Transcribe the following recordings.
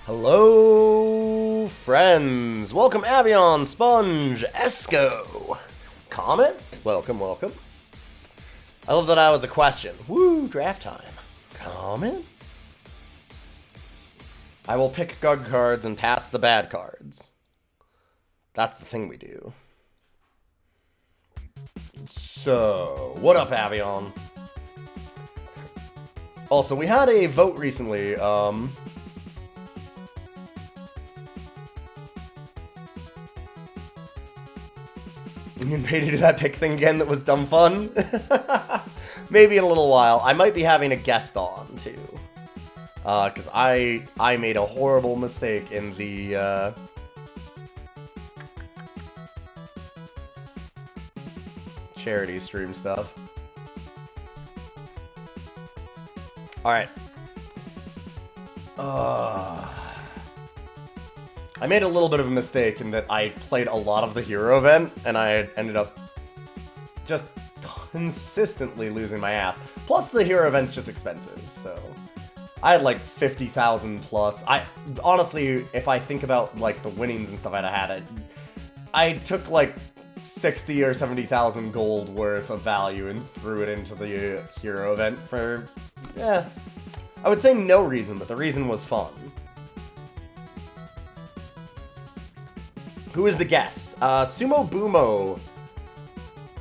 Hello, friends. Welcome, Avion, Sponge, Esco, Comet. Welcome, welcome. I love that I was a question. Woo, draft time. Comet? I will pick good cards and pass the bad cards. That's the thing we do. So, what up, Avion? Also, we had a vote recently, You can pay to do that pick thing again that was dumb fun? Maybe in a little while. I might be having a guest on, too. Because I made a horrible mistake in the, charity stream stuff. Alright. I made a little bit of a mistake in that I played a lot of the hero event, and I ended up just consistently losing my ass. Plus, the hero event's just expensive, so... I had like 50,000 plus. Honestly, if I think about like the winnings and stuff I'd have had, I took like 60 or 70,000 gold worth of value and threw it into the hero event for, I would say no reason, but the reason was fun. Who is the guest? Sumo Boomo,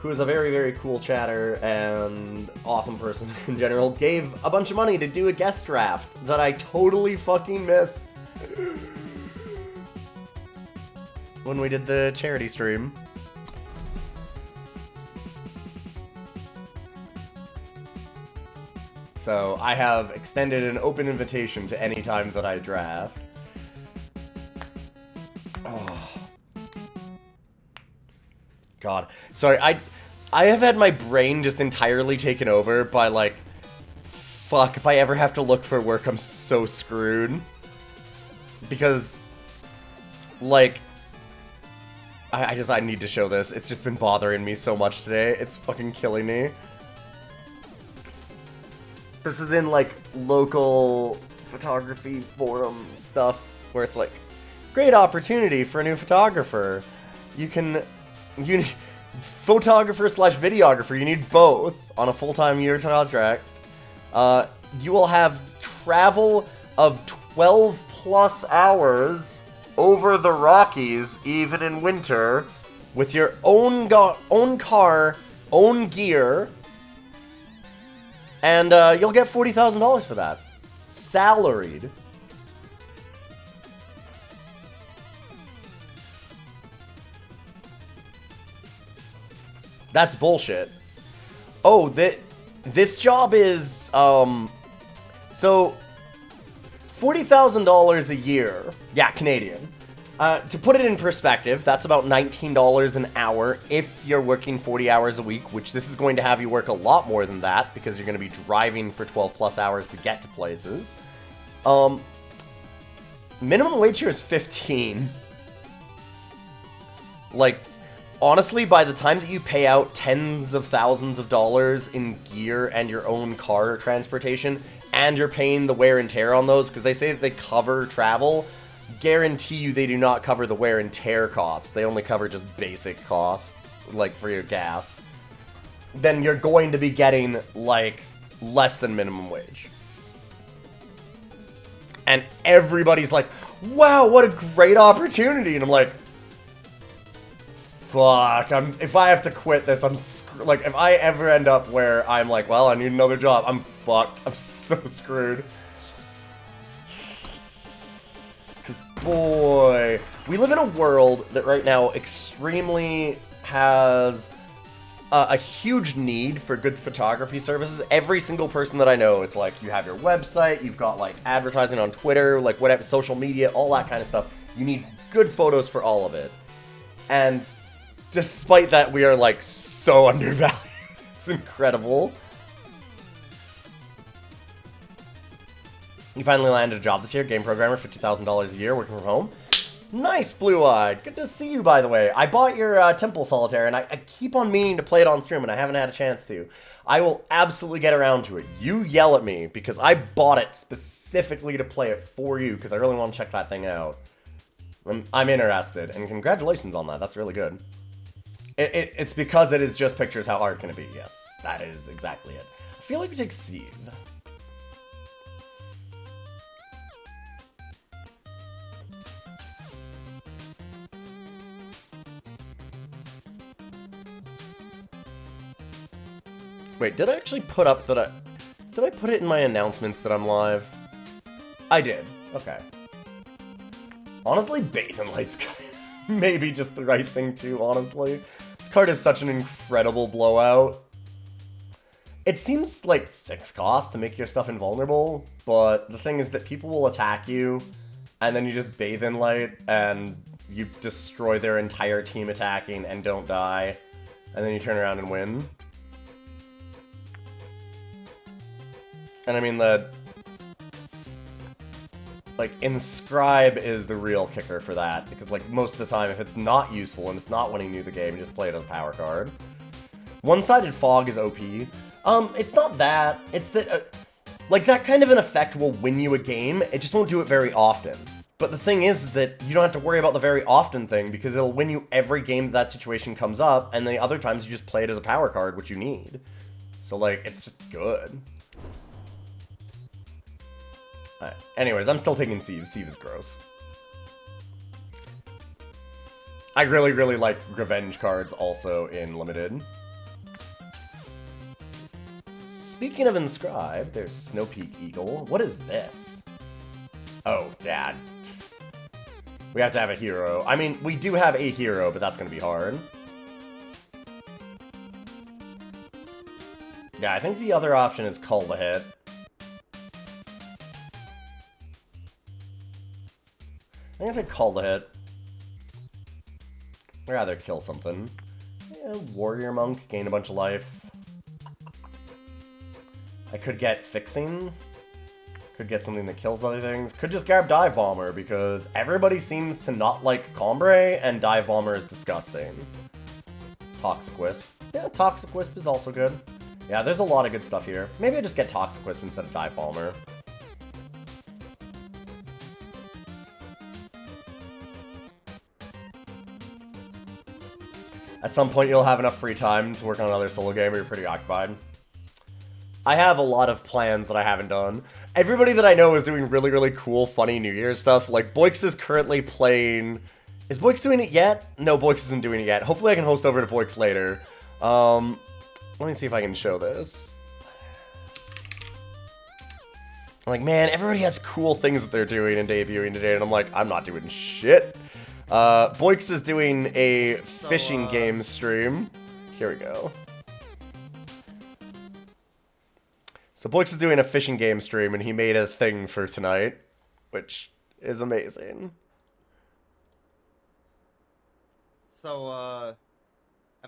who is a very, very cool chatter and awesome person in general, gave a bunch of money to do a guest draft that I totally fucking missed when we did the charity stream. So I have extended an open invitation to any time that I draft. Oh. God. Sorry, I have had my brain just entirely taken over by, like, fuck, if I ever have to look for work, I'm so screwed. Because, like, I need to show this. It's just been bothering me so much today. It's fucking killing me. This is in, like, local photography forum stuff, where it's like, great opportunity for a new photographer. Photographer / videographer, you need both on a full-time year contract. You will have travel of 12 plus hours over the Rockies, even in winter, with your own car, own gear, and you'll get $40,000 for that. Salaried. That's bullshit. Oh, this job is, so, $40,000 a year. Yeah, Canadian. To put it in perspective, that's about $19 an hour if you're working 40 hours a week, which this is going to have you work a lot more than that, because you're going to be driving for 12 plus hours to get to places. Minimum wage here is 15. Like, honestly, by the time that you pay out tens of thousands of dollars in gear and your own car transportation, and you're paying the wear and tear on those, because they say that they cover travel, guarantee you they do not cover the wear and tear costs. They only cover just basic costs, like for your gas. Then you're going to be getting, like, less than minimum wage. And everybody's like, wow, what a great opportunity. And I'm like, fuck, if I have to quit this, I'm like, if I ever end up where I'm like, well, I need another job, I'm fucked. I'm so screwed. Because, boy, we live in a world that right now extremely has a huge need for good photography services. Every single person that I know, it's like, you have your website, you've got, like, advertising on Twitter, like, whatever, social media, all that kind of stuff. You need good photos for all of it. And despite that, we are, like, so undervalued. It's incredible. You finally landed a job this year, game programmer, $50,000 a year, working from home. Nice, Blue-Eyed. Good to see you, by the way. I bought your Temple Solitaire, and I keep on meaning to play it on stream, and I haven't had a chance to. I will absolutely get around to it. You yell at me, because I bought it specifically to play it for you, because I really want to check that thing out. I'm interested, and congratulations on that. That's really good. It's because it is just pictures. How hard can it be? Yes, that is exactly it. I feel like we take Steve. Wait, did I actually put up that did I put it in my announcements that I'm live? I did. Okay. Honestly, Bathe in Light's maybe just the right thing too, honestly. The card is such an incredible blowout. It seems like 6 cost to make your stuff invulnerable, but the thing is that people will attack you, and then you just Bathe in Light, and you destroy their entire team attacking and don't die, and then you turn around and win. And I mean, like, Inscribe is the real kicker for that, because, like, most of the time, if it's not useful and it's not winning you the game, you just play it as a power card. One-sided Fog is OP. It's not that. It's that, like, that kind of an effect will win you a game, it just won't do it very often. But the thing is that you don't have to worry about the very often thing, because it'll win you every game that situation comes up, and the other times you just play it as a power card, which you need. So, like, it's just good. Anyways, I'm still taking Sieve. Sieve is gross. I really, really like revenge cards also in Limited. Speaking of Inscribe, there's Snow Peak Eagle. What is this? Oh, Dad. We have to have a hero. I mean, we do have a hero, but that's going to be hard. Yeah, I think the other option is Call the Hit. I'm gonna Call the Hit. I'd rather kill something. Yeah, Warrior Monk, gain a bunch of life. I could get Fixing. Could get something that kills other things. Could just grab Dive Bomber, because everybody seems to not like Combray, and Dive Bomber is disgusting. Toxic Wisp. Yeah, Toxic Wisp is also good. Yeah, there's a lot of good stuff here. Maybe I just get Toxic Wisp instead of Dive Bomber. At some point, you'll have enough free time to work on another solo game, or you're pretty occupied. I have a lot of plans that I haven't done. Everybody that I know is doing really, really cool, funny New Year's stuff. Like, Boix is currently playing... Is Boix doing it yet? No, Boix isn't doing it yet. Hopefully I can host over to Boix later. Let me see if I can show this. I'm like, man, everybody has cool things that they're doing and debuting today, and I'm like, I'm not doing shit. Boix is doing a fishing game stream. Here we go. So Boix is doing a fishing game stream, and he made a thing for tonight, which is amazing. So, I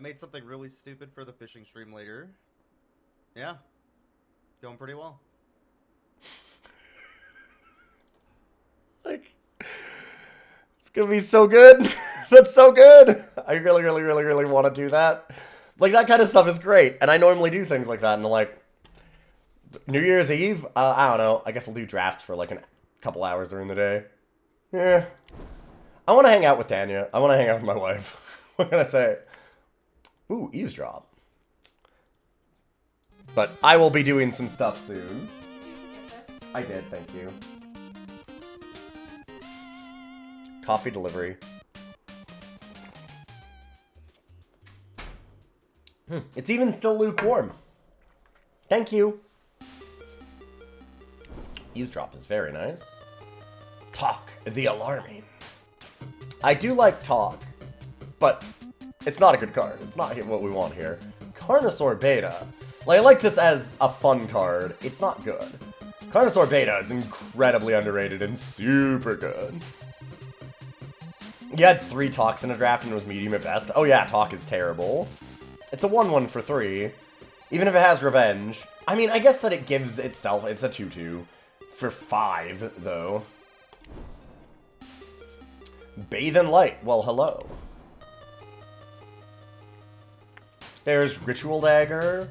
made something really stupid for the fishing stream later. Yeah. Going pretty well. Like... It's gonna be so good. That's so good. I really, really, really, really want to do that. Like, that kind of stuff is great. And I normally do things like that. And, like, New Year's Eve, I don't know. I guess we'll do drafts for, like, a couple hours during the day. Yeah. I want to hang out with Tanya. I want to hang out with my wife. What can I say? Ooh, Eavesdrop. But I will be doing some stuff soon. I did, thank you. Coffee delivery. It's even still lukewarm. Thank you. Eavesdrop is very nice. Talk the Alarming. I do like Talk, but it's not a good card. It's not what we want here. Carnosaur Beta. Like, I like this as a fun card. It's not good. Carnosaur Beta is incredibly underrated and super good. You had 3 Talks in a draft and it was medium at best. Oh yeah, Talk is terrible. It's a 1/1 for 3. Even if it has Revenge. I mean, I guess that it gives itself... It's a 2/2. For 5, though. Bathe in light. Well, hello. There's Ritual Dagger.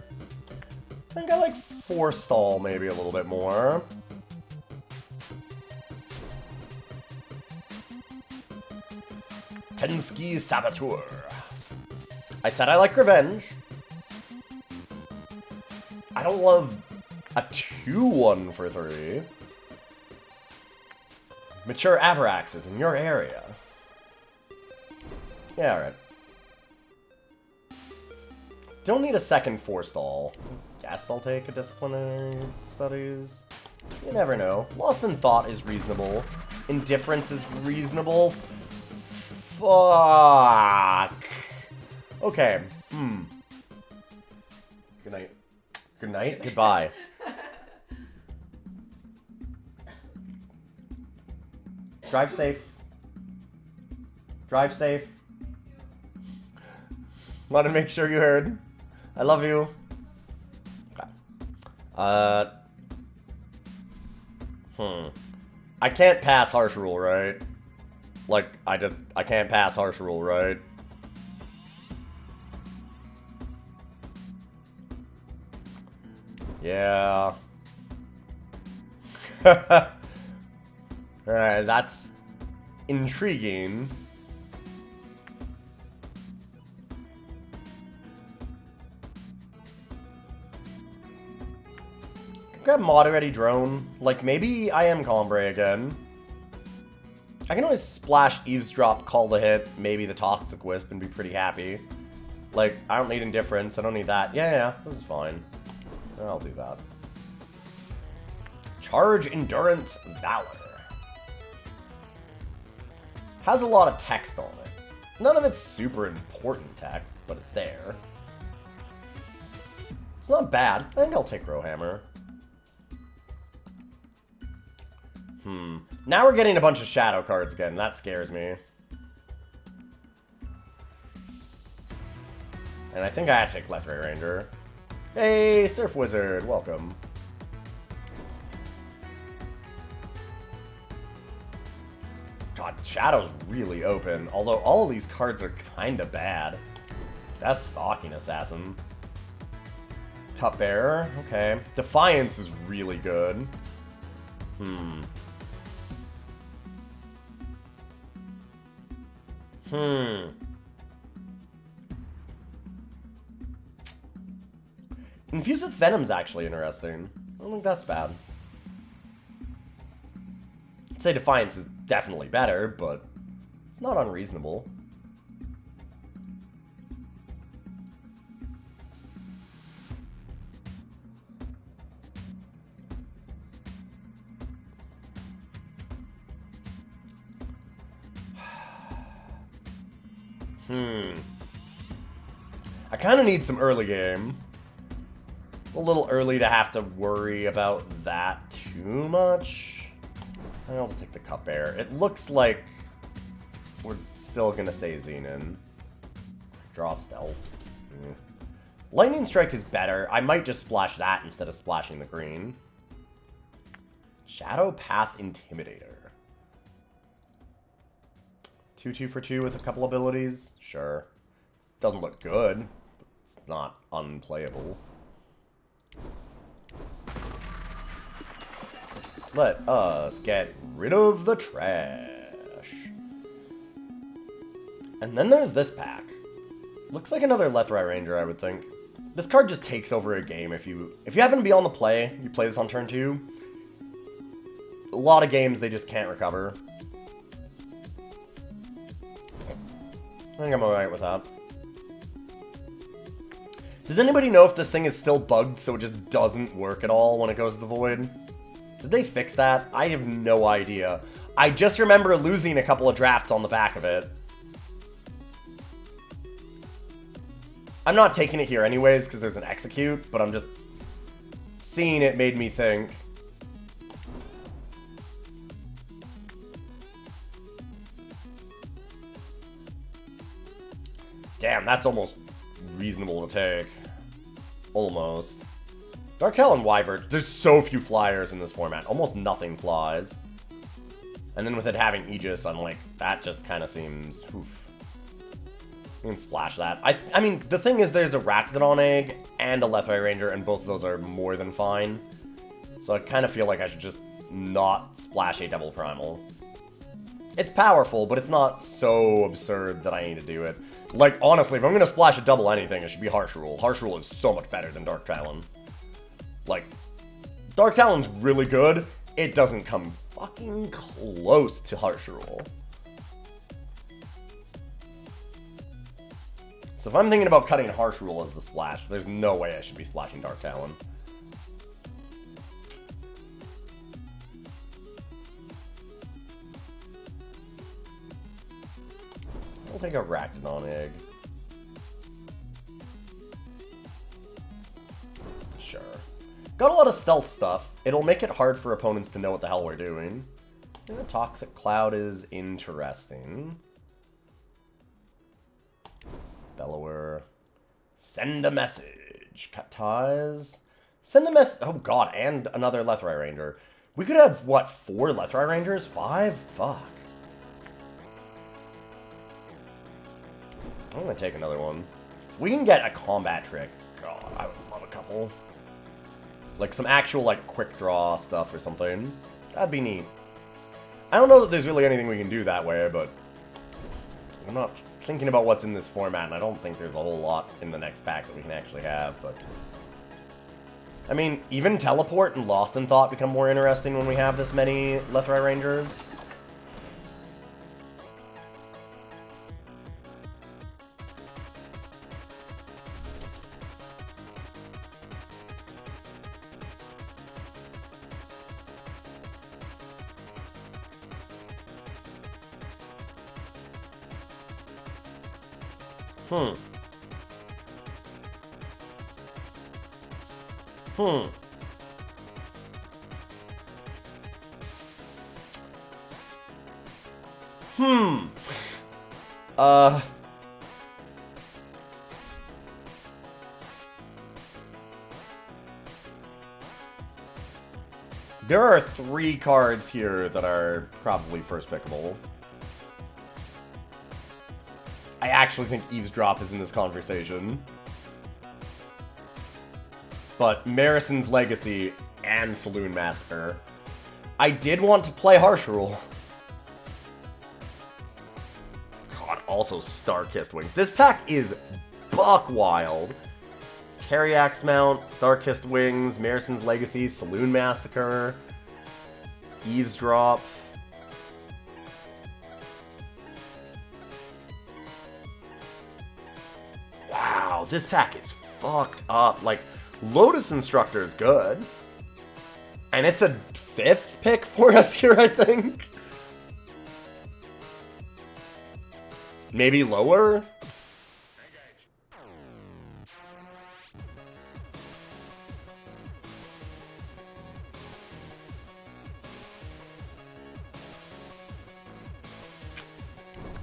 I think I like Forestall maybe a little bit more. Tensky Saboteur. I said I like Revenge. I don't love a 2-1 for 3. Mature Avarax is in your area. Yeah, alright. Don't need a second Forestall. Guess I'll take a Disciplinary Studies. You never know. Lost in Thought is reasonable. Indifference is reasonable. Fuck. Okay. Good night. Good night. Goodbye. Drive safe. Drive safe. Want to make sure you heard. I love you. Okay. I can't pass Harsh Rule, right? Like, I can't pass Harsh Rule, right? Yeah. Alright, that's intriguing. Grab Mod Ready Drone. Like, maybe I am Combray again. I can always splash Eavesdrop, call the hit, maybe the Toxic Wisp, and be pretty happy. Like, I don't need Indifference, I don't need that. Yeah, this is fine. I'll do that. Charge Endurance Valor. Has a lot of text on it. None of it's super important text, but it's there. It's not bad. I think I'll take Rowhammer. Now we're getting a bunch of shadow cards again. That scares me. And I think I have to take Lethray Ranger. Hey, Surf Wizard, welcome. God, Shadow's really open. Although all of these cards are kind of bad. That's Stalking Assassin. Cupbearer, okay. Defiance is really good. Infused with Venom's actually interesting. I don't think that's bad. I'd say Defiance is definitely better, but it's not unreasonable. I kind of need some early game. It's a little early to have to worry about that too much. I'll just take the Cupbearer. It looks like we're still going to stay Xenon. Draw Stealth. Lightning Strike is better. I might just splash that instead of splashing the green. Shadow Path Intimidator. 2/2 for 2 with a couple abilities? Sure. Doesn't look good, but it's not unplayable. Let us get rid of the trash. And then there's this pack. Looks like another Lethrai Ranger, I would think. This card just takes over a game if you happen to be on the play, you play this on turn 2. A lot of games they just can't recover. I think I'm alright with that. Does anybody know if this thing is still bugged so it just doesn't work at all when it goes to the void? Did they fix that? I have no idea. I just remember losing a couple of drafts on the back of it. I'm not taking it here anyways because there's an execute, but I'm just... Seeing it made me think... Damn, that's almost reasonable to take. Almost. Dark Hell and Wyvern. There's so few flyers in this format. Almost nothing flies. And then with it having Aegis, I'm like, that just kind of seems... Oof. You can splash that. I mean, the thing is there's a Rakdodon egg and a Lethrai Ranger, and both of those are more than fine. So I kind of feel like I should just not splash a double primal. It's powerful, but it's not so absurd that I need to do it. Like, honestly, if I'm going to splash a double anything, it should be Harsh Rule. Harsh Rule is so much better than Dark Talon. Like, Dark Talon's really good. It doesn't come fucking close to Harsh Rule. So if I'm thinking about cutting Harsh Rule as the splash, there's no way I should be splashing Dark Talon. I'll take a Rakdodon egg. Sure. Got a lot of stealth stuff. It'll make it hard for opponents to know what the hell we're doing. And the Toxic Cloud is interesting. Bellower. Send a message. Cut ties. Send a message. Oh god, and another Lethrai Ranger. We could have, what, 4 Lethrai Rangers? 5? Fuck. I'm gonna take another one. If we can get a combat trick, god, I would love a couple. Like some actual, like, quick draw stuff or something. That'd be neat. I don't know that there's really anything we can do that way, but I'm not thinking about what's in this format, and I don't think there's a whole lot in the next pack that we can actually have, but... I mean, even Teleport and Lost in Thought become more interesting when we have this many Lethrai Rangers. Hmm. There are 3 cards here that are probably first pickable. I actually think Eavesdrop is in this conversation. But Marison's Legacy and Saloon Massacre. I did want to play Harsh Rule. God, also Star-Kissed Wings. This pack is buck wild. Teriak's Mount, Star-Kissed Wings, Marison's Legacy, Saloon Massacre, Eavesdrop. Wow, this pack is fucked up. Like, Lotus Instructor is good. And it's a 5th pick for us here, I think. Maybe lower?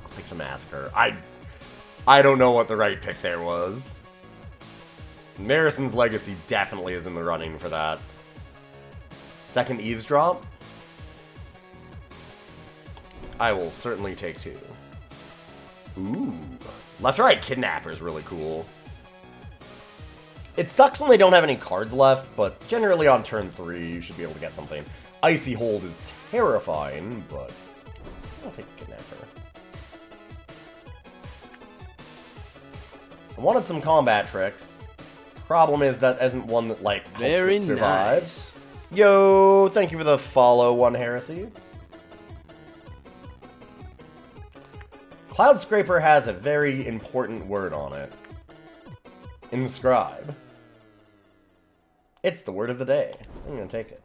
I'll pick the Massacre. I don't know what the right pick there was. Marison's Legacy definitely is in the running for that. Second Eavesdrop? I will certainly take 2. Ooh. Left-Right Kidnapper is really cool. It sucks when they don't have any cards left, but generally on turn 3 you should be able to get something. Icy Hold is terrifying, but I'll take Kidnapper. I wanted some combat tricks. Problem is that isn't one that, like, helps it survive. Nice. Yo, thank you for the follow, One Heresy. Cloud Scraper has a very important word on it. Inscribe. It's the word of the day. I'm gonna take it.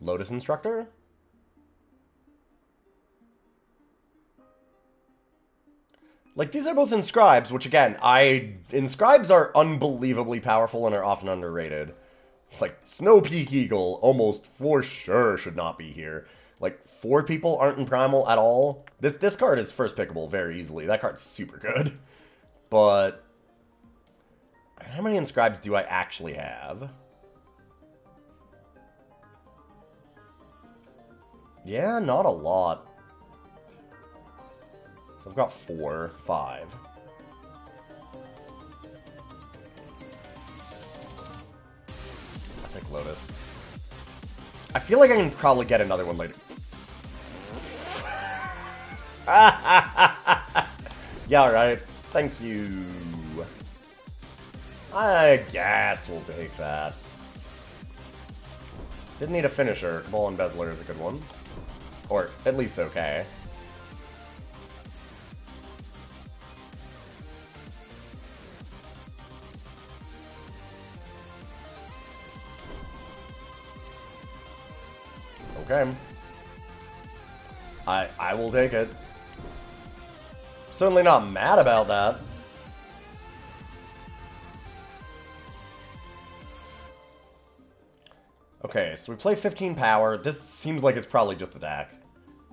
Lotus Instructor? Like, these are both Inscribes, which, again, Inscribes are unbelievably powerful and are often underrated. Like, Snow Peak Eagle almost for sure should not be here. Like, 4 people aren't in Primal at all. This card is first pickable very easily. That card's super good. But how many Inscribes do I actually have? Yeah, not a lot. So I've got 4, 5. I think Lotus. I feel like I can probably get another one later. Yeah, right. Thank you. I guess we'll take that. Didn't need a finisher. Ball Embezzler is a good one. Or at least okay. Okay. I will take it. Certainly not mad about that. Okay, so we play 15 power. This seems like it's probably just the deck.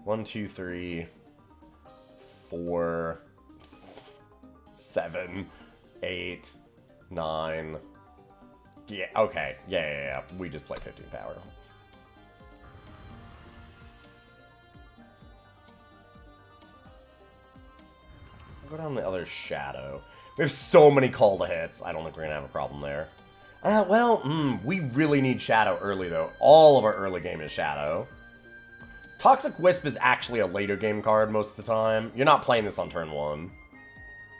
1, 2, 3, 4, 7, 8, 9. Yeah, okay. Yeah. We just play 15 power. Go down the other Shadow. We have so many call to hits. I don't think we're gonna have a problem there. We really need Shadow early, though. All of our early game is Shadow. Toxic Wisp is actually a later game card most of the time. You're not playing this on turn 1.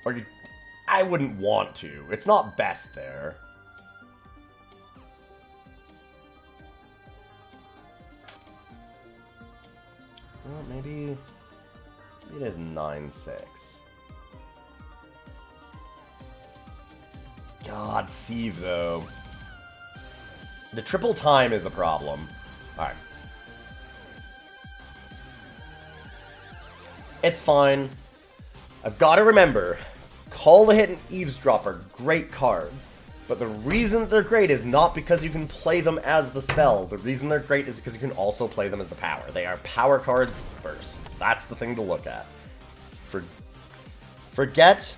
Or you... I wouldn't want to. It's not best there. Well, maybe it is 9-6. God, Sieve, though. The triple time is a problem. Alright. It's fine. I've got to remember, Call to Hit and Eavesdrop are great cards. But the reason they're great is not because you can play them as the spell. The reason they're great is because you can also play them as the power. They are power cards first. That's the thing to look at. Forget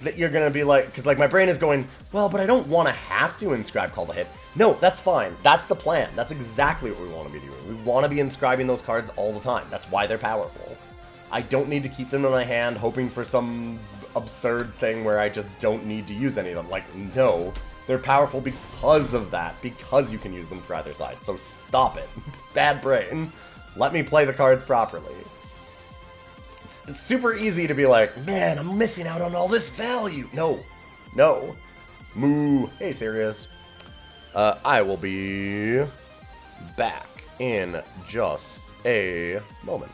that you're going to be like... Because, like, my brain is going, well, but I don't want to have to inscribe Call to Hit. No, that's fine. That's the plan. That's exactly what we want to be doing. We want to be inscribing those cards all the time. That's why they're powerful. I don't need to keep them in my hand hoping for some absurd thing where I just don't need to use any of them. Like, no. They're powerful because of that. Because you can use them for either side. So stop it. Bad brain. Let me play the cards properly. It's super easy to be like, man, I'm missing out on all this value. No. No. Moo. Hey, Sirius. I will be back in just a moment.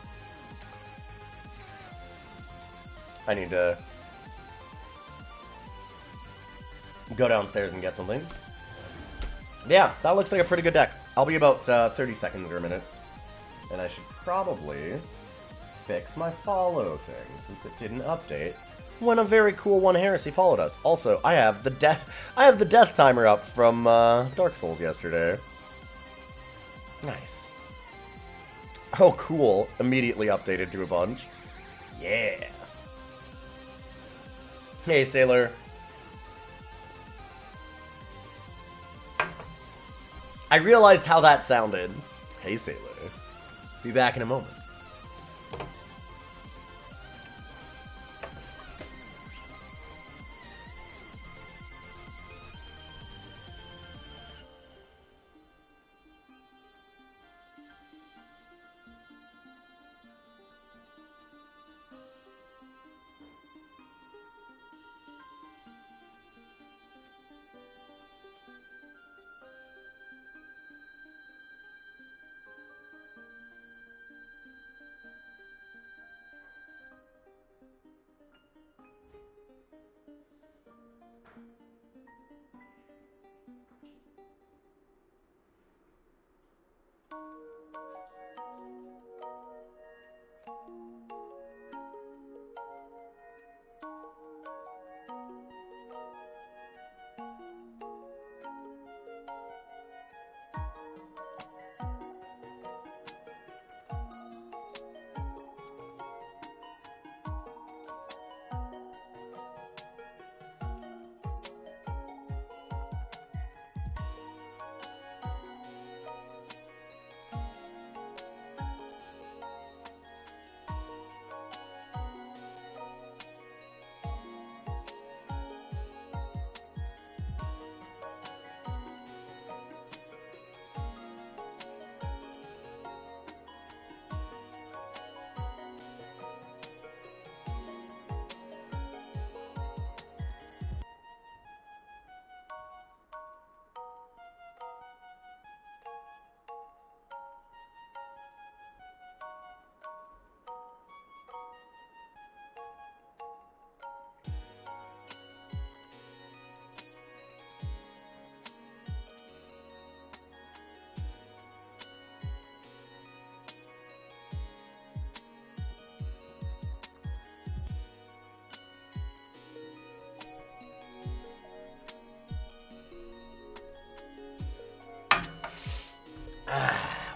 I need to go downstairs and get something. Yeah, that looks like a pretty good deck. I'll be about 30 seconds or a minute. And I should probably fix my follow thing, since it didn't update when a very cool One Heresy followed us. Also, I have the death timer up from Dark Souls yesterday. Nice. Oh, cool. Immediately updated to a bunch. Yeah. Hey, Sailor. I realized how that sounded. Hey, Sailor. Be back in a moment.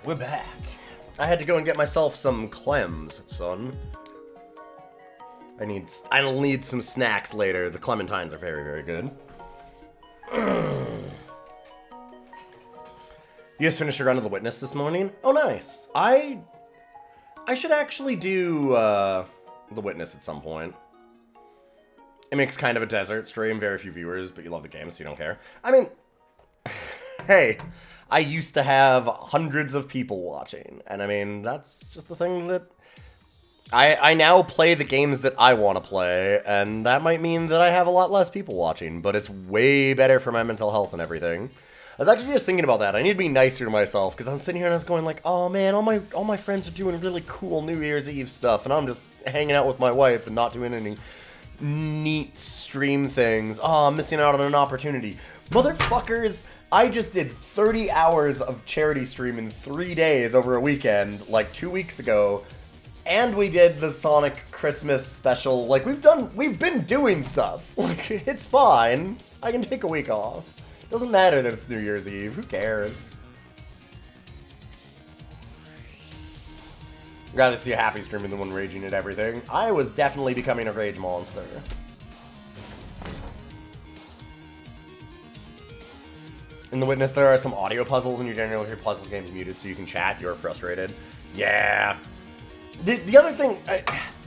We're back. I had to go and get myself some Clems, son. I'll need some snacks later. The clementines are very, very good. You just finished your run of The Witness this morning? Oh, nice. I should actually do The Witness at some point. It makes kind of a desert stream, very few viewers, but you love the game, so you don't care. I mean, hey, I used to have hundreds of people watching, and I mean, that's just the thing that... I now play the games that I want to play, and that might mean that I have a lot less people watching, but it's way better for my mental health and everything. I was actually just thinking about that. I need to be nicer to myself, because I'm sitting here and I was going like, oh man, all my friends are doing really cool New Year's Eve stuff, and I'm just hanging out with my wife and not doing any neat stream things. Oh, I'm missing out on an opportunity. Motherfuckers, I just did 30 hours of charity stream in 3 days over a weekend, like 2 weeks ago, and we did the Sonic Christmas special. Like, we've been doing stuff. Like, it's fine. I can take a week off. Doesn't matter that it's New Year's Eve. Who cares? I'd rather see a happy stream than one raging at everything. I was definitely becoming a rage monster. In The Witness, there are some audio puzzles, and you generally hear puzzle games muted so you can chat. You're frustrated. Yeah. The other thing,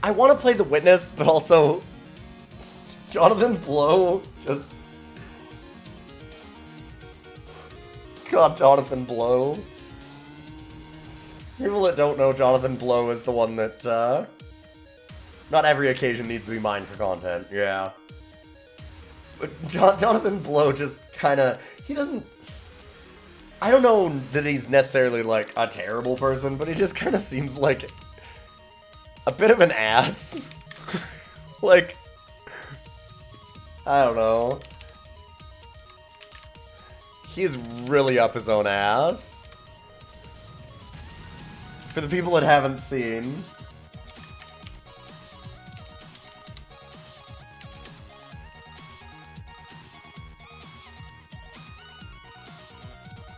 I want to play The Witness, but also Jonathan Blow just... God, Jonathan Blow. People that don't know, Jonathan Blow is the one that, not every occasion needs to be mined for content, yeah. But Jonathan Blow just kinda, he doesn't... I don't know that he's necessarily, like, a terrible person, but he just kinda seems like a bit of an ass. Like, I don't know. He's really up his own ass. For the people that haven't seen.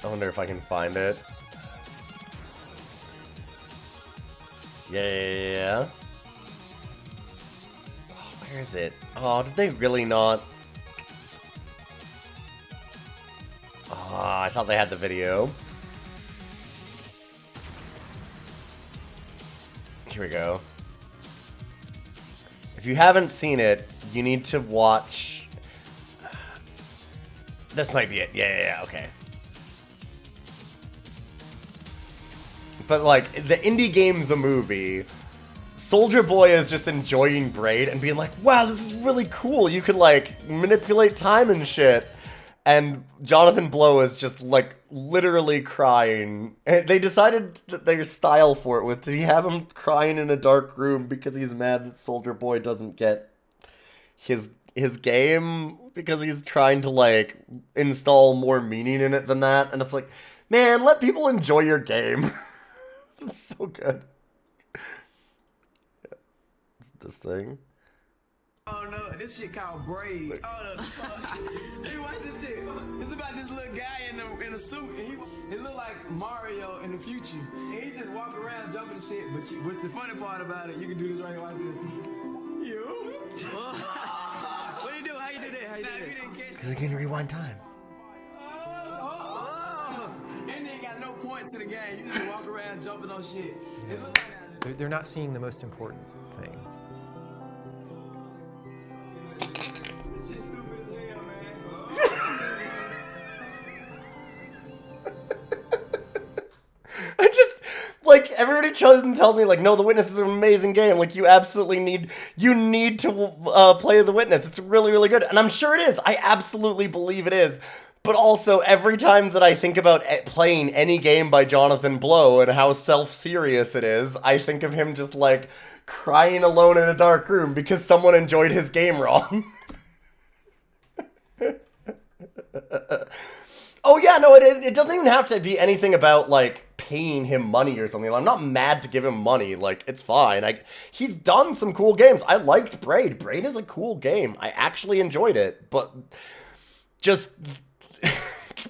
I wonder if I can find it. Yeah. Oh, where is it? Oh, did they really not? Oh, I thought they had the video. Here we go. If you haven't seen it, you need to watch... This might be it. Yeah, okay. But, like, the indie game, the movie, Soldier Boy is just enjoying Braid and being like, wow, this is really cool. You can, like, manipulate time and shit. And Jonathan Blow is just, like, literally crying. And they decided that their style for it was to have him crying in a dark room because he's mad that Soldier Boy doesn't get his game because he's trying to, like, install more meaning in it than that. And it's like, man, let people enjoy your game. It's so good. Yeah. This thing. Oh no, this shit called Braid. Oh no, hey, watch this shit. It's about this little guy in a suit, and he look like Mario in the future. And he just walk around jumping shit. But what's the funny part about it? You can do this right here. Watch this. You? What do you do? How you do that? How you do that? Because I can rewind time. And they ain't got no point to the game. You just walk around jumping on shit. It look like They're not seeing the most important thing. this shit stupid as hell, man. I just, like, everybody tells me, like, no, The Witness is an amazing game. Like, you absolutely need to play The Witness. It's really, really good. And I'm sure it is. I absolutely believe it is. But also, every time that I think about playing any game by Jonathan Blow and how self-serious it is, I think of him just, like, crying alone in a dark room because someone enjoyed his game wrong. Oh yeah, no, it doesn't even have to be anything about, like, paying him money or something. I'm not mad to give him money. Like, it's fine. He's done some cool games. I liked Braid. Braid is a cool game. I actually enjoyed it, but just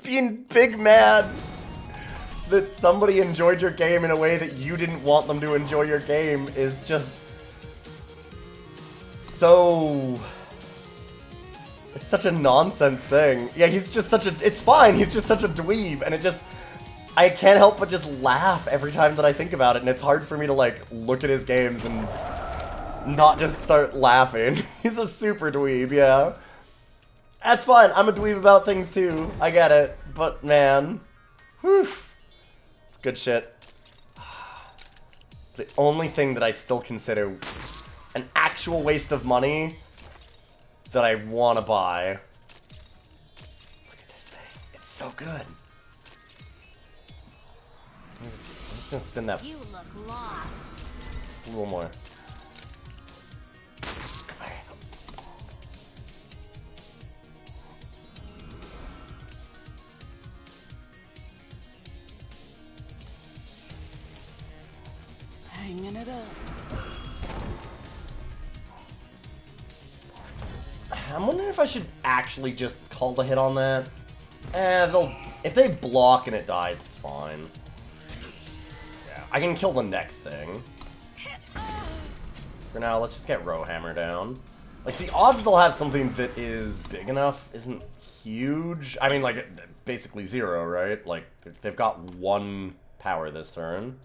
being big mad that somebody enjoyed your game in a way that you didn't want them to enjoy your game is just so... It's such a nonsense thing. Yeah, he's just such a... It's fine, he's just such a dweeb, and it just... I can't help but just laugh every time that I think about it, and it's hard for me to, like, look at his games and not just start laughing. He's a super dweeb, yeah. That's fine, I'm a dweeb about things too. I get it. But, man... Whew. It's good shit. The only thing that I still consider an actual waste of money that I want to buy. Look at this thing. It's so good. I'm just gonna spin that You look lost. a little more. Hanging it up. I'm wondering if I should actually just call the hit on that. If they block and it dies, it's fine. Yeah, I can kill the next thing. For now, let's just get Rowhammer down. Like, the odds they'll have something that is big enough isn't huge. I mean, like, basically 0, right? Like, they've got 1 power this turn.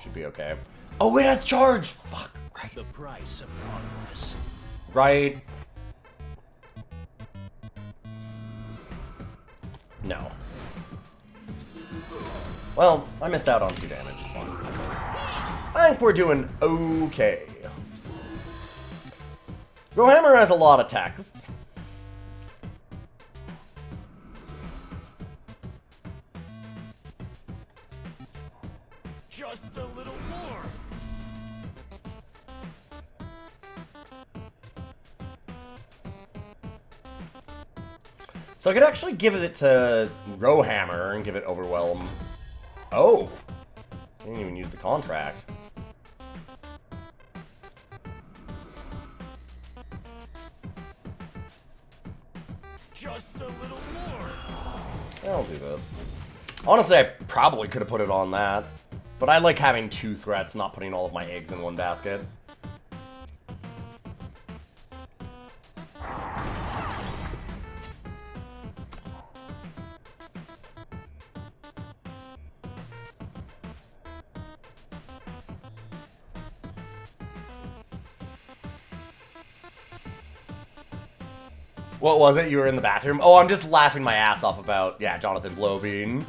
Should be okay. Oh, wait, that's charged! Fuck, right. The price of progress. Right. No. Well, I missed out on 2 damage. It's fine. I think we're doing okay. Rowhammer has a lot of text. Just a little more. So I could actually give it to Rowhammer and give it Overwhelm. Oh! I didn't even use the contract. Just a little more. I'll do this. Honestly, I probably could have put it on that. But I like having 2 threats, not putting all of my eggs in one basket. What was it? You were in the bathroom? Oh, I'm just laughing my ass off about, yeah, Jonathan Blow being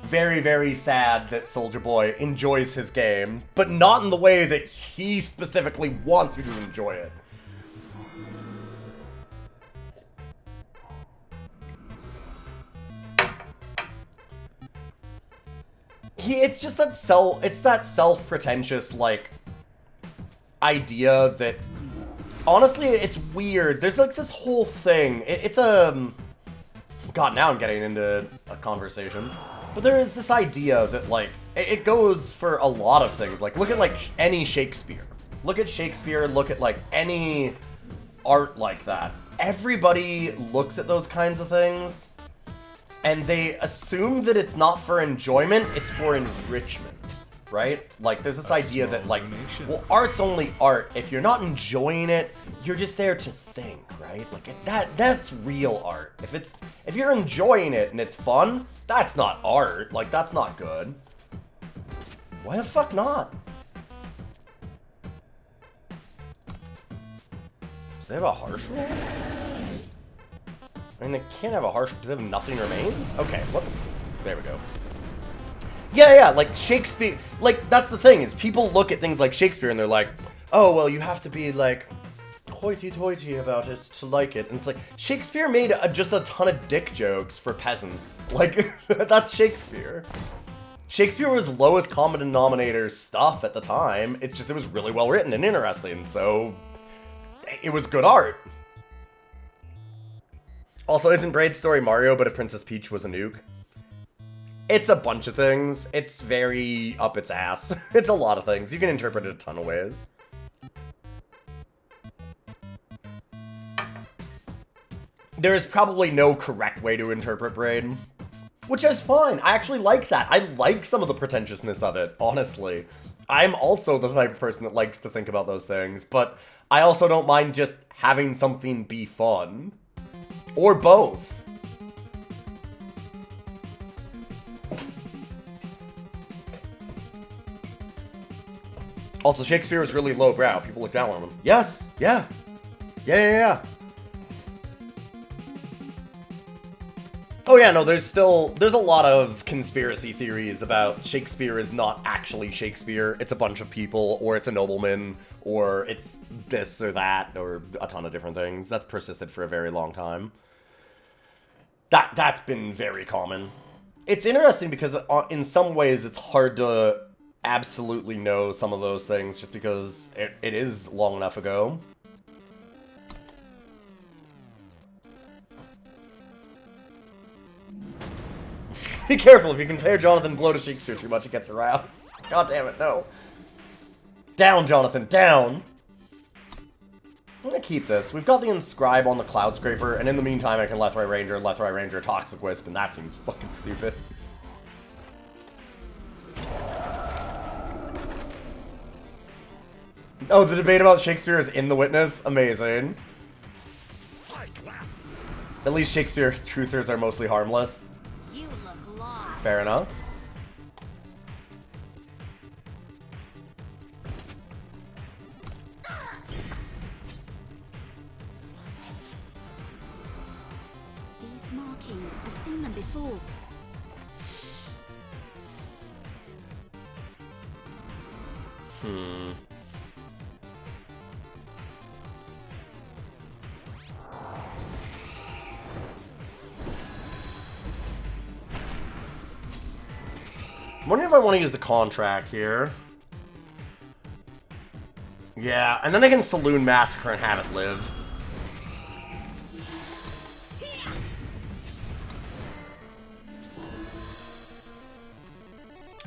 very, very sad that Soulja Boy enjoys his game, but not in the way that he specifically wants you to enjoy it. It's just that self-pretentious, like, idea that... Honestly, it's weird. There's, like, this whole thing. It's a... God, now I'm getting into a conversation. But there is this idea that, like, it goes for a lot of things. Like, look at, like, any Shakespeare. Look at Shakespeare, look at, like, any art like that. Everybody looks at those kinds of things, and they assume that it's not for enjoyment, it's for enrichment. Right? Like, there's this idea that, like, well, art's only art. If you're not enjoying it, you're just there to think, right? Like, that's real art. If you're enjoying it and it's fun, that's not art. Like, that's not good. Why the fuck not? Do they have a harsh rule? I mean, they can't have a harsh... Do they have nothing remains? Okay, what the... There we go. Yeah, like, Shakespeare, like, that's the thing, is people look at things like Shakespeare and they're like, oh, well, you have to be, like, hoity-toity about it to like it. And it's like, Shakespeare made just a ton of dick jokes for peasants. Like, that's Shakespeare. Shakespeare was lowest common denominator stuff at the time. It's just, it was really well written and interesting, so it was good art. Also, isn't Braid's story Mario, but if Princess Peach was a nuke? It's a bunch of things. It's very up its ass. It's a lot of things. You can interpret it a ton of ways. There is probably no correct way to interpret Braid. Which is fine. I actually like that. I like some of the pretentiousness of it, honestly. I'm also the type of person that likes to think about those things, but I also don't mind just having something be fun. Or both. Also, Shakespeare is really lowbrow. People look down on him. Yes! Yeah! Yeah. Oh yeah, no, there's a lot of conspiracy theories about Shakespeare is not actually Shakespeare. It's a bunch of people, or it's a nobleman, or it's this or that, or a ton of different things. That's persisted for a very long time. That's been very common. It's interesting because in some ways it's hard to absolutely know some of those things just because it is long enough ago. Be careful, if you compare Jonathan Blow to Shakespeare too much, he gets aroused. God damn it, no. Down, Jonathan, down! I'm gonna keep this. We've got the Inscribe on the Cloud Scraper, and in the meantime I can Left Right Ranger, Toxic Wisp, and that seems fucking stupid. Oh, the debate about Shakespeare is in The Witness? Amazing. At least Shakespeare truthers are mostly harmless. You look lost. Fair enough. These markings, I've seen them before. I'm wondering if I want to use the contract here. Yeah, and then I can Saloon Massacre and have it live.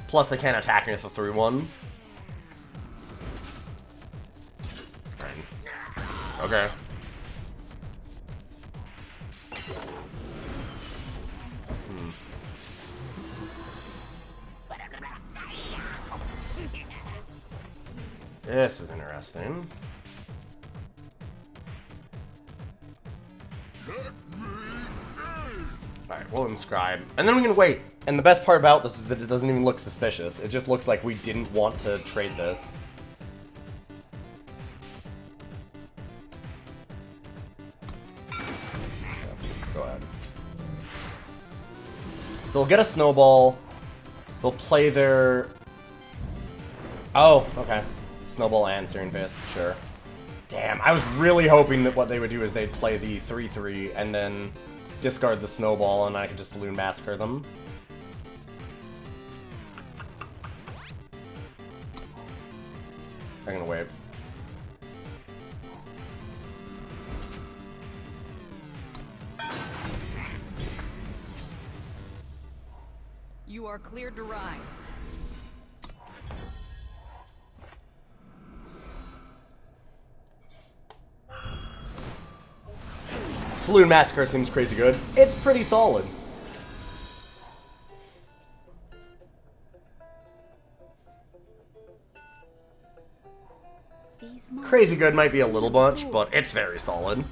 Plus, they can't attack me with a 3-1. Okay. This is interesting. Alright, we'll inscribe. And then we can wait. And the best part about this is that it doesn't even look suspicious. It just looks like we didn't want to trade this. Go ahead. So they'll get a snowball. They'll play their... Oh, okay. Snowball and Searing Fist, sure. Damn, I was really hoping that what they would do is they'd play the 3-3 and then discard the snowball and I could just Saloon Massacre them. I'm gonna wait. You are cleared to ride. Saloon Massacre seems crazy good. It's pretty solid. Crazy good might be a little much, but it's very solid.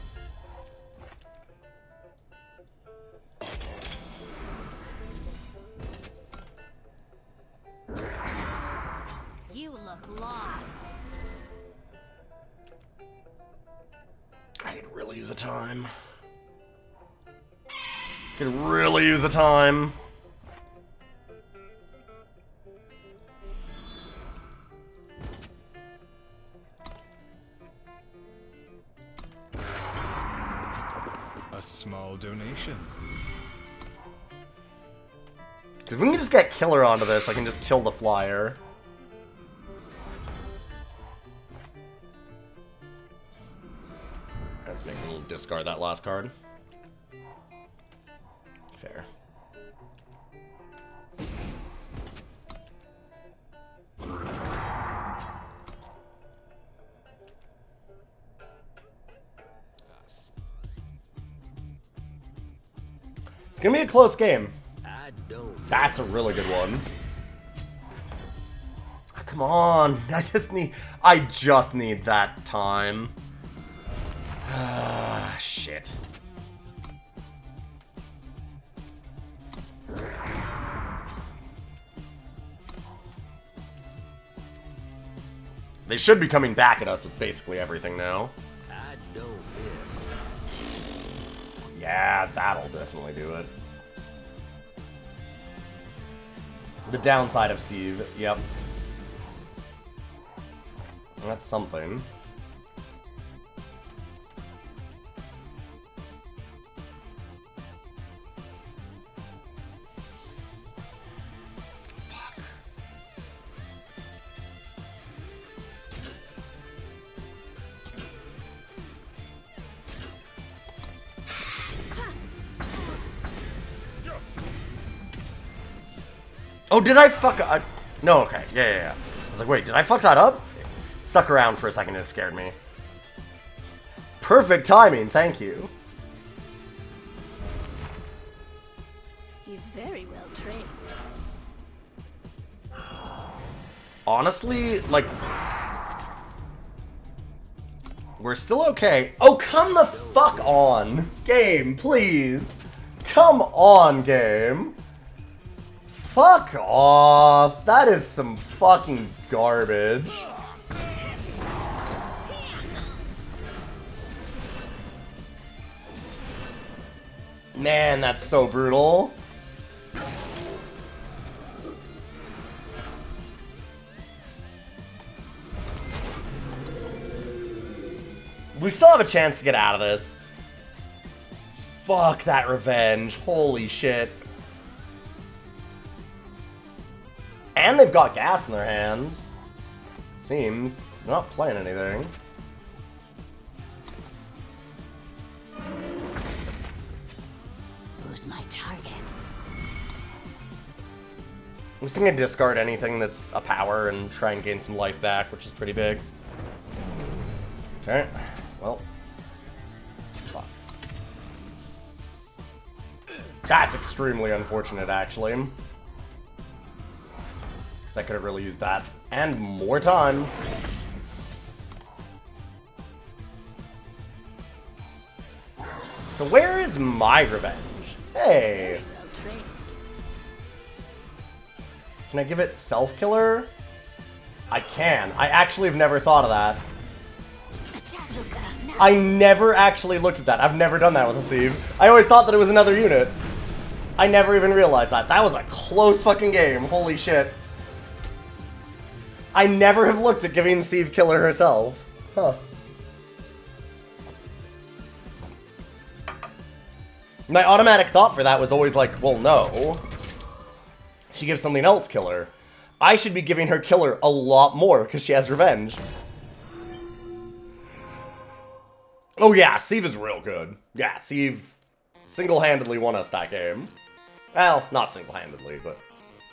You look lost. I could really use a time. Could really use a time. A small donation. If we can just get Killer onto this, I can just kill the flyer. Let's make a little discard that last card. Fair. It's gonna be a close game. I That's a really good one. Ah, come on. I just need that time. Ah, shit. They should be coming back at us with basically everything now. I don't miss. Yeah, that'll definitely do it. The downside of Sieve, yep. That's something. Oh, did I fuck up? No, okay. Yeah. I was like, wait, did I fuck that up? Stuck around for a second and it scared me. Perfect timing, thank you. He's very well trained. Honestly, like... We're still okay. Oh, come the fuck on! Game, please! Come on, game! Fuck off! That is some fucking garbage. Man, that's so brutal. We still have a chance to get out of this. Fuck that revenge. Holy shit. And they've got gas in their hand. Seems. They're not playing anything. Who's my target? I'm just gonna discard anything that's a power and try and gain some life back, which is pretty big. Okay. Well. Fuck. That's extremely unfortunate, actually. I could have really used that. And more time. So where is my revenge? Hey. Can I give it self-killer? I can. I actually have never thought of that. I never actually looked at that. I've never done that with a Sieve. I always thought that it was another unit. I never even realized that. That was a close fucking game. Holy shit. I never have looked at giving Sieve killer herself. Huh. My automatic thought for that was always like, well, no. She gives something else killer. I should be giving her killer a lot more because she has revenge. Oh yeah, Sieve is real good. Yeah, Sieve single-handedly won us that game. Well, not single-handedly, but...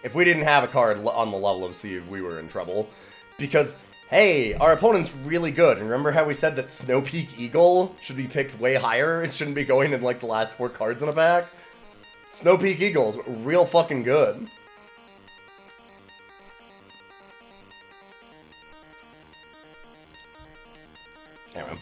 If we didn't have a card on the level of Sieve, we were in trouble. Because, hey, our opponent's really good. And remember how we said that Snow Peak Eagle should be picked way higher? It shouldn't be going in, like, the last 4 cards in a pack? Snow Peak Eagle's real fucking good. Anyway.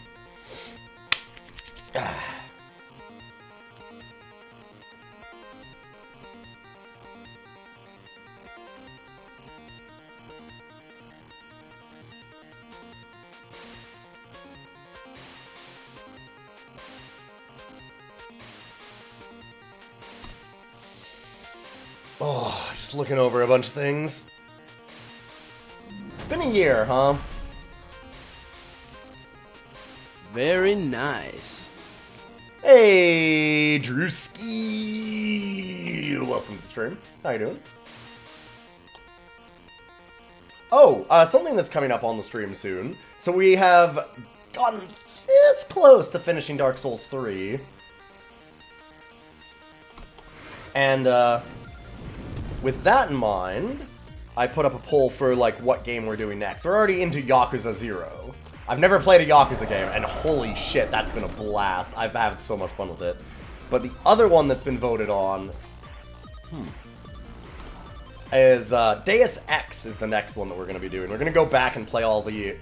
Oh, just looking over a bunch of things. It's been a year, huh? Very nice. Hey, Drewski! Welcome to the stream. How you doing? Oh, something that's coming up on the stream soon. So we have gotten this close to finishing Dark Souls 3. And, with that in mind, I put up a poll for, like, what game we're doing next. We're already into Yakuza 0. I've never played a Yakuza game, and holy shit, that's been a blast. I've had so much fun with it. But the other one that's been voted on... is Deus Ex is the next one that we're going to be doing. We're going to go back and play all the,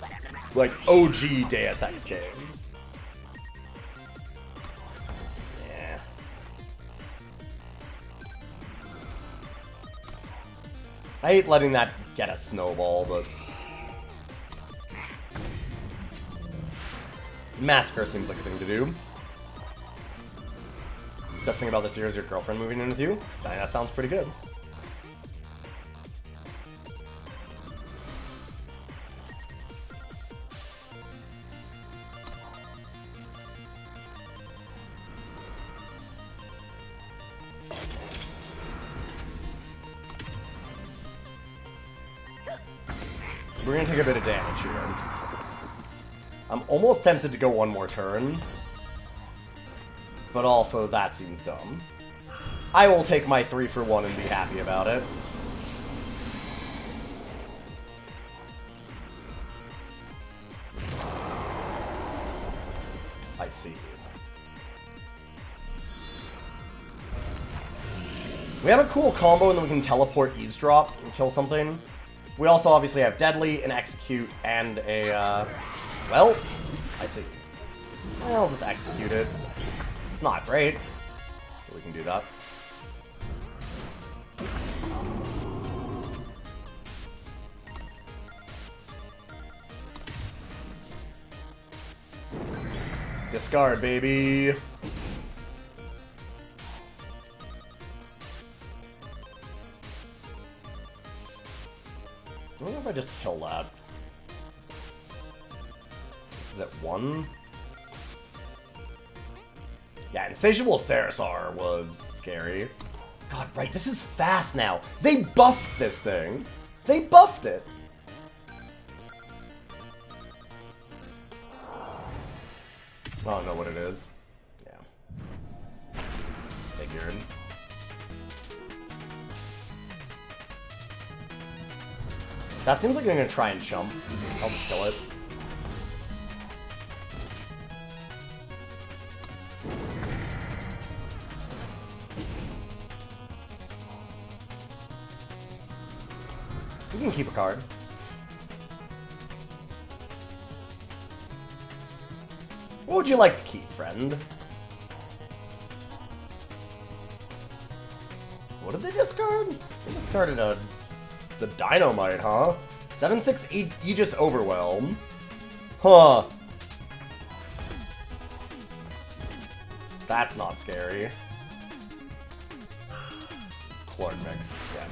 like, OG Deus Ex games. Yeah. I hate letting that get a snowball, but... Massacre seems like a thing to do. Best thing about this year is your girlfriend moving in with you. I mean, that sounds pretty good. We're gonna take a bit of damage here. I'm almost tempted to go one more turn. But also, that seems dumb. I will take my 3 for 1 and be happy about it. I see. We have a cool combo in that we can teleport Eavesdrop and kill something. We also obviously have Deadly, an Execute, and a, well, I see. I'll just execute it. It's not great, but we can do that. Discard, baby! I wonder if I just kill that. This is at 1. Yeah, Insatiable Cerasar was scary. God, right, this is fast now. They buffed this thing. They buffed it. I don't know what it is. Yeah. Figured. That seems like they're gonna try and jump. I'll just kill it. You can keep a card. What would you like to keep, friend? What did they discard? They discarded the Dynamite, huh? 7/6 Aegis Overwhelm. Huh. That's not scary. Clone Mix, yeah.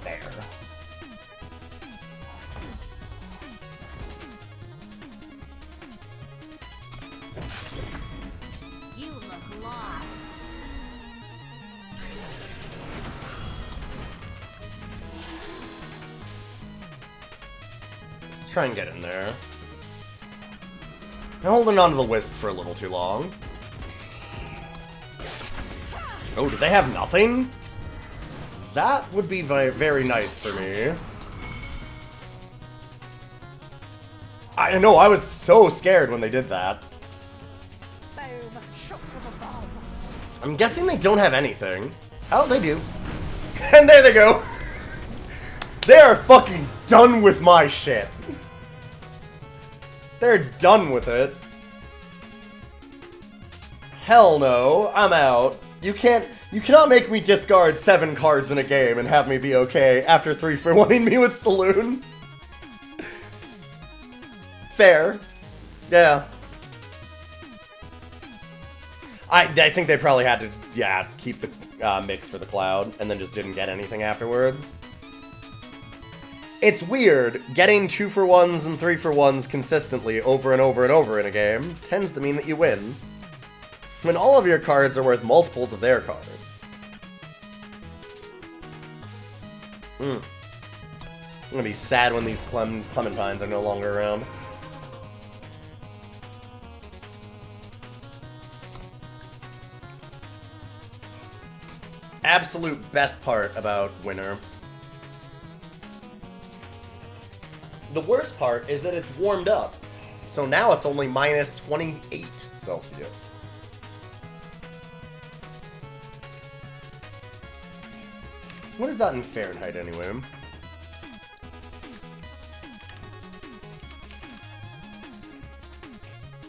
There. You look lost. Let's try and get in there. I'm holding on to the Wisp for a little too long. Oh, do they have nothing? That would be very nice for me. I know, I was so scared when they did that. I'm guessing they don't have anything. Oh, they do. And there they go. They are fucking done with my shit. They're done with it. Hell no, I'm out. You cannot make me discard 7 cards in a game and have me be okay after 3 for 1ing me with Saloon. Fair. Yeah. I think they probably had to, yeah, keep the mix for the Cloud, and then just didn't get anything afterwards. It's weird, getting 2 for 1s and 3 for 1s consistently over and over and over in a game tends to mean that you win. When all of your cards are worth multiples of their cards. I'm gonna be sad when these Clementines are no longer around. Absolute best part about Winter. The worst part is that it's warmed up. So now it's only minus 28 Celsius. What is that in Fahrenheit anyway?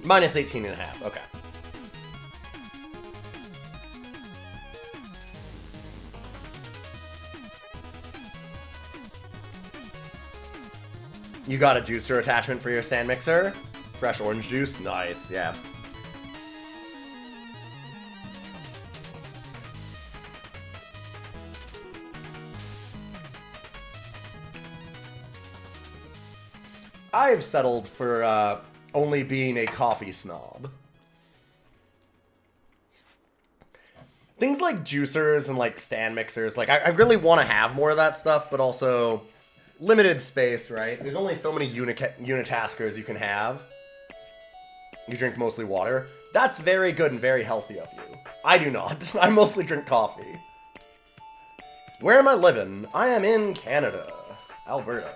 Minus 18.5, okay. You got a juicer attachment for your stand mixer? Fresh orange juice? Nice, yeah. I've settled for only being a coffee snob. Things like juicers and like stand mixers, like I really want to have more of that stuff, but also limited space, right? There's only so many unitaskers you can have. You drink mostly water. That's very good and very healthy of you. I do not. I mostly drink coffee. Where am I living? I am in Canada. Alberta.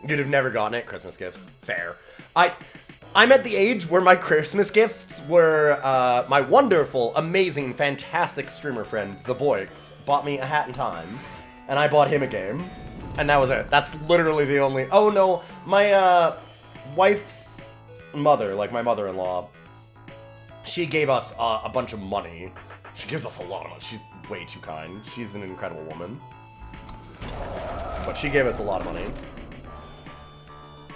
You'd have never gotten it. Christmas gifts. Fair. I'm at the age where my Christmas gifts were my wonderful, amazing, fantastic streamer friend, The Boix, bought me a hat and time, and I bought him a game, and that was it. That's literally the only... Oh no, my wife's mother, like my mother-in-law, she gave us a bunch of money. She gives us a lot of money. She's way too kind. She's an incredible woman. But she gave us a lot of money.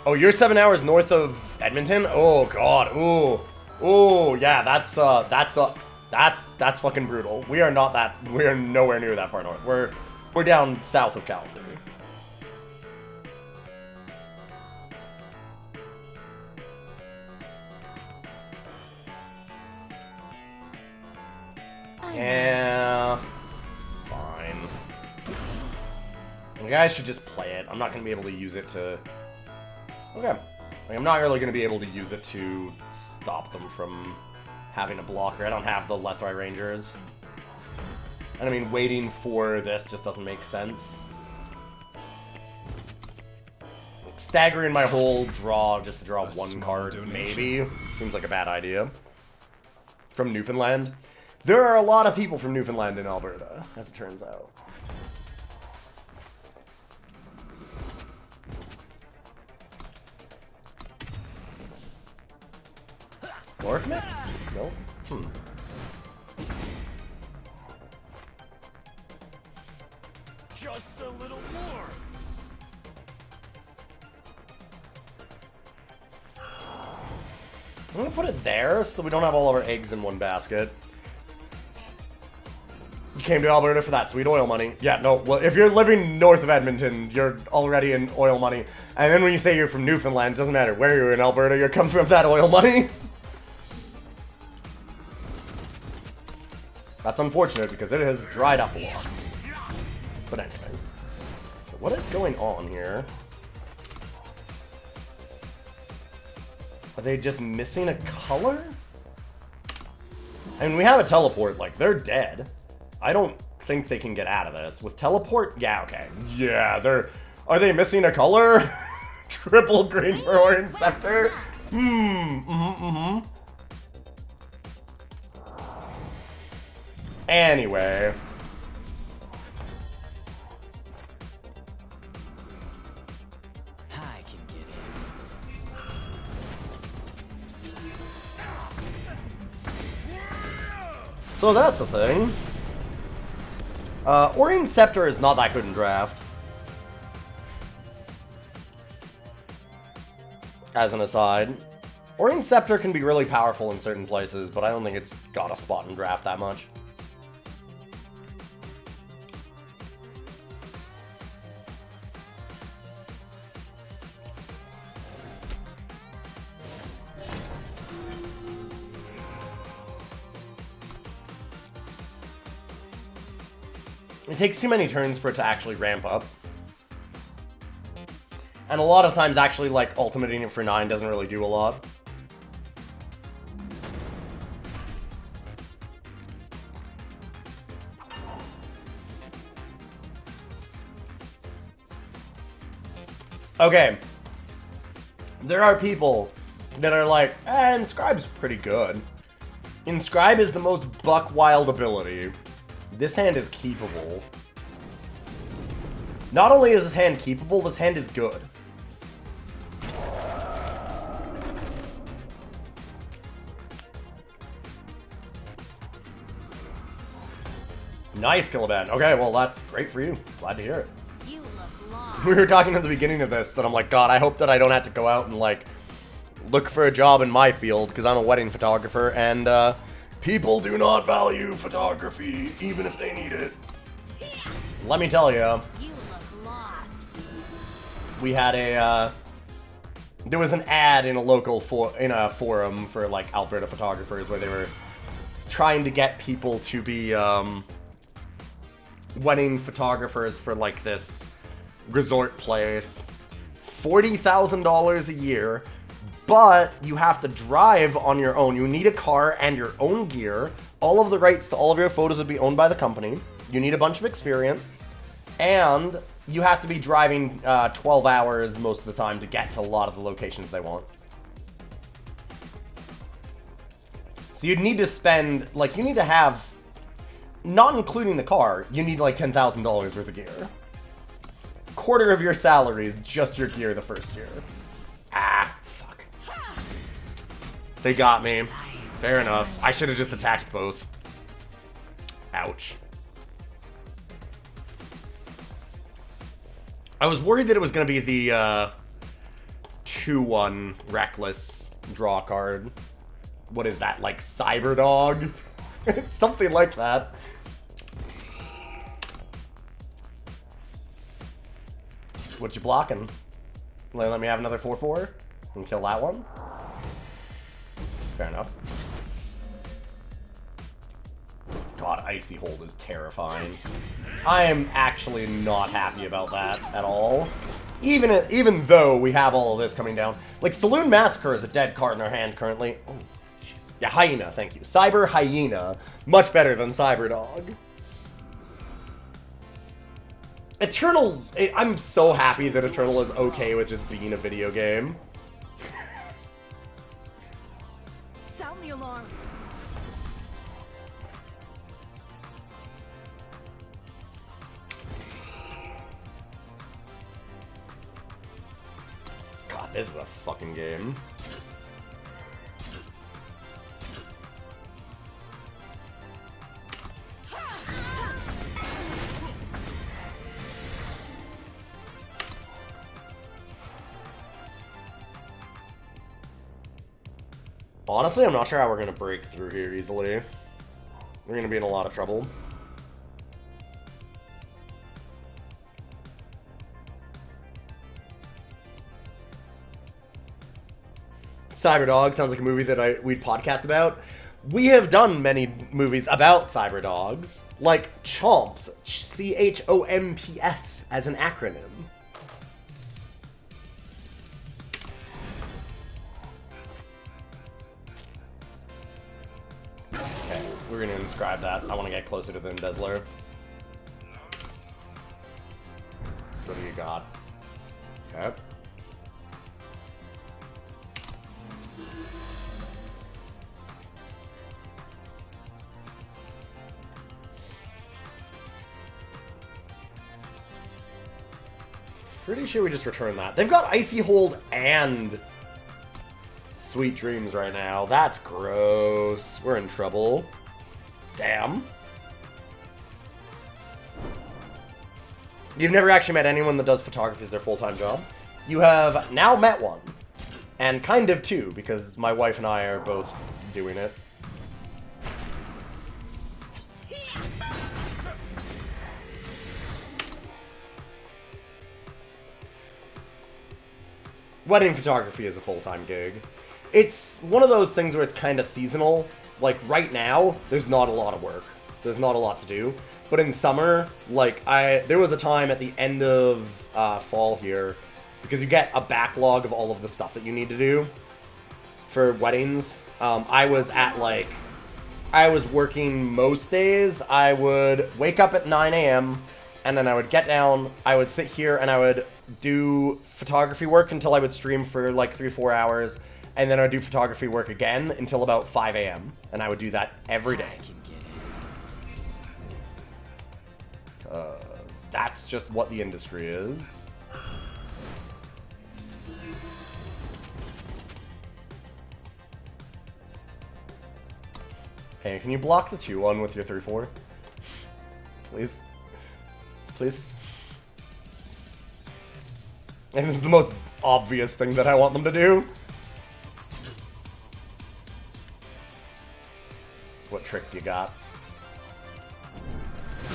Oh, you're 7 hours north of Edmonton? Oh god, ooh. Ooh, yeah, that sucks. That's fucking brutal. We are nowhere near that far north. We're down south of Calgary. Yeah. Fine. You guys should just play it. I'm not gonna be able to use it to... Okay. Like, I'm not really going to be able to use it to stop them from having a blocker. I don't have the Lethrai Rangers. And I mean, waiting for this just doesn't make sense. Like, staggering my whole draw just to draw one card, maybe, seems like a bad idea. From Newfoundland. There are a lot of people from Newfoundland in Alberta, as it turns out. Orc mix? Nope. Just a little more. I'm gonna put it there so we don't have all of our eggs in one basket. You came to Alberta for that sweet oil money. Yeah, no, well, if you're living north of Edmonton, you're already in oil money. And then when you say you're from Newfoundland, it doesn't matter where you're in Alberta, you're coming from that oil money. That's unfortunate because it has dried up a lot. But anyways. What is going on here? Are they just missing a color? I mean, we have a teleport, like, they're dead. I don't think they can get out of this. With teleport? Yeah, okay. Yeah, they're... Are they missing a color? Triple green for Orange Scepter? Anyway. I can get in. So that's a thing. Orient Scepter is not that good in draft. As an aside. Orient Scepter can be really powerful in certain places, but I don't think it's got a spot in draft that much. It takes too many turns for it to actually ramp up. And a lot of times actually, like, ultimating it for 9 doesn't really do a lot. Okay. There are people that are like, Inscribe's pretty good. Inscribe is the most buck wild ability. This hand is keepable. Not only is this hand keepable, this hand is good. Nice, Killaban. Okay, well, that's great for you. Glad to hear it. You look lost. We were talking at the beginning of this that I'm like, God, I hope that I don't have to go out and, like, look for a job in my field, because I'm a wedding photographer, and, people do not value photography, even if they need it. Let me tell you. You look lost. We had a, there was an ad in a local forum for, like, Alberta photographers where they were trying to get people to be, wedding photographers for, like, this resort place. $40,000 a year, but you have to drive on your own. You need a car and your own gear. All of the rights to all of your photos would be owned by the company. You need a bunch of experience, and you have to be driving 12 hours most of the time to get to a lot of the locations they want. So you'd need to spend, like, you need to have, not including the car, you need like $10,000 worth of gear. Quarter of your salary is just your gear the first year. Ah, fuck. They got me. Fair enough. I should have just attacked both. Ouch. I was worried that it was going to be the 2-1 Reckless draw card. What is that, like Cyberdog? Something like that. What you blocking? Let me have another 4-4 and kill that one. Fair enough. God, Icy Hold is terrifying. I am actually not happy about that at all. Even though we have all of this coming down. Like, Saloon Massacre is a dead card in our hand currently. Oh, jeez. Yeah, Hyena, thank you. Cyber Hyena. Much better than Cyberdog. Eternal, I'm so happy that Eternal is okay with just being a video game. Sound the alarm. God, this is a fucking game. Honestly, I'm not sure how we're gonna break through here easily. We're gonna be in a lot of trouble. Cyberdog sounds like a movie that we'd podcast about. We have done many movies about cyberdogs, like CHOMPS, CHOMPS as an acronym. Okay, we're gonna inscribe that. I want to get closer to the Embezzler. What do you got? Okay. Pretty sure we just return that. They've got Icy Hold and Sweet Dreams right now. That's gross. We're in trouble. Damn. You've never actually met anyone that does photography as their full-time job. You have now met one. And kind of two, because my wife and I are both doing it. Wedding photography is a full-time gig. It's one of those things where it's kind of seasonal. Like, right now, there's not a lot of work. There's not a lot to do. But in summer, like, there was a time at the end of fall here, because you get a backlog of all of the stuff that you need to do for weddings. I was working most days. I would wake up at 9 a.m., and then I would get down, I would sit here, and I would do photography work until I would stream for like 3-4 hours, and then I would do photography work again until about 5 a.m., and I would do that every day. That's just what the industry is. Hey, can you block the 2-1 with your 3-4? Please. Please. And this is the most obvious thing that I want them to do. What trick do you got?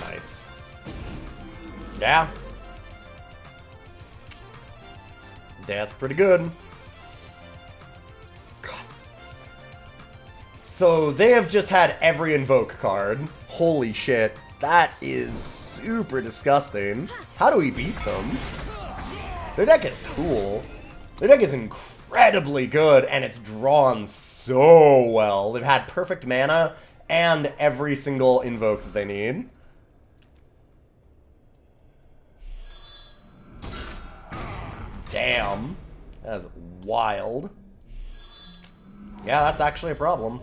Nice. Yeah. That's pretty good. God. So they have just had every invoke card. Holy shit. That is super disgusting. How do we beat them? Their deck is cool. Their deck is incredibly good, and it's drawn so well. They've had perfect mana and every single invoke that they need. Damn. That is wild. Yeah, that's actually a problem.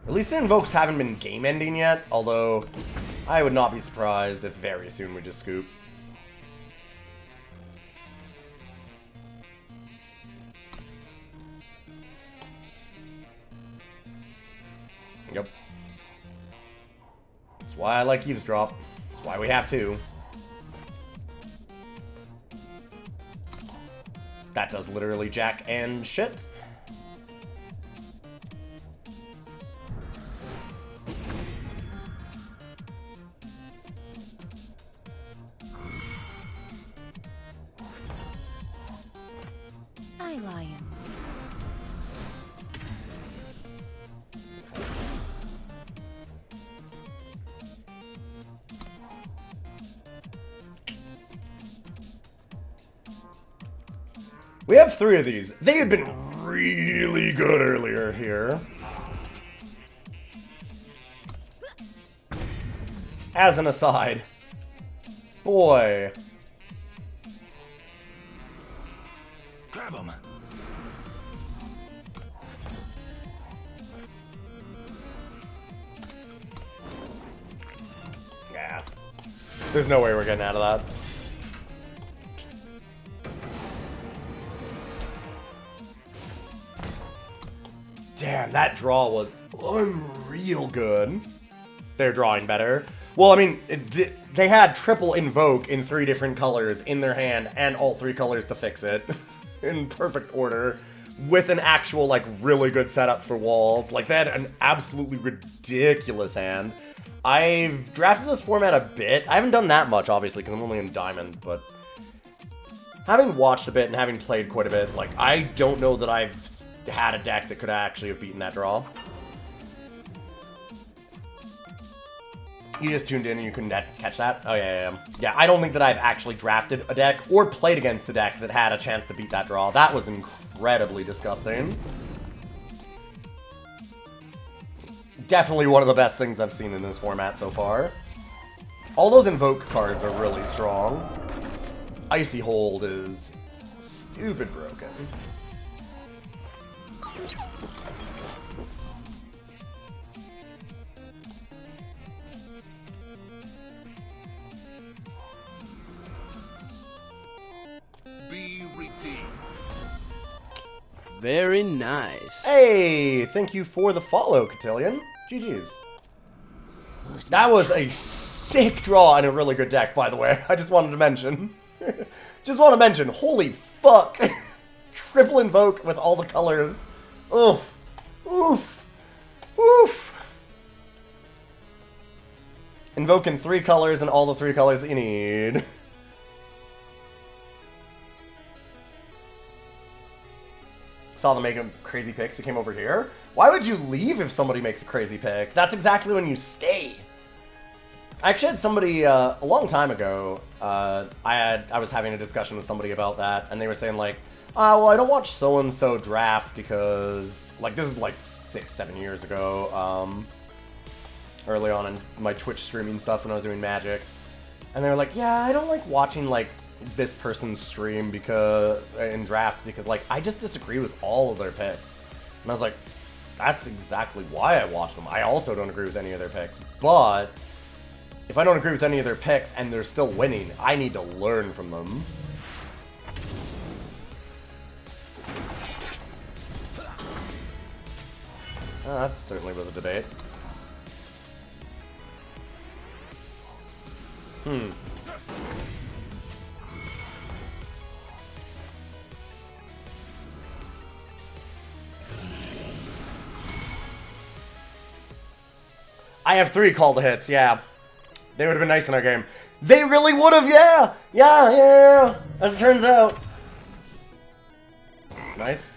At least the invokes haven't been game-ending yet, although I would not be surprised if very soon we just scoop. Yep. That's why I like Eavesdrop. That's why we have to. That does literally jack and shit. Lion. We have 3 of these. They had been really good earlier here. As an aside. Boy. Grab him. Yeah. There's no way we're getting out of that. Damn, that draw was unreal good. They're drawing better. Well, I mean, they had triple invoke in 3 different colors in their hand, and all 3 colors to fix it. In perfect order. With an actual, like, really good setup for walls. Like, they had an absolutely ridiculous hand. I've drafted this format a bit. I haven't done that much, obviously, because I'm only in Diamond, but having watched a bit and having played quite a bit, like, I don't know that I've had a deck that could actually have beaten that draw. You just tuned in and you couldn't catch that? Oh, yeah. Yeah, I don't think that I've actually drafted a deck or played against a deck that had a chance to beat that draw. That was incredibly disgusting. Definitely one of the best things I've seen in this format so far. All those invoke cards are really strong. Icy Hold is stupid broken. Be redeemed. Very nice. Hey, thank you for the follow, Cotillion. GG's. That was a sick draw and a really good deck, by the way. I just wanted to mention. Holy fuck. Triple invoke with all the colors. Oof. Oof. Oof. Invoke in 3 colors and all the 3 colors that you need. Saw them making crazy picks. He came over here. Why would you leave if somebody makes a crazy pick? That's exactly when you stay. I actually had somebody a long time ago. I was having a discussion with somebody about that, and they were saying like, well, I don't watch so and so draft because like this is like 6-7 years ago. Early on in my Twitch streaming stuff when I was doing Magic, and they were like, yeah, I don't like watching like this person's stream because in drafts because like I just disagree with all of their picks. And I was like, that's exactly why I watch them. I also don't agree with any of their picks, but if I don't agree with any of their picks and they're still winning, I need to learn from them. That certainly was a debate. I have 3 call to hits, yeah. They would have been nice in our game. They really would have, yeah! Yeah, as it turns out. Nice.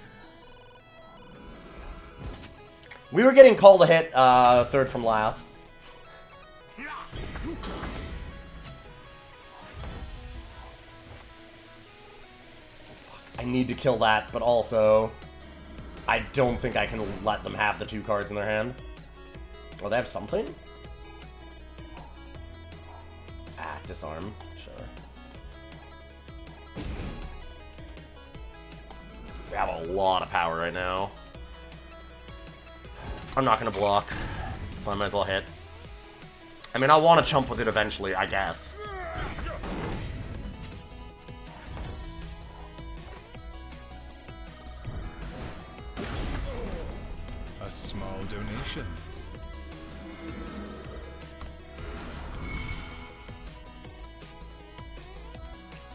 We were getting call to hit, 3rd from last. I need to kill that, but also, I don't think I can let them have the 2 cards in their hand. Oh, they have something? Disarm. Sure. We have a lot of power right now. I'm not gonna block, so I might as well hit. I mean, I'll want to chump with it eventually, I guess. A small donation.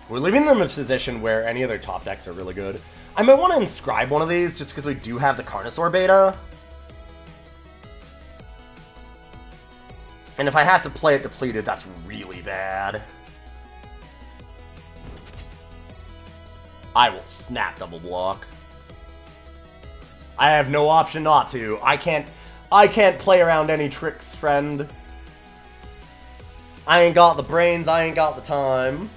We're leaving them in a position where any of their top decks are really good. I might want to inscribe one of these just because we do have the Carnosaur beta. And if I have to play it depleted, that's really bad. I will snap double block. I have no option not to. I can't play around any tricks, friend. I ain't got the brains, I ain't got the time.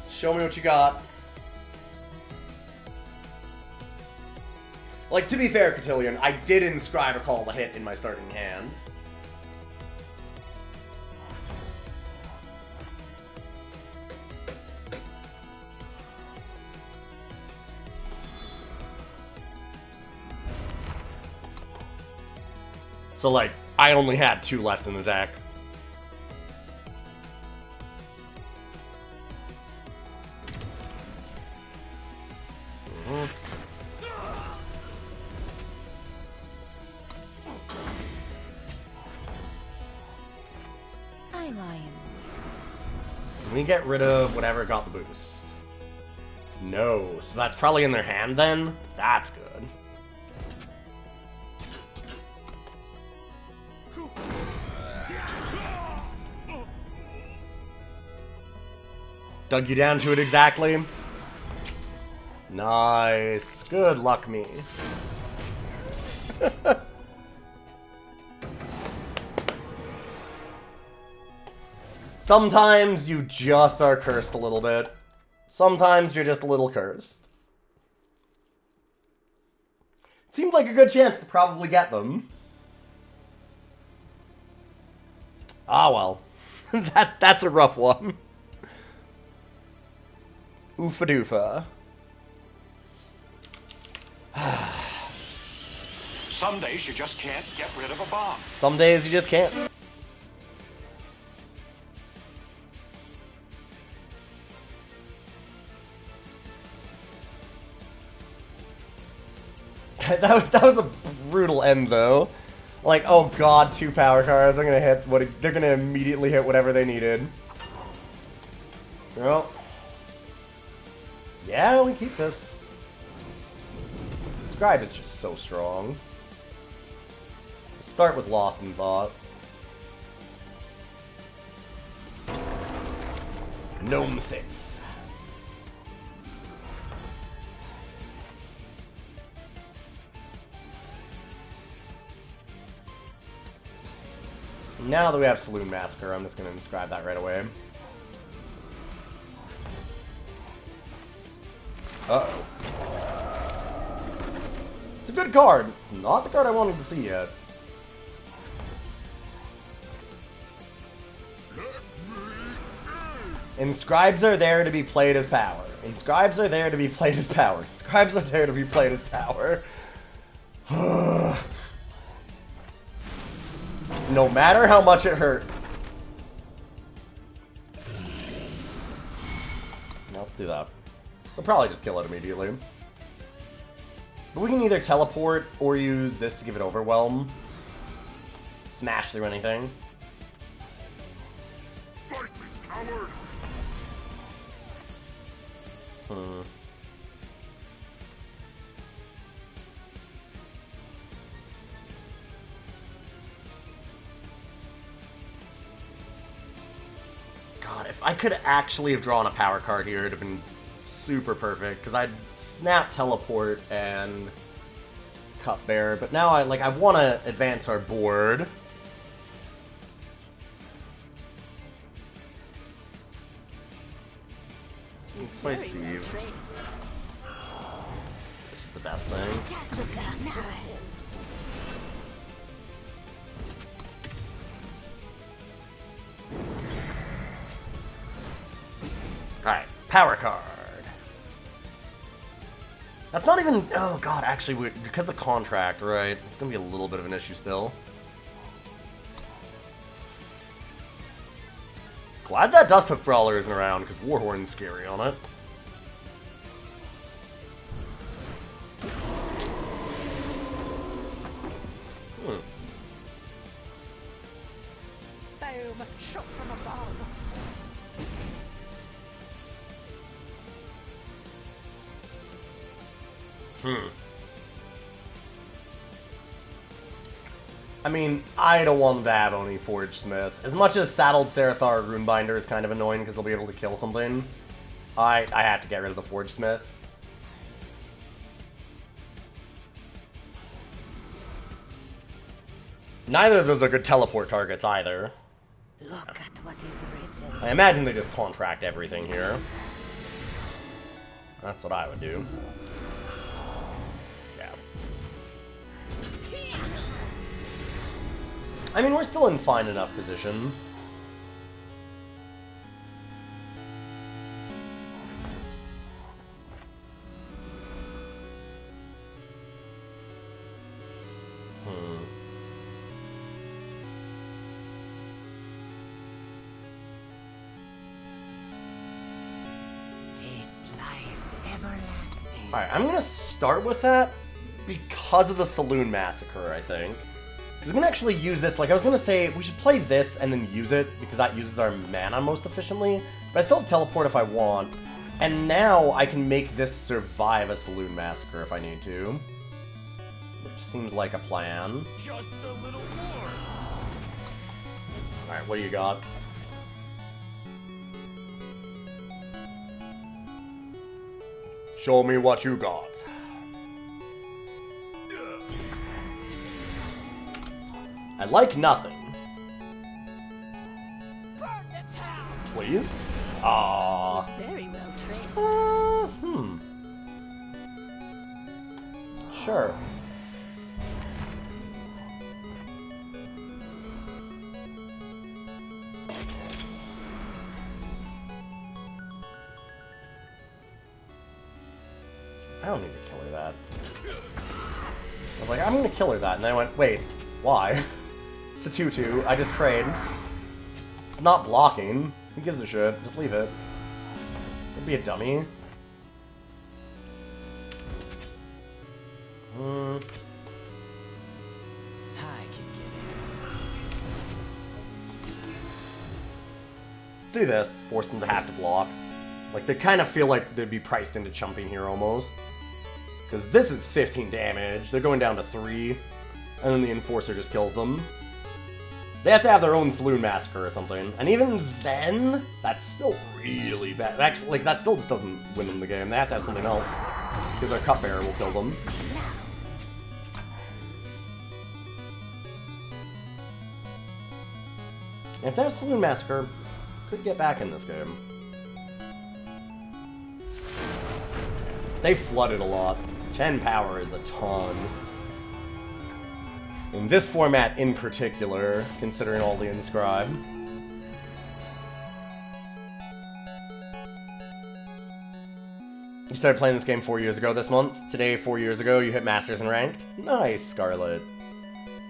Show me what you got. Like, to be fair, Cotillion, I did inscribe a call to hit in my starting hand. So, like, I only had 2 left in the deck. I lie in wait. Can we get rid of whatever got the boost? No, so that's probably in their hand then? That's good. Dug you down to it exactly. Nice. Good luck, me. Sometimes you just are cursed a little bit. Sometimes you're just a little cursed. It seemed like a good chance to probably get them. Ah, well. That's a rough one. Oofa doofa. Some days you just can't get rid of a bomb. Some days you just can't. that was a brutal end, though. Like, oh god, 2 power cards. They're gonna hit what? They're gonna immediately hit whatever they needed. Well, yeah, we keep this. Scribe is just so strong. Start with Lost in Thought. Gnome 6. Now that we have Saloon Massacre, I'm just going to inscribe that right away. Uh-oh. It's a good card. It's not the card I wanted to see yet. Inscribes are there to be played as power. Inscribes are there to be played as power. Inscribes are there to be played as power. No matter how much it hurts. Now let's do that. We'll probably just kill it immediately. But we can either teleport or use this to give it overwhelm. Smash through anything. Fight me, coward! God, if I could actually have drawn a power card here, it would have been super perfect. Because I'd snap teleport and cupbearer. But now I want to advance our board. Let's play Sieve. This is the best thing. Alright, power card. That's not even... Oh god, actually, because of the contract, right? It's going to be a little bit of an issue still. Glad that Dusthoof Brawler isn't around, because Warhorn's scary on it. Boom! Shot from above. I mean, I don't want to have only Forge Smith. As much as Saddled Sarasar Runebinder is kind of annoying because they'll be able to kill something, I have to get rid of the Forge Smith. Neither of those are good teleport targets either. Look at what is written. I imagine they just contract everything here. That's what I would do. Yeah. I mean, we're still in fine enough position. Alright, I'm gonna start with that because of the Saloon Massacre, I think. Because I'm gonna actually use this, like I was gonna say, we should play this and then use it, because that uses our mana most efficiently. But I still have teleport if I want. And now I can make this survive a Saloon Massacre if I need to. Which seems like a plan. Just a little more. Alright, what do you got? Show me what you got. I like nothing. Please? Aww. He's very well trained. Sure. I don't need to kill her that. I was like, I'm gonna kill her that, and then I went, wait, why? It's a 2-2, I just trade. It's not blocking. Who gives a shit? Just leave it. It'd be a dummy. Do this, force them to have to block. Like, they kind of feel like they'd be priced into chumping here almost. Because this is 15 damage, they're going down to 3, and then the Enforcer just kills them. They have to have their own Saloon Massacre or something, and even then, that's still really bad. Actually, like, that still just doesn't win them the game. They have to have something else, because our Cupbearer will kill them. If there's Saloon Massacre, could get back in this game. They flooded a lot. 10 power is a ton. In this format in particular, considering all the Inscribe. You started playing this game 4 years ago this month. Today, 4 years ago, you hit Masters and Ranked. Nice, Scarlet.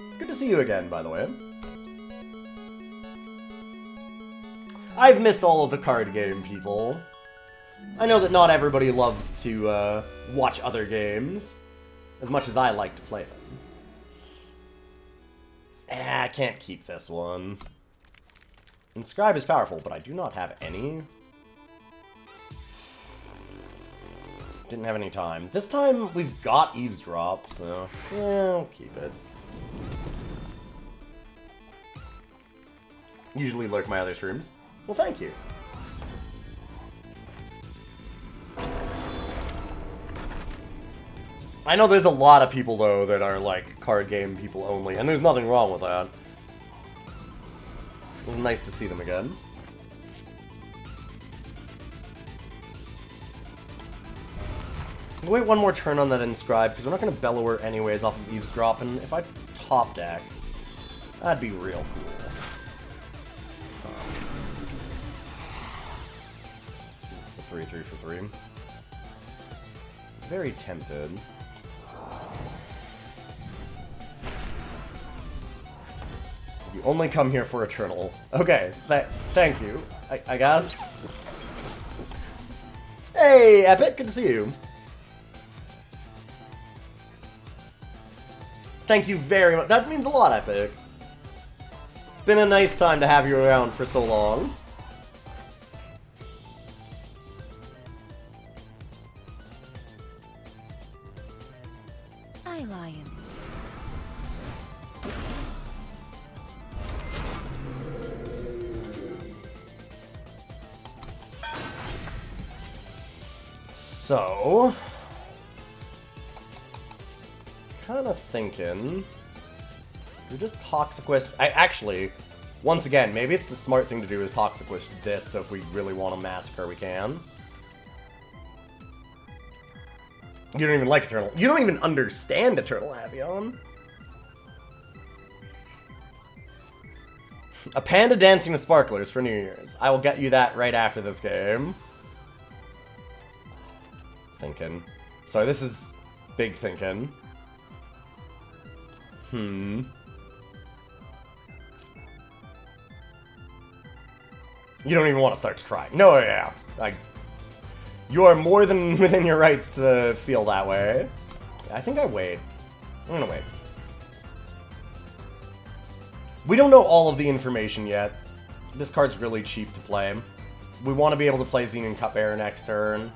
It's good to see you again, by the way. I've missed all of the card game people. I know that not everybody loves to watch other games as much as I like to play them. I can't keep this one. Inscribe is powerful, but I do not have any. Didn't have any time. This time, we've got Eavesdrop, so yeah, I'll keep it. Usually lurk my other streams. Well, thank you. I know there's a lot of people, though, that are, like, card game people only, and there's nothing wrong with that. It was nice to see them again. Wait one more turn on that Inscribe, because we're not going to Bellower anyways off of Eavesdrop, and if I top deck, that'd be real cool. It's a 3-3 for 3. Very tempted. You only come here for Eternal. Okay, thank you, I guess. Hey, Epic, good to see you. Thank you very much. That means a lot, Epic. It's been a nice time to have you around for so long. Eye Lion. So, kind of thinking we just Toxic Wisp. Actually, once again, maybe it's the smart thing to do is Toxic Wisp this, so if we really want to massacre, we can. You don't even like Eternal. You don't even understand Eternal Avion. A panda dancing with sparklers for New Year's. I will get you that right after this game. Thinking. Sorry, this is big thinking. You don't even want to start to try. No, yeah. You are more than within your rights to feel that way. I think I wait. I'm gonna wait. We don't know all of the information yet. This card's really cheap to play. We want to be able to play Xenon Cupbearer next turn.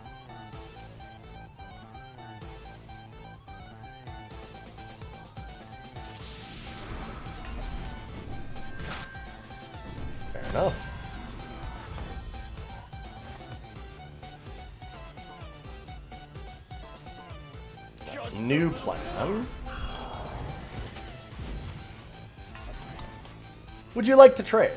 Fair enough. New plan. Would you like to trade?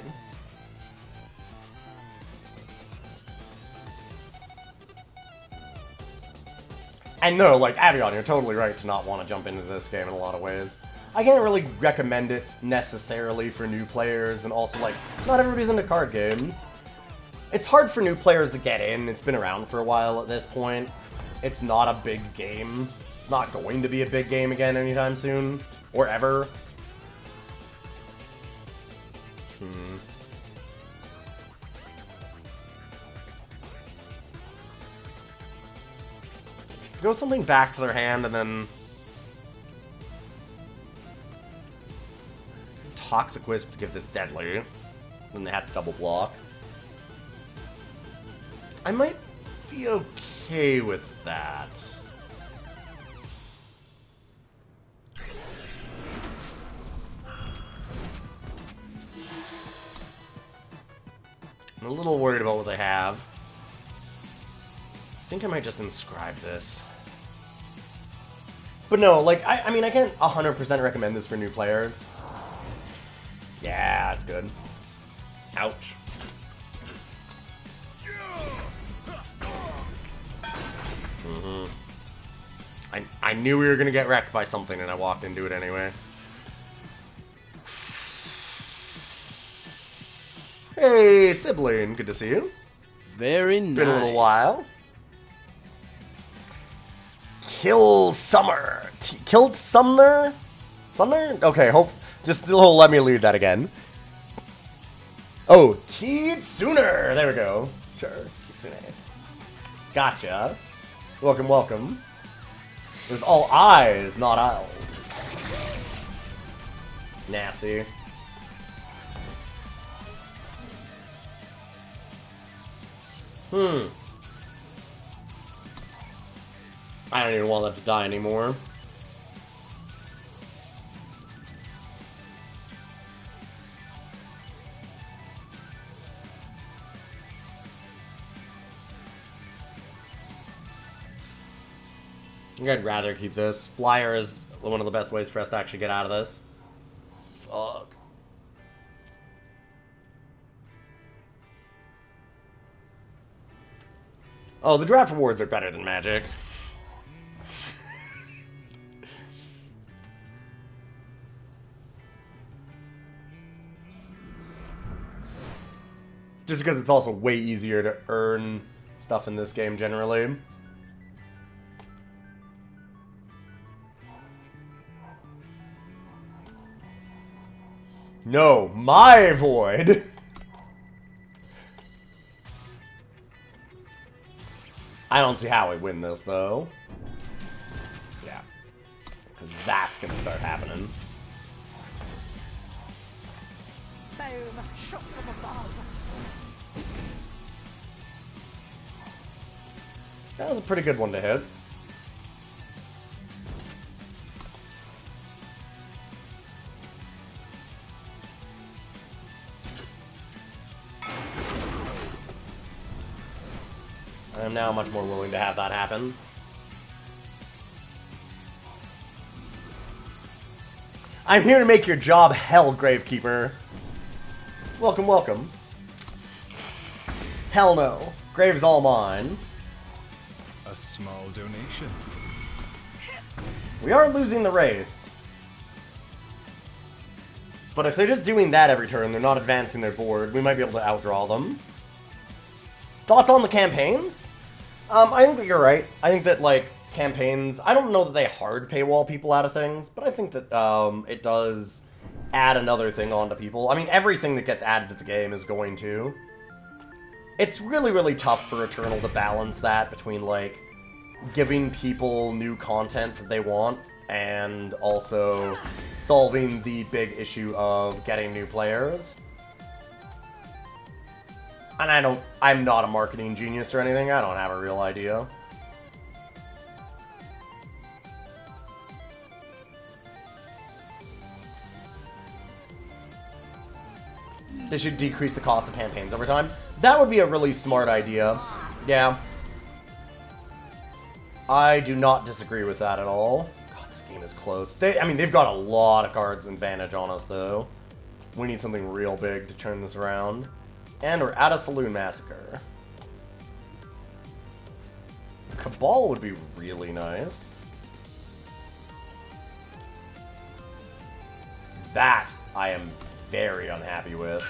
And no, like, Avion, you're totally right to not want to jump into this game in a lot of ways. I can't really recommend it necessarily for new players, and also, like, not everybody's into card games. It's hard for new players to get in. It's been around for a while at this point. It's not a big game. It's not going to be a big game again anytime soon. Or ever. Go something back to their hand and then Toxic Wisp to give this deadly. Then they have to double block. I might be okay with that. I'm a little worried about what they have. I think I might just inscribe this. But no, like, I mean, I can't 100% recommend this for new players. Yeah, that's good. Ouch. I knew we were gonna get wrecked by something, and I walked into it anyway. Hey, sibling, good to see you. Very nice. Been a little while. Kill Summer. Killed Sumner? Sumner? Okay, just let me leave that again. Oh, Kitsune. There we go. Sure, Kitsune. Gotcha. Welcome, welcome. It was all eyes, not owls. Nasty. I don't even want that to die anymore. I think I'd rather keep this. Flyer is one of the best ways for us to actually get out of this. Fuck. Oh, the draft rewards are better than Magic. Just because it's also way easier to earn stuff in this game generally. No, my void! I don't see how we win this, though. Yeah. Because that's gonna start happening. Boom! Shot from above. That was a pretty good one to hit. I am now much more willing to have that happen. I'm here to make your job hell, Gravekeeper. Welcome, welcome. Hell no. Grave's all mine. A small donation. We are losing the race. But if they're just doing that every turn, they're not advancing their board, we might be able to outdraw them. Thoughts on the campaigns? I think that you're right. I think that, like, campaigns, I don't know that they hard paywall people out of things, but I think that it does add another thing onto people. I mean, everything that gets added to the game is going to. It's really, really tough for Eternal to balance that between, like, giving people new content that they want and also solving the big issue of getting new players. And I'm not a marketing genius or anything, I don't have a real idea. They should decrease the cost of campaigns over time. That would be a really smart idea. Yeah. I do not disagree with that at all. God, this game is close. I mean, they've got a lot of cards advantage on us, though. We need something real big to turn this around. And we're out of Saloon Massacre. Cabal would be really nice. That I am very unhappy with.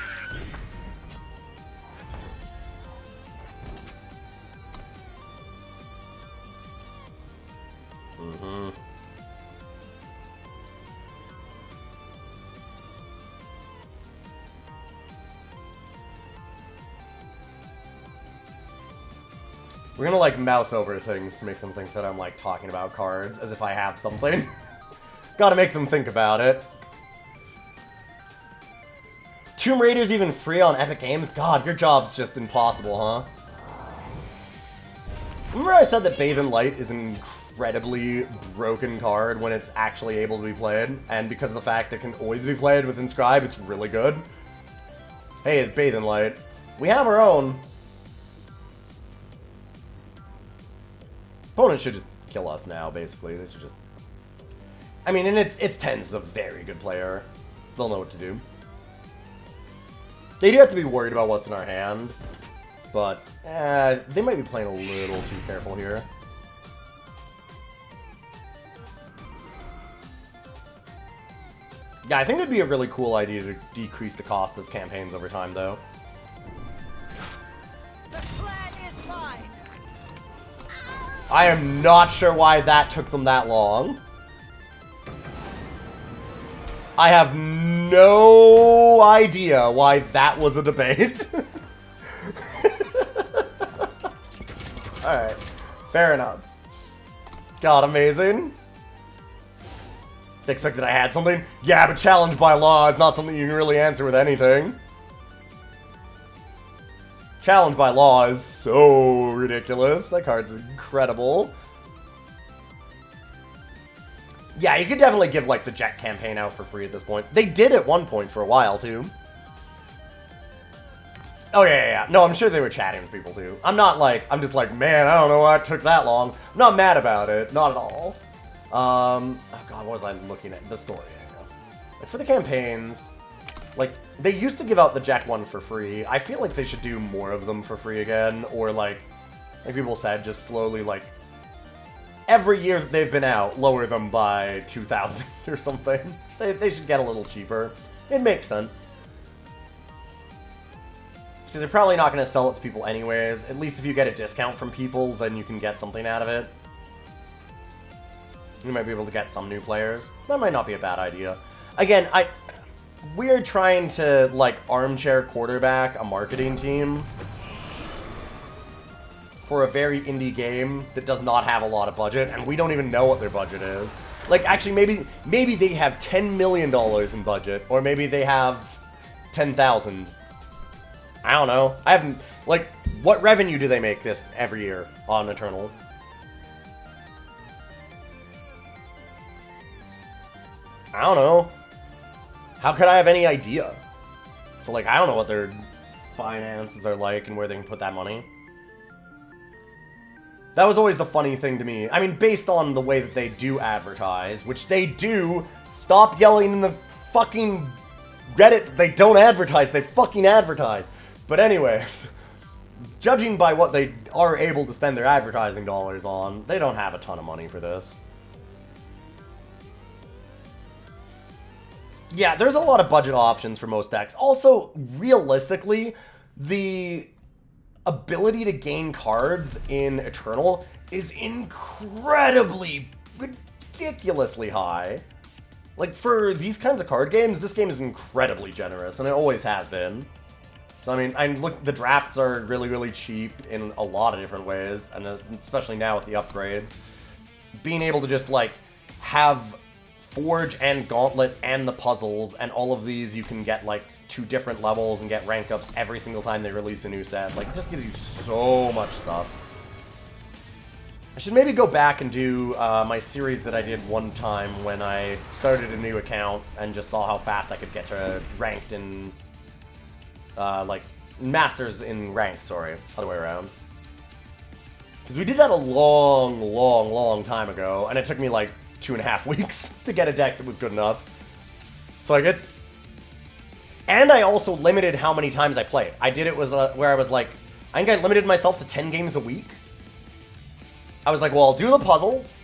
We're gonna, like, mouse over things to make them think that I'm, like, talking about cards, as if I have something. Gotta make them think about it. Tomb Raider's even free on Epic Games? God, your job's just impossible, huh? Remember I said that Bathe in Light is an incredibly broken card when it's actually able to be played? And because of the fact it can always be played with Inscribe, it's really good? Hey, it's Bathe in Light. We have our own. Opponents should just kill us now, basically. They should just... I mean, and it's Tense is a very good player. They'll know what to do. They do have to be worried about what's in our hand, but they might be playing a little too careful here. Yeah, I think it'd be a really cool idea to decrease the cost of campaigns over time, though. The plan is mine. I am not sure why that took them that long. I have no idea why that was a debate. Alright, fair enough. God, amazing. Expected I had something? Yeah, but challenge by law is not something you can really answer with anything. Challenge by law is so ridiculous. That card's incredible. Yeah, you could definitely give, like, the Jet campaign out for free at this point. They did at one point for a while, too. Oh, yeah. No, I'm sure they were chatting with people, too. I'm not, like, I'm just like, man, I don't know why it took that long. I'm not mad about it. Not at all. Oh, God, what was I looking at? The story, like, for the campaigns, like, they used to give out the Jet one for free. I feel like they should do more of them for free again. Or, like people said, just slowly, like, every year that they've been out, lower them by 2,000 or something. They should get a little cheaper. It makes sense. Because they're probably not going to sell it to people anyways. At least if you get a discount from people, then you can get something out of it. You might be able to get some new players. That might not be a bad idea. Again, we're trying to, like, armchair quarterback a marketing team for a very indie game that does not have a lot of budget, and we don't even know what their budget is. Like, actually, maybe they have $10 million in budget, or maybe they have 10,000. I don't know. I haven't, like, what revenue do they make this every year on Eternal? I don't know. How could I have any idea? So, like, I don't know what their finances are like and where they can put that money. That was always the funny thing to me. I mean, based on the way that they do advertise, which they do. Stop yelling in the fucking Reddit. They don't advertise. They fucking advertise. But anyways, judging by what they are able to spend their advertising dollars on, they don't have a ton of money for this. Yeah, there's a lot of budget options for most decks. Also, realistically, the ability to gain cards in Eternal is incredibly, ridiculously high. Like, for these kinds of card games, this game is incredibly generous, and it always has been. So, I mean, look, the drafts are really, really cheap in a lot of different ways, and especially now with the upgrades. Being able to just, like, have Forge and Gauntlet and the puzzles, and all of these you can get, like, to different levels and get rank ups every single time they release a new set. Like, it just gives you so much stuff. I should maybe go back and do my series that I did one time when I started a new account and just saw how fast I could get to ranked in, like, Masters in ranked, sorry, other way around. Because we did that a long, long, long time ago, and it took me, like, 2.5 weeks to get a deck that was good enough. So, like, it's... And I also limited how many times I played. I did it where I was like, I think I limited myself to 10 games a week. I was like, well, I'll do the puzzles,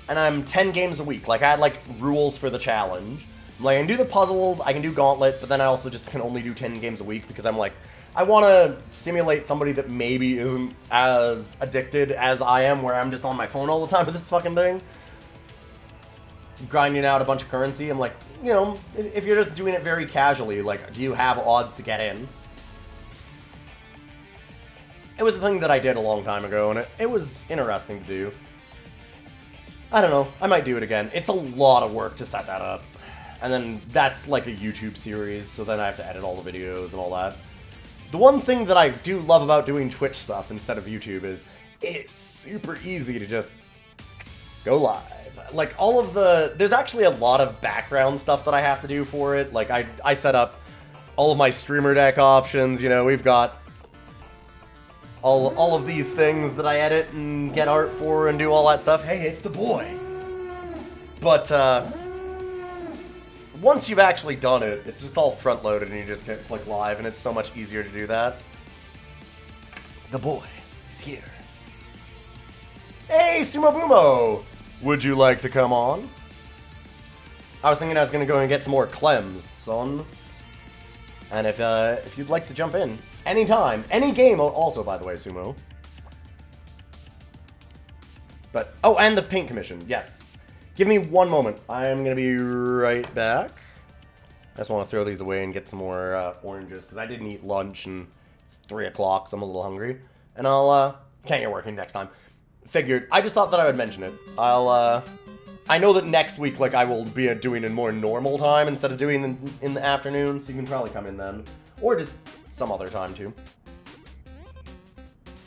and I'm 10 games a week. Like, I had, like, rules for the challenge. I'm like, I can do the puzzles, I can do Gauntlet, but then I also just can only do 10 games a week because I'm like, I want to simulate somebody that maybe isn't as addicted as I am, where I'm just on my phone all the time with this fucking thing. Grinding out a bunch of currency. I'm like, you know, if you're just doing it very casually, like, do you have odds to get in? It was a thing that I did a long time ago, and it was interesting to do. I don't know, I might do it again. It's a lot of work to set that up. And then that's like a YouTube series, so then I have to edit all the videos and all that. The one thing that I do love about doing Twitch stuff instead of YouTube is it's super easy to just go live. Like, all of the... There's actually a lot of background stuff that I have to do for it. Like, I set up all of my streamer deck options, you know, we've got all of these things that I edit and get art for and do all that stuff. Hey, it's the boy! But, once you've actually done it, it's just all front-loaded and you just get click live, and it's so much easier to do that. The boy is here. Hey, Sumo Boomo! Would you like to come on? I was thinking I was gonna go and get some more Clems, son. And if you'd like to jump in, anytime, any game also, by the way, Sumo. But, oh, and the paint commission, yes. Give me one moment. I'm gonna be right back. I just want to throw these away and get some more oranges, because I didn't eat lunch, and it's 3 o'clock, so I'm a little hungry. And can't get working next time. Figured, I just thought that I would mention it. I know that next week, like, I will be doing in more normal time instead of doing in the afternoon, so you can probably come in then. Or just some other time, too.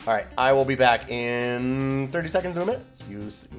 Alright, I will be back in 30 seconds to a minute. See you soon.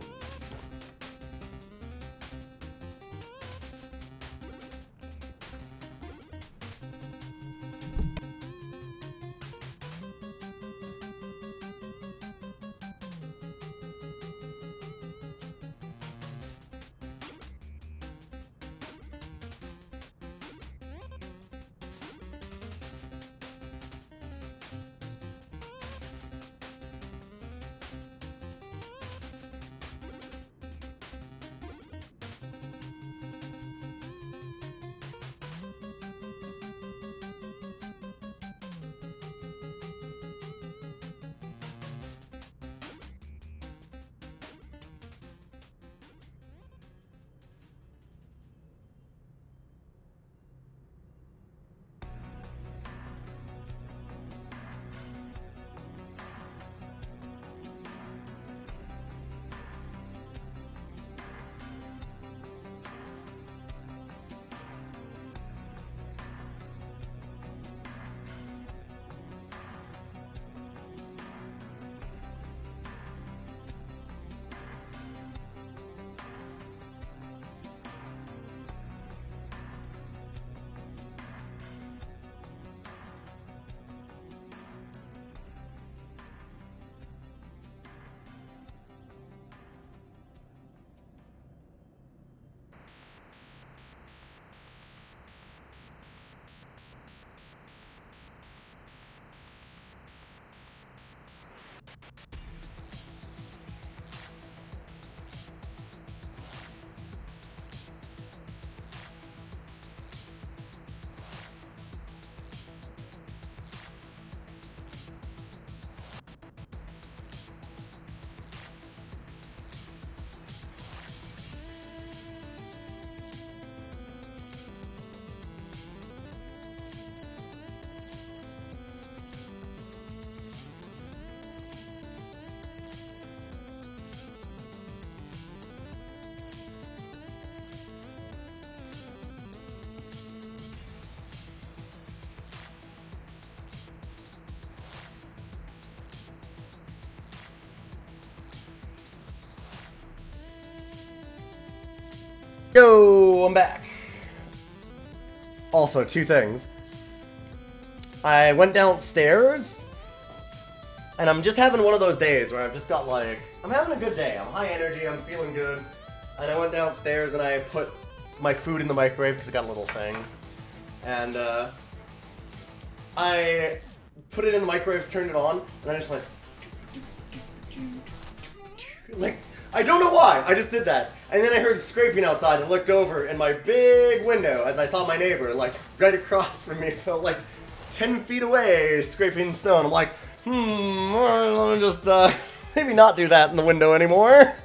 Yo, I'm back. Also, 2 things. I went downstairs, and I'm just having one of those days where I've just got like, I'm having a good day. I'm high energy, I'm feeling good. And I went downstairs and I put my food in the microwave because it got a little thing. And I put it in the microwave, turned it on, and I just went, like, I don't know why, I just did that. And then I heard scraping outside and looked over in my big window as I saw my neighbor, like, right across from me, felt like 10 feet away, scraping snow. And I'm like, let me just, maybe not do that in the window anymore.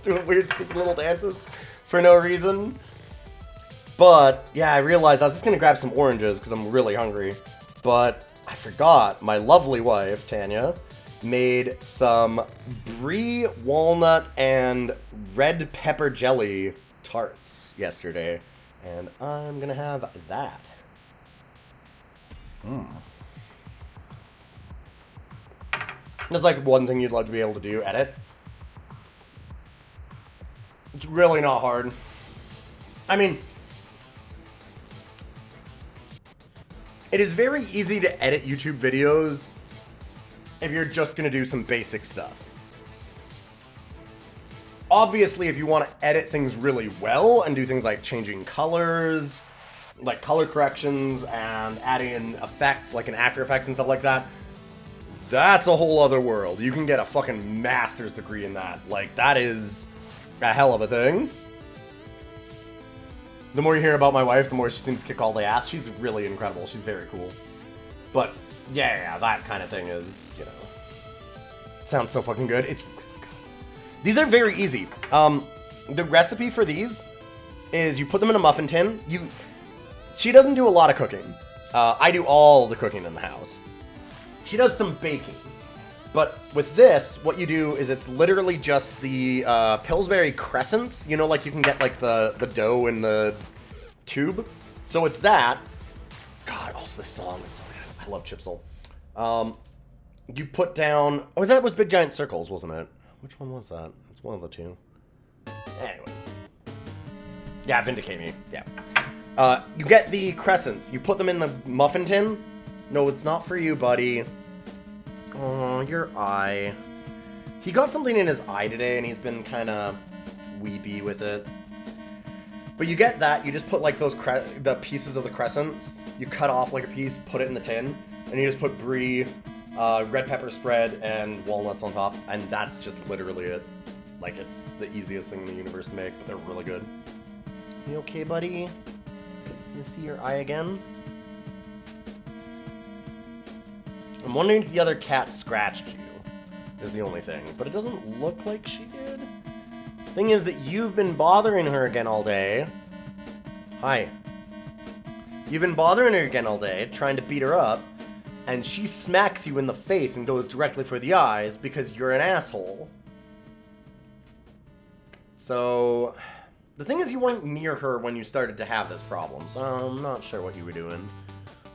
Doing weird, stupid little dances for no reason. But, yeah, I realized I was just gonna grab some oranges because I'm really hungry. But I forgot, my lovely wife, Tanya, made some brie, walnut, and red pepper jelly tarts yesterday. And I'm gonna have that. That's like one thing you'd love to be able to do, edit. It's really not hard. I mean, it is very easy to edit YouTube videos if you're just gonna do some basic stuff. obviously, if you want to edit things really well and do things like changing colors, like color corrections, and adding in effects, like in After Effects and stuff like that, that's a whole other world. You can get a fucking master's degree in that. Like, that is a hell of a thing. The more you hear about my wife, the more she seems to kick all the ass. She's really incredible. She's very cool. But, yeah, that kind of thing is, you know... Sounds so fucking good. It's really good. These are very easy. The recipe for these is you put them in a muffin tin. She doesn't do a lot of cooking. I do all the cooking in the house. She does some baking. But with this, what you do is it's literally just the Pillsbury crescents. You know, like you can get like the dough in the tube. So it's that. God, also this song is so good. I love Chipsel. You put down... Oh, that was Big Giant Circles, wasn't it? Which one was that? It's one of the two. Anyway. Yeah, Vindicate Me. Yeah. You get the crescents. You put them in the muffin tin. No, it's not for you, buddy. Oh, your eye. He got something in his eye today, and he's been kind of weepy with it. But you get that. You just put, like, those the pieces of the crescents. You cut off, like, a piece, put it in the tin, and you just put brie, red pepper spread, and walnuts on top, and that's just literally it. Like, it's the easiest thing in the universe to make, but they're really good. You okay, buddy? You see your eye again? I'm wondering if the other cat scratched you, is the only thing. But it doesn't look like she did. Thing is that you've been bothering her again all day. Hi. You've been bothering her again all day, trying to beat her up, and she smacks you in the face and goes directly for the eyes because you're an asshole. So, the thing is you weren't near her when you started to have this problem, so I'm not sure what you were doing.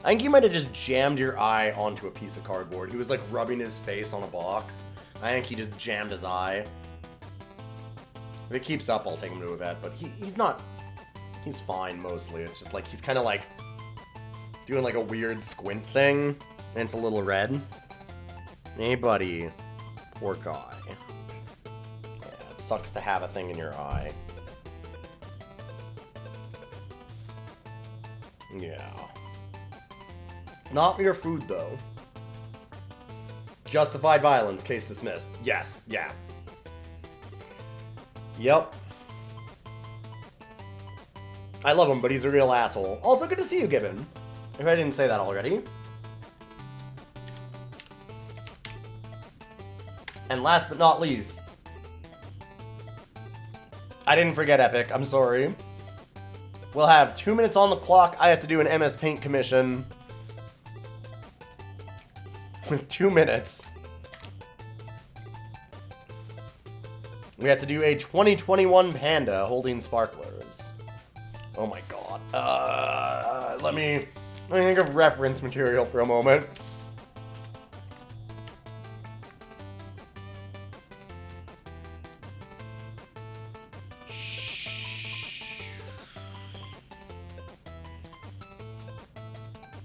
I think you might have just jammed your eye onto a piece of cardboard. He was like rubbing his face on a box. I think he just jammed his eye. If it keeps up, I'll take him to a vet, but he's not... He's fine, mostly. It's just like, he's kind of like doing like a weird squint thing, and it's a little red. Hey, buddy. Poor guy. Yeah, it sucks to have a thing in your eye. Yeah. Not your food, though. Justified violence, case dismissed. Yes, yeah. Yep. I love him, but he's a real asshole. Also, good to see you, Gibbon. If I didn't say that already. And last but not least, I didn't forget Epic. I'm sorry. We'll have 2 minutes on the clock. I have to do an MS Paint commission. With 2 minutes. We have to do a 2021 panda holding sparklers. Oh my god. Let me think of reference material for a moment.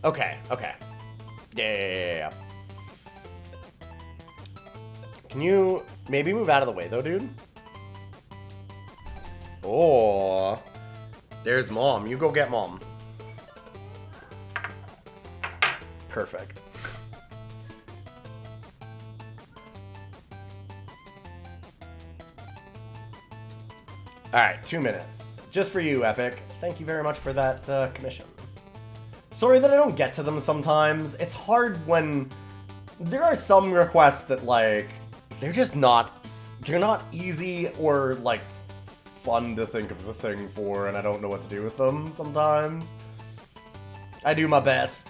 Okay. Yeah. Can you maybe move out of the way, though, dude? Oh. There's Mom. You go get Mom. Perfect. Alright, 2 minutes. Just for you, Epic. Thank you very much for that commission. Sorry that I don't get to them sometimes. It's hard when... There are some requests that, like... They're just not... They're not easy or, like, fun to think of the thing for, and I don't know what to do with them sometimes. I do my best.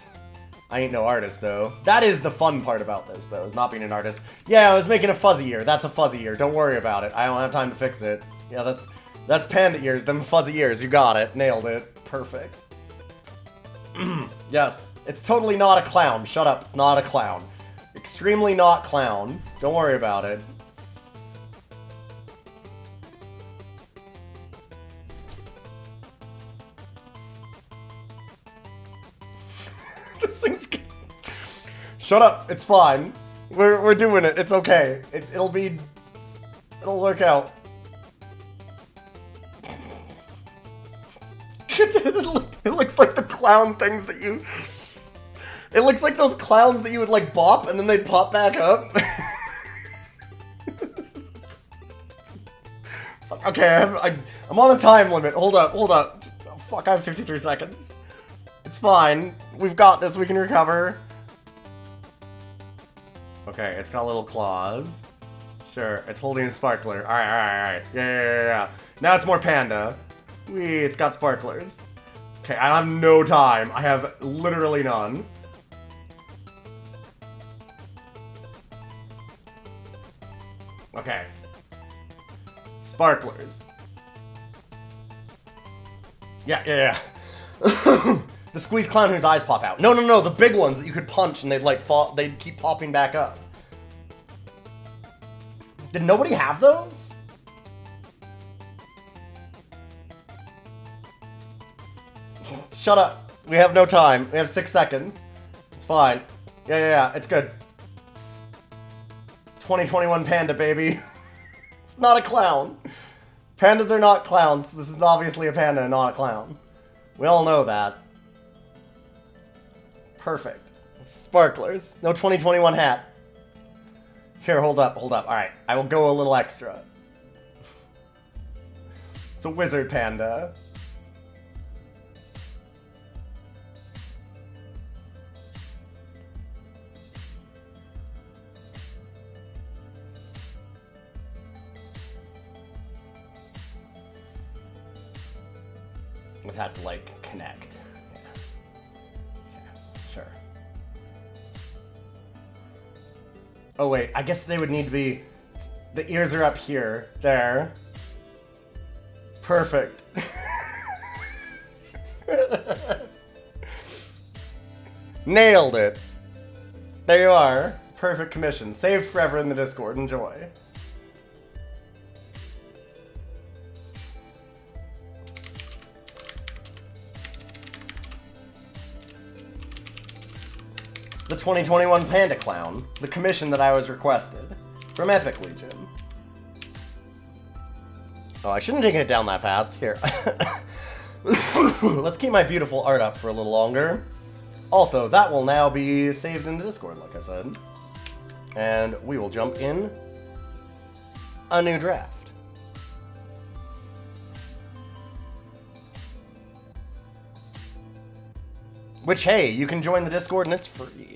I ain't no artist, though. That is the fun part about this, though, is not being an artist. Yeah, I was making a fuzzy ear. That's a fuzzy ear. Don't worry about it. I don't have time to fix it. Yeah, that's panda ears. Them fuzzy ears. You got it. Nailed it. Perfect. Yes. It's totally not a clown. Shut up. It's not a clown. Extremely not clown. Don't worry about it. This thing's... Shut up. It's fine. We're doing it. It's okay. It'll work out. It looks like the clown things that you... It looks like those clowns that you would, like, bop, and then they'd pop back up. Okay, I'm on a time limit. Hold up. Just, oh, fuck, I have 53 seconds. It's fine. We've got this. We can recover. Okay, it's got little claws. Sure, it's holding a sparkler. Alright. Yeah. Now it's more panda. Whee, it's got sparklers. Okay, I have no time. I have literally none. Okay. Sparklers. Yeah. The squeeze clown whose eyes pop out. No, the big ones that you could punch and they'd like fall, they'd keep popping back up. Did nobody have those? Shut up. We have no time. We have 6 seconds. It's fine. Yeah, it's good. 2021 panda, baby. It's not a clown. Pandas are not clowns. This is obviously a panda and not a clown. We all know that. Perfect. Sparklers. No 2021 hat. Here, hold up. Alright, I will go a little extra. It's a wizard panda. Would have to, like, connect. Yeah, sure. Oh, wait, I guess they would need to be... The ears are up here. There. Perfect. Nailed it. There you are. Perfect commission. Saved forever in the Discord. Enjoy. The 2021 Panda Clown, the commission that I was requested from Epic Legion. Oh, I shouldn't have taken it down that fast. Here. Let's keep my beautiful art up for a little longer. Also, that will now be saved in the Discord, like I said. And we will jump in a new draft. Which, hey, you can join the Discord and it's free.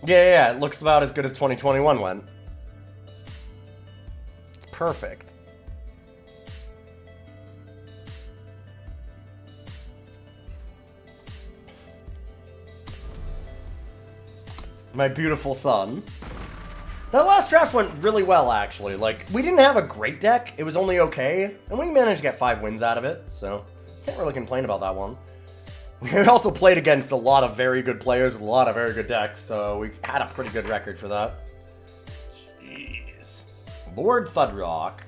Yeah, it looks about as good as 2021 went. It's perfect. My beautiful son. That last draft went really well, actually. Like, we didn't have a great deck. It was only okay. And we managed to get 5 wins out of it, so can't really complain about that one. We also played against a lot of very good players with a lot of very good decks, so we had a pretty good record for that. Jeez. Lord Thudrock.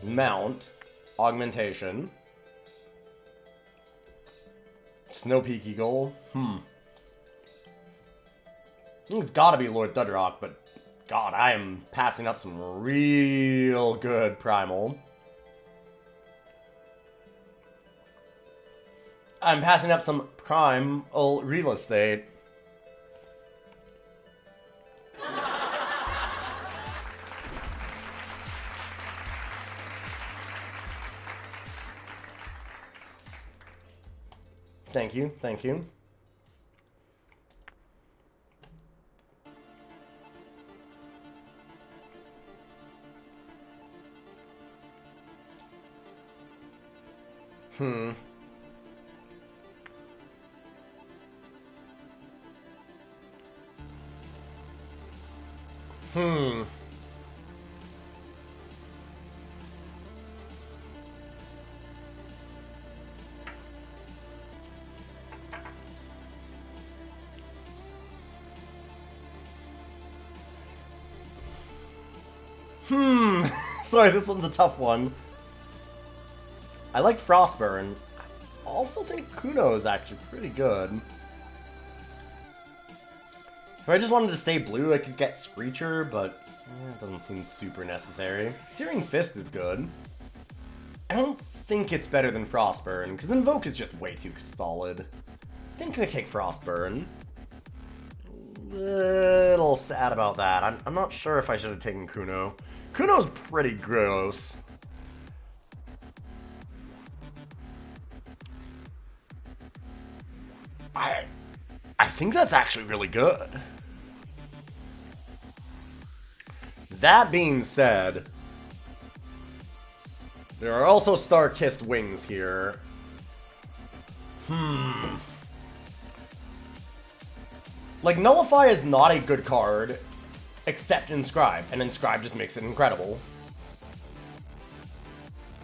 Mount. Augmentation. Snow Peak Eagle. I think it's gotta be Lord Thudrock, but God, I am passing up some real good Primal. I'm passing up some Primal real estate. Thank you, thank you. Sorry, this one's a tough one. I like Frostburn. I also think Kuno is actually pretty good. If I just wanted to stay blue, I could get Screecher, but it doesn't seem super necessary. Searing Fist is good. I don't think it's better than Frostburn, because Invoke is just way too solid. I think I take Frostburn. Little sad about that. I'm not sure if I should have taken Kuno. Kuno's pretty gross. I think that's actually really good. That being said, there are also Star-Kissed Wings here. Like, Nullify is not a good card, except Inscribe, and Inscribe just makes it incredible.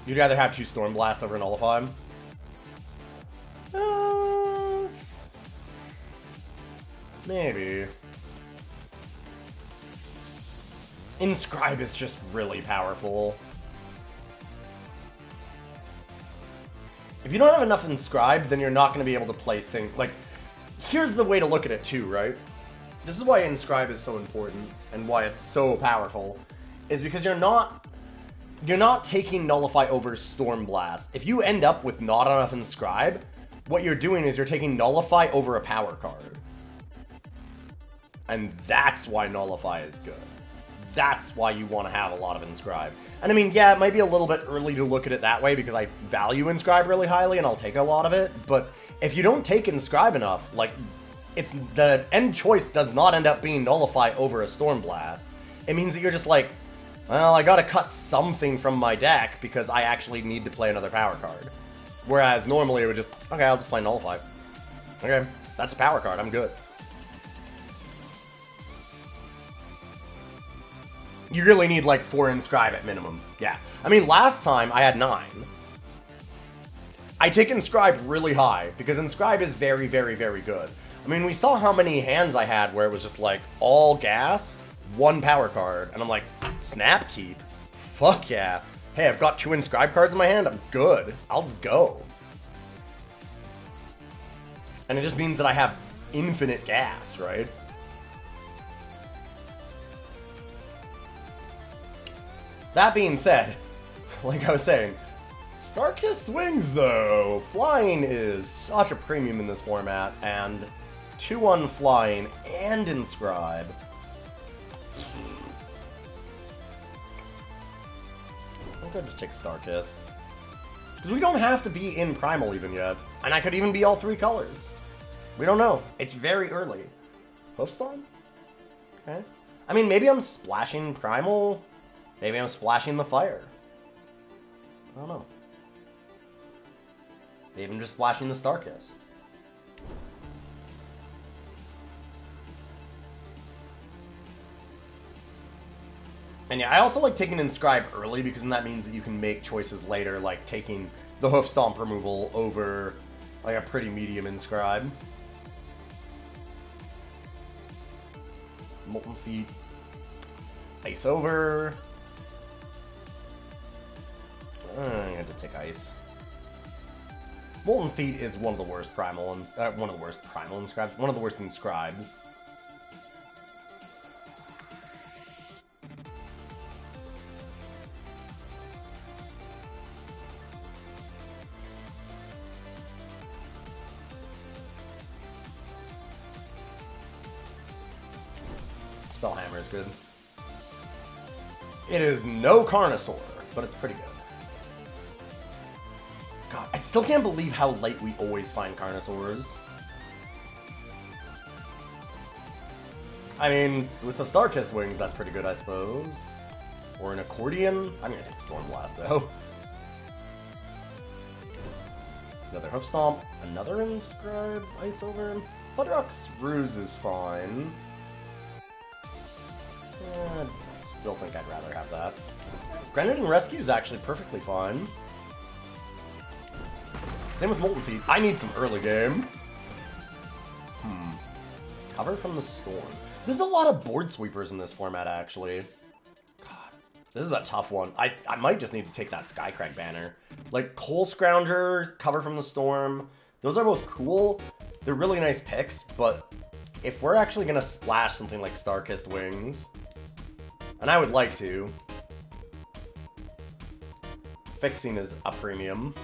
You'd rather have 2 Stormblast over Nullify? Maybe. Inscribe is just really powerful. If you don't have enough Inscribe, then you're not going to be able to play things like... Here's the way to look at it too, right? This is why Inscribe is so important and why it's so powerful, is because you're not taking Nullify over Stormblast. If you end up with not enough Inscribe, what you're doing is you're taking Nullify over a power card. And that's why Nullify is good. That's why you want to have a lot of Inscribe. And I mean, yeah, it might be a little bit early to look at it that way because I value Inscribe really highly and I'll take a lot of it, but if you don't take Inscribe enough, like, it's the end choice does not end up being Nullify over a Stormblast. It means that you're just like, well, I gotta cut something from my deck because I actually need to play another power card. Whereas normally it would just, okay, I'll just play Nullify. Okay, that's a power card, I'm good. You really need like 4 Inscribe at minimum. Yeah. I mean, last time I had 9. I take Inscribe really high, because Inscribe is very, very, very good. I mean, we saw how many hands I had where it was just like, all gas, 1 power card, and I'm like, Snap Keep? Fuck yeah. Hey, I've got 2 Inscribe cards in my hand, I'm good. I'll just go. And it just means that I have infinite gas, right? That being said, like I was saying, Star-Kissed Wings, though. Flying is such a premium in this format, and 2-1 Flying and Inscribe. I'm going to take Star-Kissed. Because we don't have to be in Primal even yet, and I could even be all 3 colors. We don't know. It's very early. Hoofstomp? Okay. I mean, maybe I'm splashing Primal. Maybe I'm splashing the Fire. I don't know. Maybe I'm just splashing the Star-Kissed. And yeah, I also like taking Inscribe early because then that means that you can make choices later, like taking the Hoof Stomp removal over like a pretty medium Inscribe. Molten Feet. Ice over. I'm gonna just take Ice. Molten Feet is one of the worst primal inscribes. One of the worst inscribes. Spellhammer is good. It is no Carnosaur, but it's pretty good. God, I still can't believe how late we always find Carnosaurs. I mean, with the Star-Kissed Wings, that's pretty good, I suppose. Or an Accordion. I'm gonna take Stormblast, though. Another Hoof Stomp. Another Inscribe. Ice over. Flutterux Ruse is fine. I still think I'd rather have that. Greninja Rescue is actually perfectly fine. Same with Molten Feet. I need some early game. Cover from the Storm. There's a lot of board sweepers in this format, actually. God, this is a tough one. I might just need to take that Skycrag banner. Like, Coal Scrounger, Cover from the Storm. Those are both cool. They're really nice picks, but if we're actually gonna splash something like Star-Kissed Wings, and I would like to, fixing is a premium.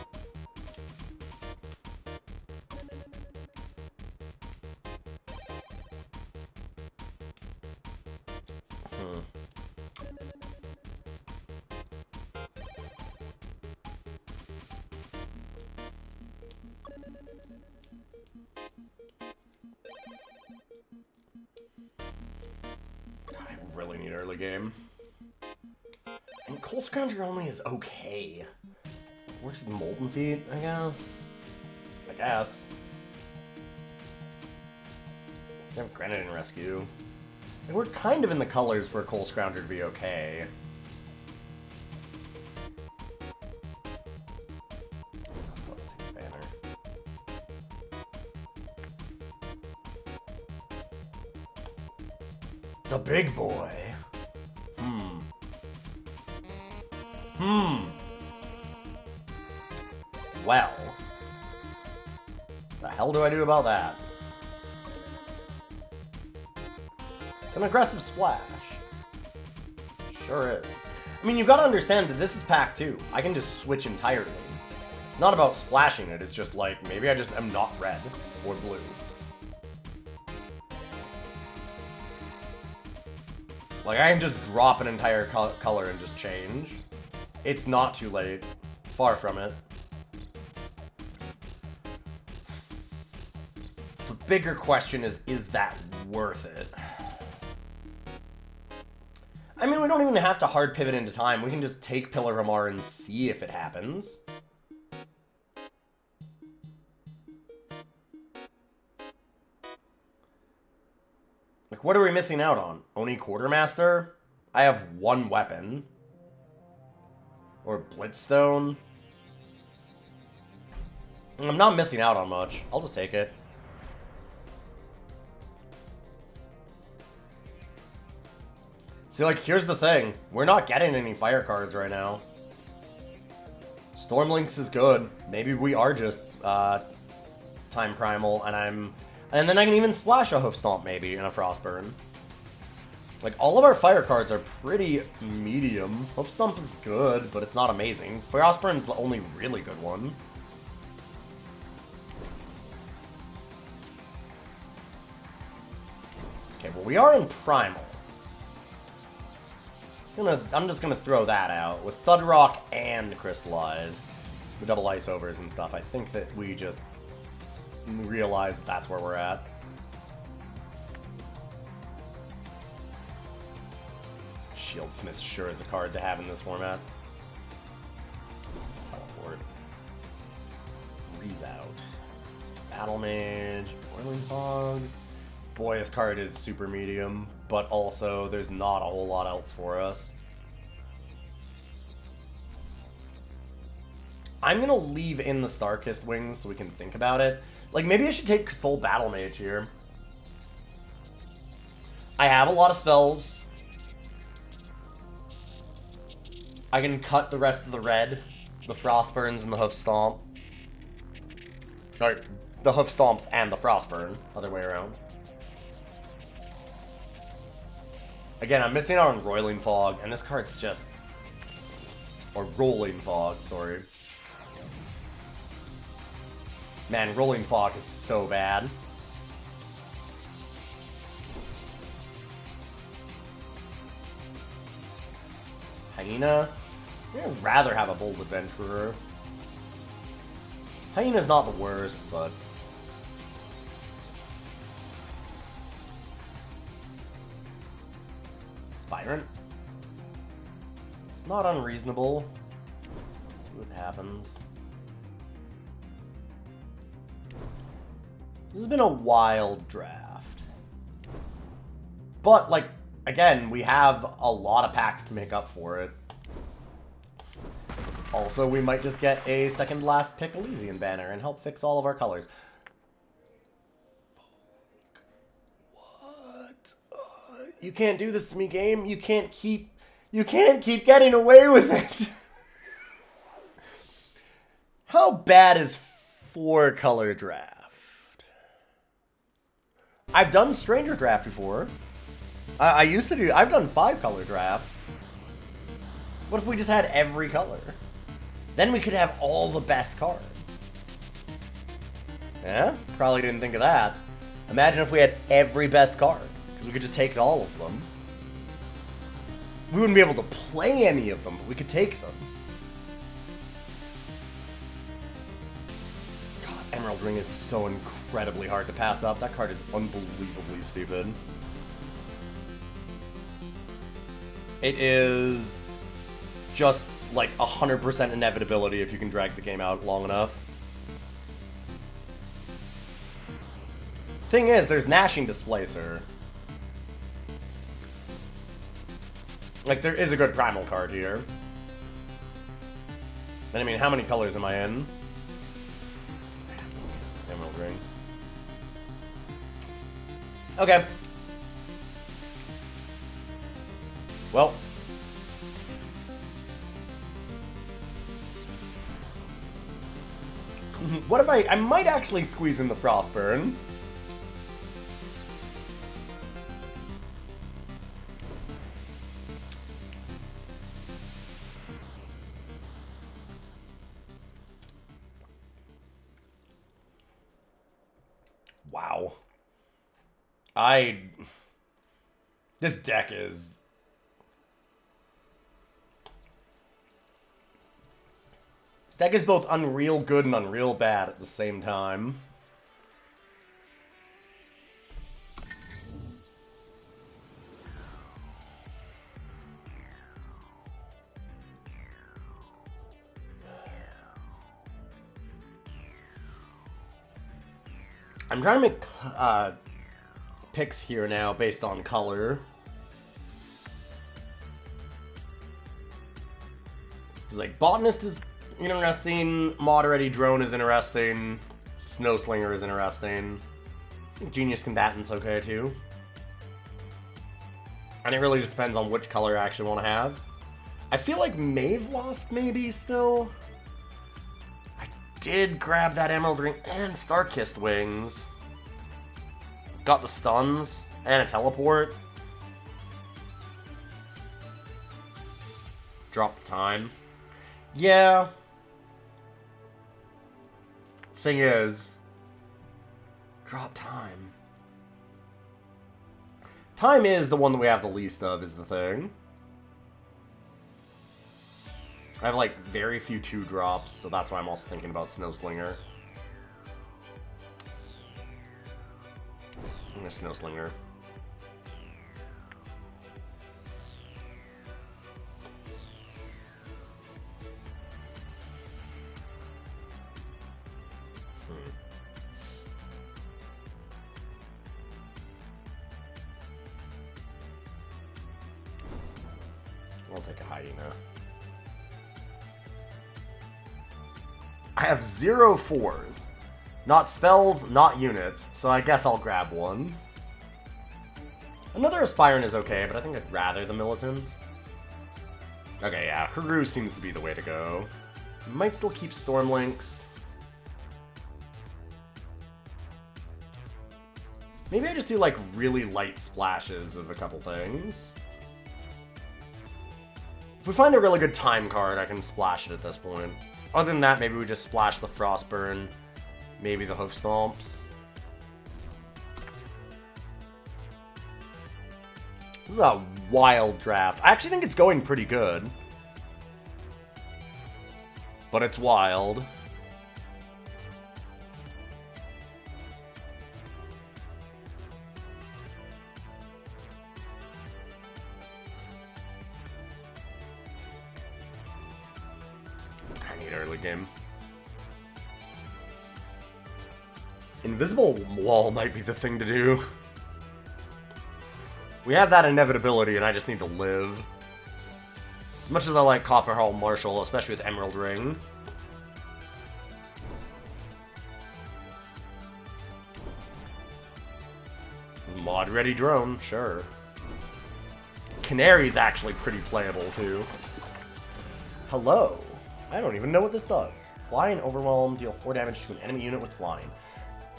I really need early game. And Cold Scrounger only is okay. Where's the Molten Feet, I guess? We have Grenadin Rescue. And we're kind of in the colors for Cold Scrounger to be okay. It's a big boy. Well. The hell do I do about that? It's an aggressive splash. Sure is. I mean, you've got to understand that this is pack 2. I can just switch entirely. It's not about splashing it, it's just like, maybe I just am not red or blue. Like, I can just drop an entire color and just change. It's not too late. Far from it. The bigger question is that worth it? I mean, we don't even have to hard pivot into time. We can just take Pillar of Amar and see if it happens. Like, what are we missing out on? Oni Quartermaster? I have one weapon. Or Blitzstone. I'm not missing out on much. I'll just take it. See, like, here's the thing. We're not getting any fire cards right now. Stormlinks is good. Maybe we are just Time Primal, and then I can even splash a Hoof Stomp maybe and a Frostburn. Like, all of our fire cards are pretty medium. Hoof Stomp is good, but it's not amazing. Frostburn's the only really good one. Okay, well, we are in Primal. I'm just gonna throw that out. With Thudrock and Crystallize, the double ice overs and stuff, I think that we just realize that's where we're at. Shieldsmith sure is a card to have in this format. Teleport. Freeze out. Battle Mage. Boiling Fog. Boy, this card is super medium, but also there's not a whole lot else for us. I'm gonna leave in the Star-Kissed Wings so we can think about it. Like, maybe I should take Soul Battle Mage here. I have a lot of spells. I can cut the rest of the red. The Frostburns and the Hoof Stomp. Or, the Hoof Stomps and the Frostburn. Other way around. Again, I'm missing out on Roiling Fog, and this card's just... Or Rolling Fog, sorry. Man, Rolling Fog is so bad. Hyena? I'd rather have a Bold Adventurer. Hyena's not the worst, but... Spirant? It's not unreasonable. Let's see what happens. This has been a wild draft. But, like, again, we have a lot of packs to make up for it. Also, we might just get a second last pick Elysian banner and help fix all of our colors. What? You can't do this to me, game. You can't keep getting away with it. How bad is 4-color draft? I've done Stranger Draft before. I used to do... I've done 5-color drafts. What if we just had every color? Then we could have all the best cards. Yeah? Probably didn't think of that. Imagine if we had every best card. Because we could just take all of them. We wouldn't be able to play any of them, but we could take them. God, Emerald Ring is so incredibly hard to pass up. That card is unbelievably stupid. It is just like 100% inevitability if you can drag the game out long enough. Thing is, there's Gnashing Displacer. Like, there is a good Primal card here. And I mean, how many colors am I in? Emerald Ring. Okay. Well. What if I might actually squeeze in the Frostburn. Wow. This deck is... This deck is both unreal good and unreal bad at the same time. I'm trying to make picks here now based on color. Like, Botanist is interesting, Mod-Ready Drone is interesting, Snowslinger is interesting. I think Genius Combatant's okay too. And it really just depends on which color I actually want to have. I feel like Maveloft maybe still. I did grab that Emerald Ring and Starkist Wings. Got the stuns and a teleport. Drop the time. Yeah. Thing is, drop time. Time is the one that we have the least of, is the thing. I have, like, very few 2-drops, so that's why I'm also thinking about Snowslinger. I'm gonna Snowslinger. I'll take a Hyena. I have 0 4s. Not spells, not units, so I guess I'll grab one. Another Aspirant is okay, but I think I'd rather the Militant. Okay, yeah, Haru seems to be the way to go. Might still keep Stormlinks. Maybe I just do, like, really light splashes of a couple things. If we find a really good time card, I can splash it at this point. Other than that, maybe we just splash the Frostburn, maybe the Hoof Stomps. This is a wild draft. I actually think it's going pretty good. But it's wild. I need early game. Invisible Wall might be the thing to do. We have that inevitability, and I just need to live. As much as I like Copper Hall Marshall, especially with Emerald Ring. Mod-Ready Drone, sure. Canary's actually pretty playable, too. Hello. I don't even know what this does. Fly and Overwhelm, deal 4 damage to an enemy unit with flying.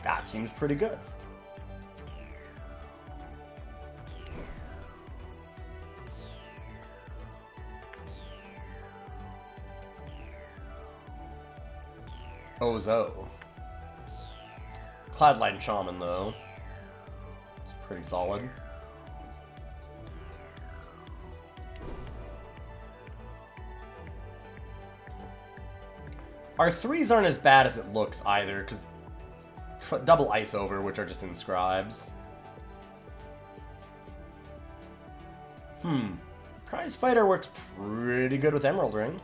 That seems pretty good. Ozo. Cloudline Shaman, though. It's pretty solid. Our 3s aren't as bad as it looks either, because double Ice Over, which are just inscribes. Prize Fighter works pretty good with Emerald Ring.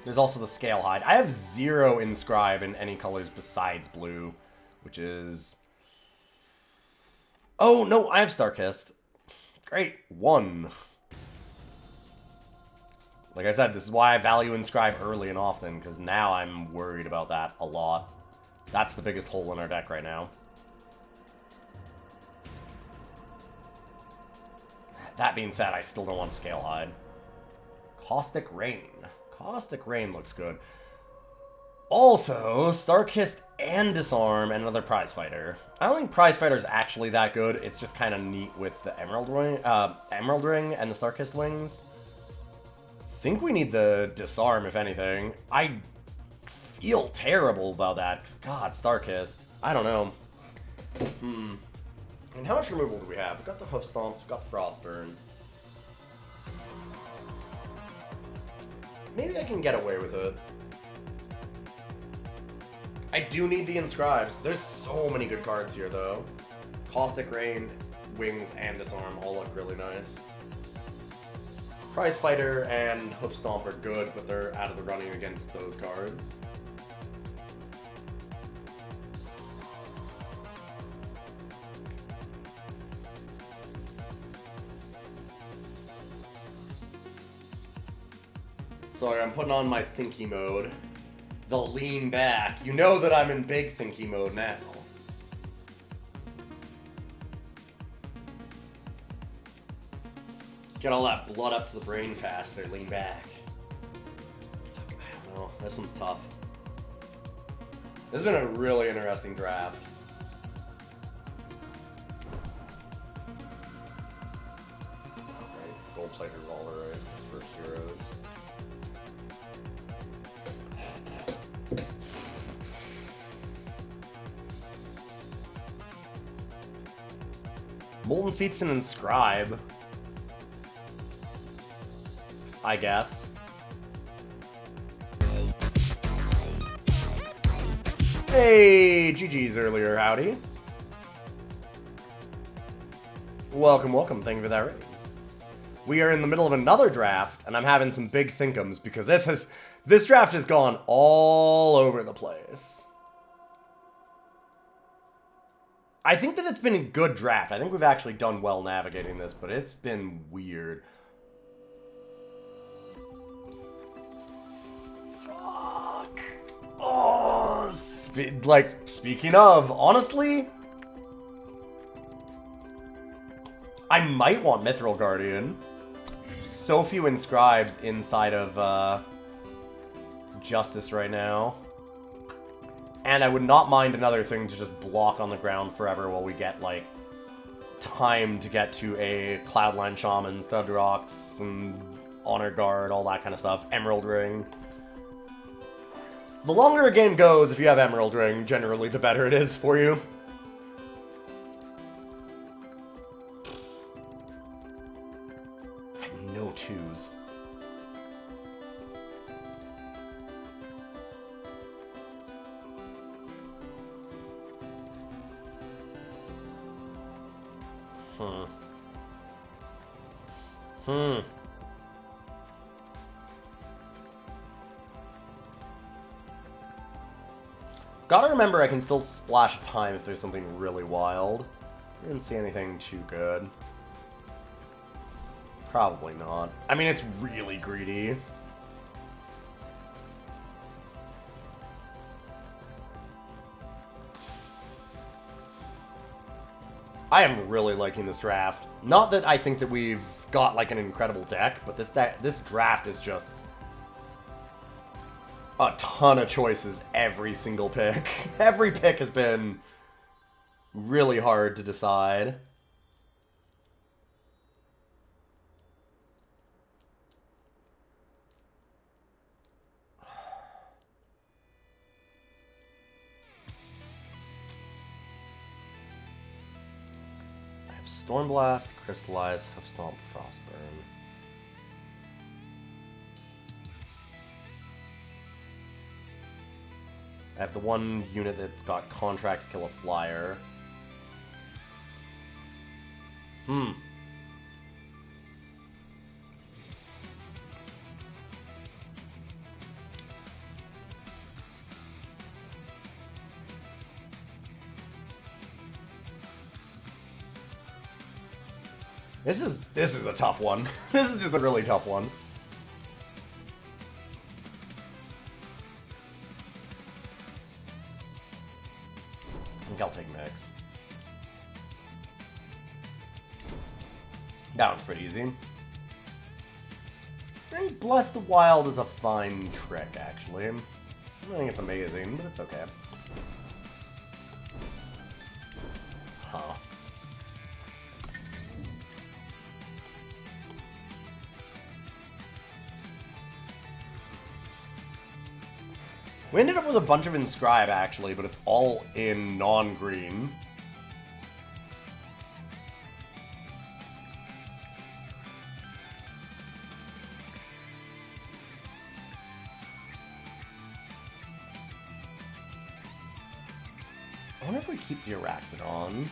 There's also the Scale Hide. I have 0 inscribe in any colors besides blue, which is... Oh, no, I have Starkist. Great. 1. Like I said, this is why I value inscribe early and often, because now I'm worried about that a lot. That's the biggest hole in our deck right now. That being said, I still don't want Scale Hide. Caustic Rain. Caustic Rain looks good. Also, Starkist and Disarm and another Prize Fighter. I don't think Prize Fighter is actually that good. It's just kind of neat with the Emerald Ring and the Starkist wings. I think we need the Disarm, if anything. I feel terrible about that. God, Starkist. I don't know. And how much removal do we have? We've got the Hoof Stomps, we've got Frostburn. Maybe I can get away with it. I do need the Inscribes. There's so many good cards here, though. Caustic Rain, Wings, and Disarm all look really nice. Prize Fighter and Hoof Stomp are good, but they're out of the running against those cards. Sorry, I'm putting on my thinky mode. The lean back. You know that I'm in big thinky mode now. Get all that blood up to the brain faster, lean back. I don't know, this one's tough. This has been a really interesting draft. Alright, gold-plated roller, right? For heroes. Molten Feats and Inscribe. I guess. Hey, GG's earlier, howdy. Welcome, welcome, thank you for that rating. We are in the middle of another draft, and I'm having some big thinkums, because this draft has gone all over the place. I think that it's been a good draft. I think we've actually done well navigating this, but it's been weird. Fuck. Oh, speaking of, honestly, I might want Mithril Guardian. So few inscribes inside of Justice right now. And I would not mind another thing to just block on the ground forever while we get, like, time to get to a Cloudline Shaman, Stud Rocks, and Honor Guard, all that kind of stuff. Emerald Ring. The longer a game goes, if you have Emerald Ring, generally the better it is for you. I have no twos. Gotta remember I can still splash a time if there's something really wild. I didn't see anything too good. Probably not. I mean, it's really greedy. I am really liking this draft. Not that I think that we've got, like, an incredible deck, but this draft is just a ton of choices every single pick. Every pick has been really hard to decide. Stormblast, Crystallize, Hoofstomp, Frostburn. I have the one unit that's got Contract to kill a flyer. This is a tough one. This is just a really tough one. I think I'll take Mix. That one's pretty easy. I think Bless the Wild is a fine trick, actually. I don't think it's amazing, but it's okay. Huh. We ended up with a bunch of Inscribe, actually, but it's all in non-green. I wonder if we keep the Arachnodon.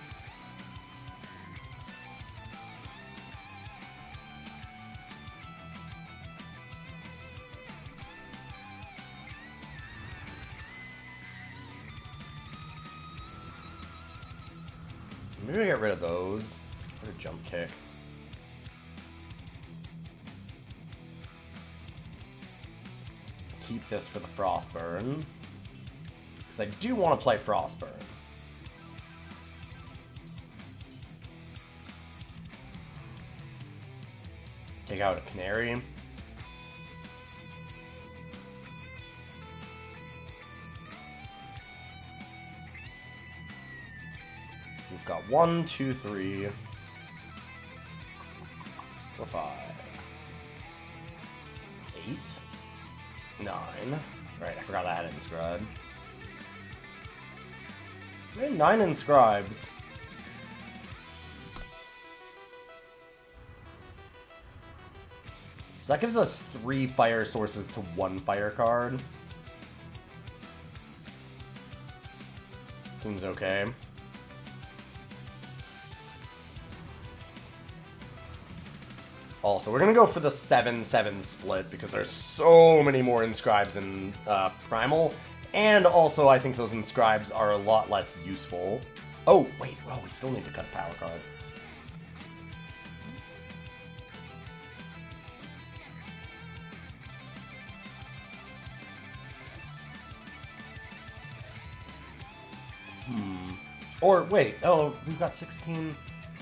Maybe I get rid of those. Or a Jump Kick. Keep this for the Frostburn. Because I do want to play Frostburn. Take out a Canary. We've got 1, 2, 3, 4, 5, 8, 9. Right, I forgot I had Inscribe. We had 9 Inscribes. So that gives us 3 fire sources to 1 fire card. Seems okay. Also, we're going to go for the 7-7 split because there's so many more Inscribes in Primal. And also, I think those Inscribes are a lot less useful. Oh, wait. Well, we still need to cut a power card. Or, wait. Oh, we've got 16.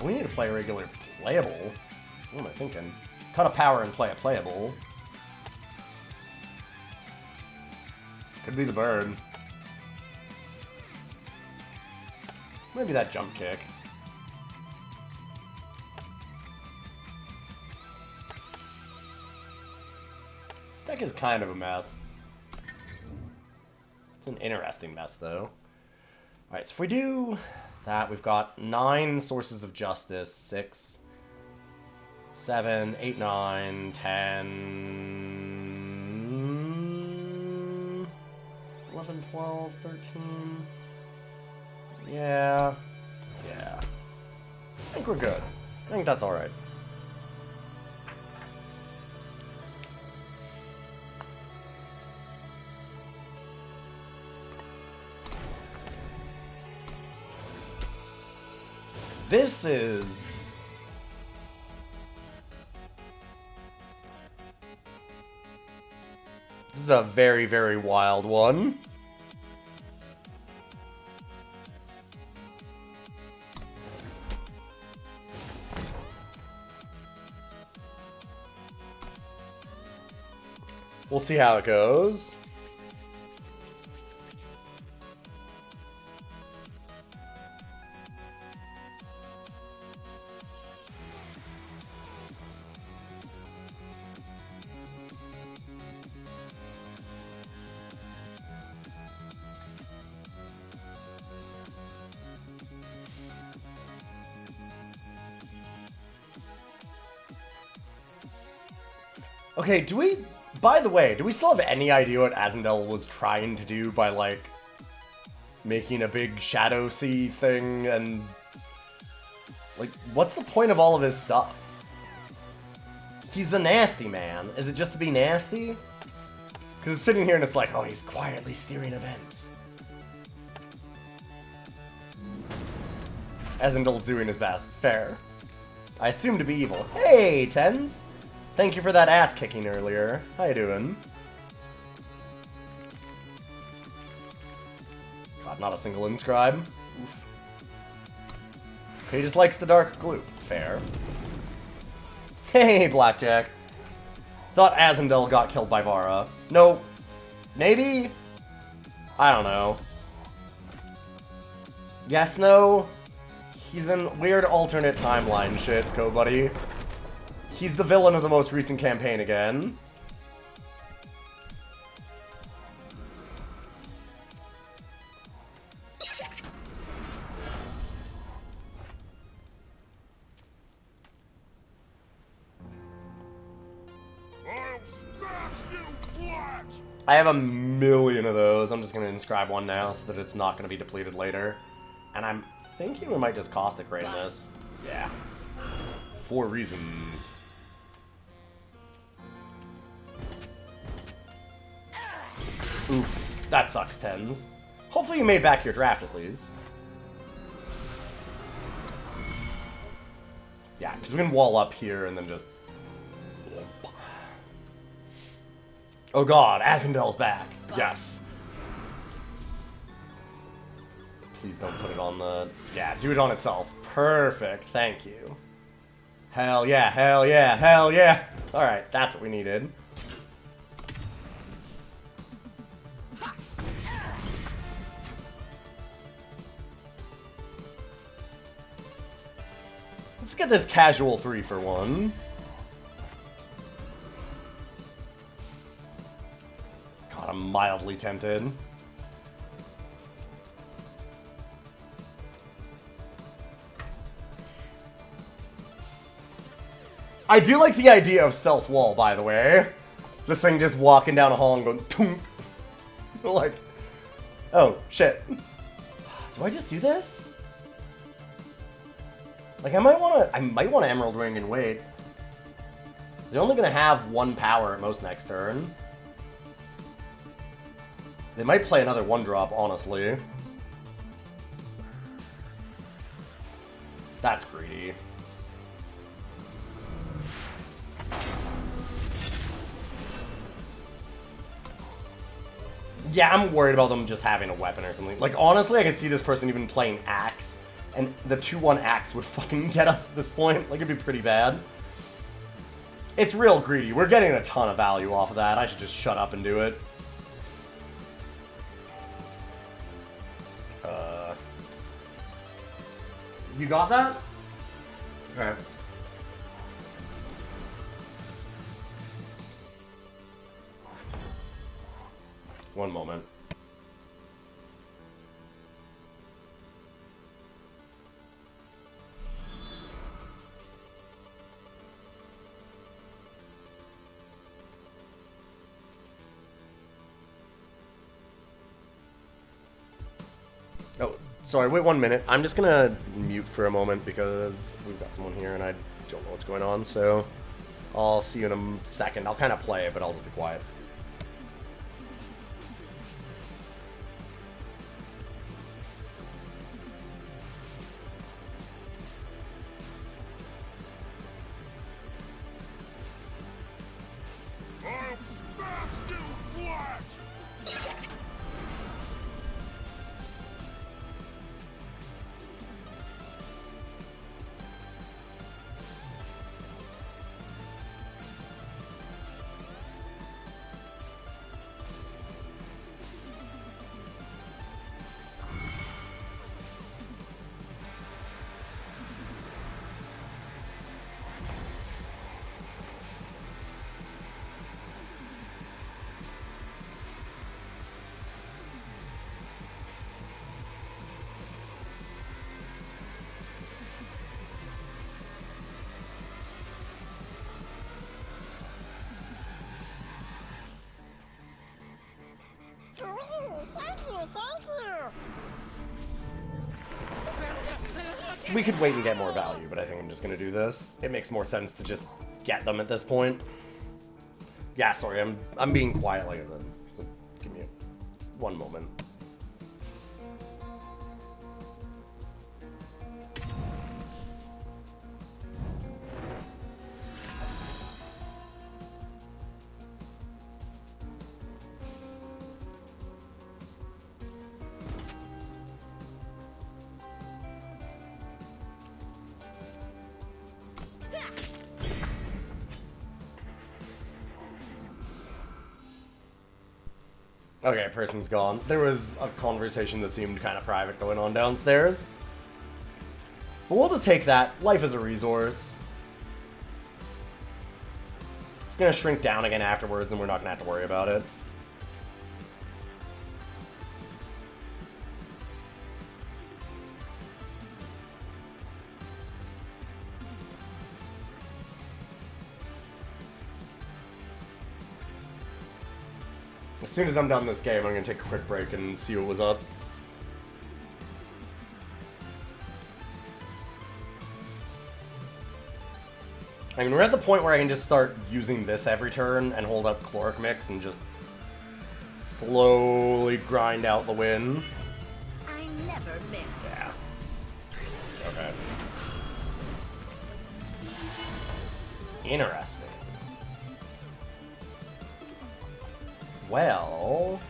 We need to play a regular playable. What am I thinking? Cut a power and play a playable. Could be the bird. Maybe that Jump Kick. This deck is kind of a mess. It's an interesting mess, though. Alright, so if we do that, we've got 9 Sources of Justice, 6... 7, 8, 9, 10, 11, 12, 13. Yeah. I think we're good. I think that's alright. This is a very, very wild one. We'll see how it goes. Okay, do we... By the way, do we still have any idea what Azendel was trying to do by, like, making a big Shadow Sea thing and... Like, what's the point of all of his stuff? He's the nasty man. Is it just to be nasty? Because it's sitting here and it's like, oh, he's quietly steering events. Azendel's doing his best. Fair. I assume to be evil. Hey, Tens! Thank you for that ass kicking earlier. How you doing? God, not a single inscribe. Oof. He just likes the dark glue. Fair. Hey, Blackjack. Thought Azendel got killed by Vara. No. Maybe? I don't know. Yes, no? He's in weird alternate timeline shit, go buddy. He's the villain of the most recent campaign again. I'll smash you flat! I have a million of those. I'm just going to inscribe one now so that it's not going to be depleted later. And I'm thinking we might just Caustic Ray in this. Yeah. 4 reasons. Oof. That sucks, Tens. Hopefully you made back your draft at least. Yeah, because we can wall up here and then just... Oh god, Azendel's back. Yes. Please don't put it on the... Yeah, do it on itself. Perfect, thank you. Hell yeah, hell yeah, hell yeah! Alright, that's what we needed. Let's get this casual 3 for 1. God, I'm mildly tempted. I do like the idea of Stealth Wall, by the way. This thing just walking down a hall and going, toonk. Like, oh, shit. Do I just do this? Like, I might want to Emerald Ring and wait. They're only going to have 1 power at most next turn. They might play another 1-drop, honestly. That's greedy. Yeah, I'm worried about them just having a weapon or something. Like, honestly, I could see this person even playing Axe, and the 2-1 Axe would fucking get us at this point. Like, it'd be pretty bad. It's real greedy. We're getting a ton of value off of that. I should just shut up and do it. You got that? Okay. One moment. Oh, sorry, wait 1 minute. I'm just gonna mute for a moment because we've got someone here and I don't know what's going on, so I'll see you in a second. I'll kind of play it, but I'll just be quiet. I'll smash you flat! we could wait and get more value, but I think I'm just gonna do this. It makes more sense to just get them at this point. Yeah, sorry, I'm being quiet like I said. So give me one moment. Okay, person's gone. There was a conversation that seemed kind of private going on downstairs. But we'll just take that. Life is a resource. It's gonna shrink down again afterwards, and we're not gonna have to worry about it. As soon as I'm done this game, I'm going to take a quick break and see what was up. I mean, we're at the point where I can just start using this every turn and hold up Caloric Mix and just slowly grind out the win. I never miss. Yeah. Okay. Interesting. Well...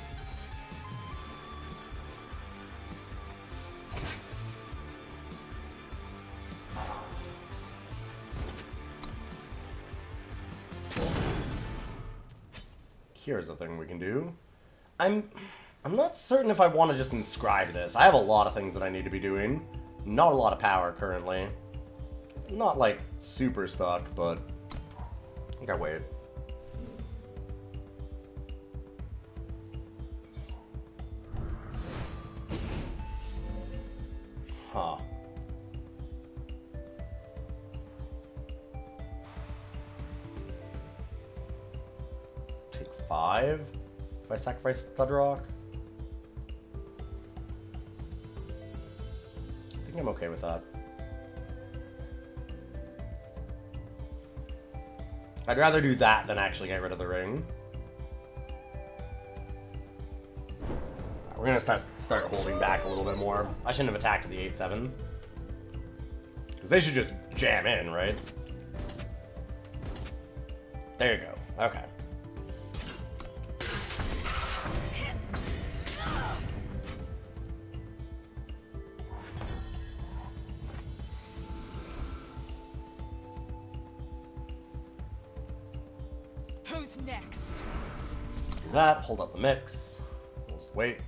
here's the thing we can do. I'm not certain if I want to just inscribe this. I have a lot of things that I need to be doing. Not a lot of power currently. Not like super stuck, but I think I wait. Huh. Take 5 if I sacrifice Thudrock. I think I'm okay with that. I'd rather do that than actually get rid of the ring. We're gonna start holding back a little bit more. I shouldn't have attacked the 8-7. Because they should just jam in, right? There you go. Okay. Who's next? Do that, hold up the mix. We'll just wait.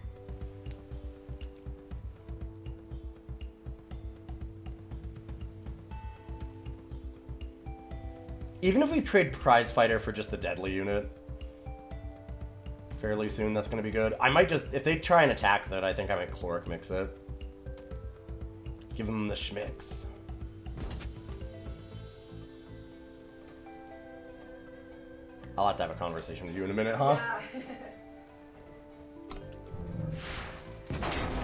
Even if we trade Prize Fighter for just the Deadly unit fairly soon, that's going to be good. I might just, if they try and attack that, I think I might Caloric Mix it. Give them the schmicks. I'll have to have a conversation with you in a minute, huh?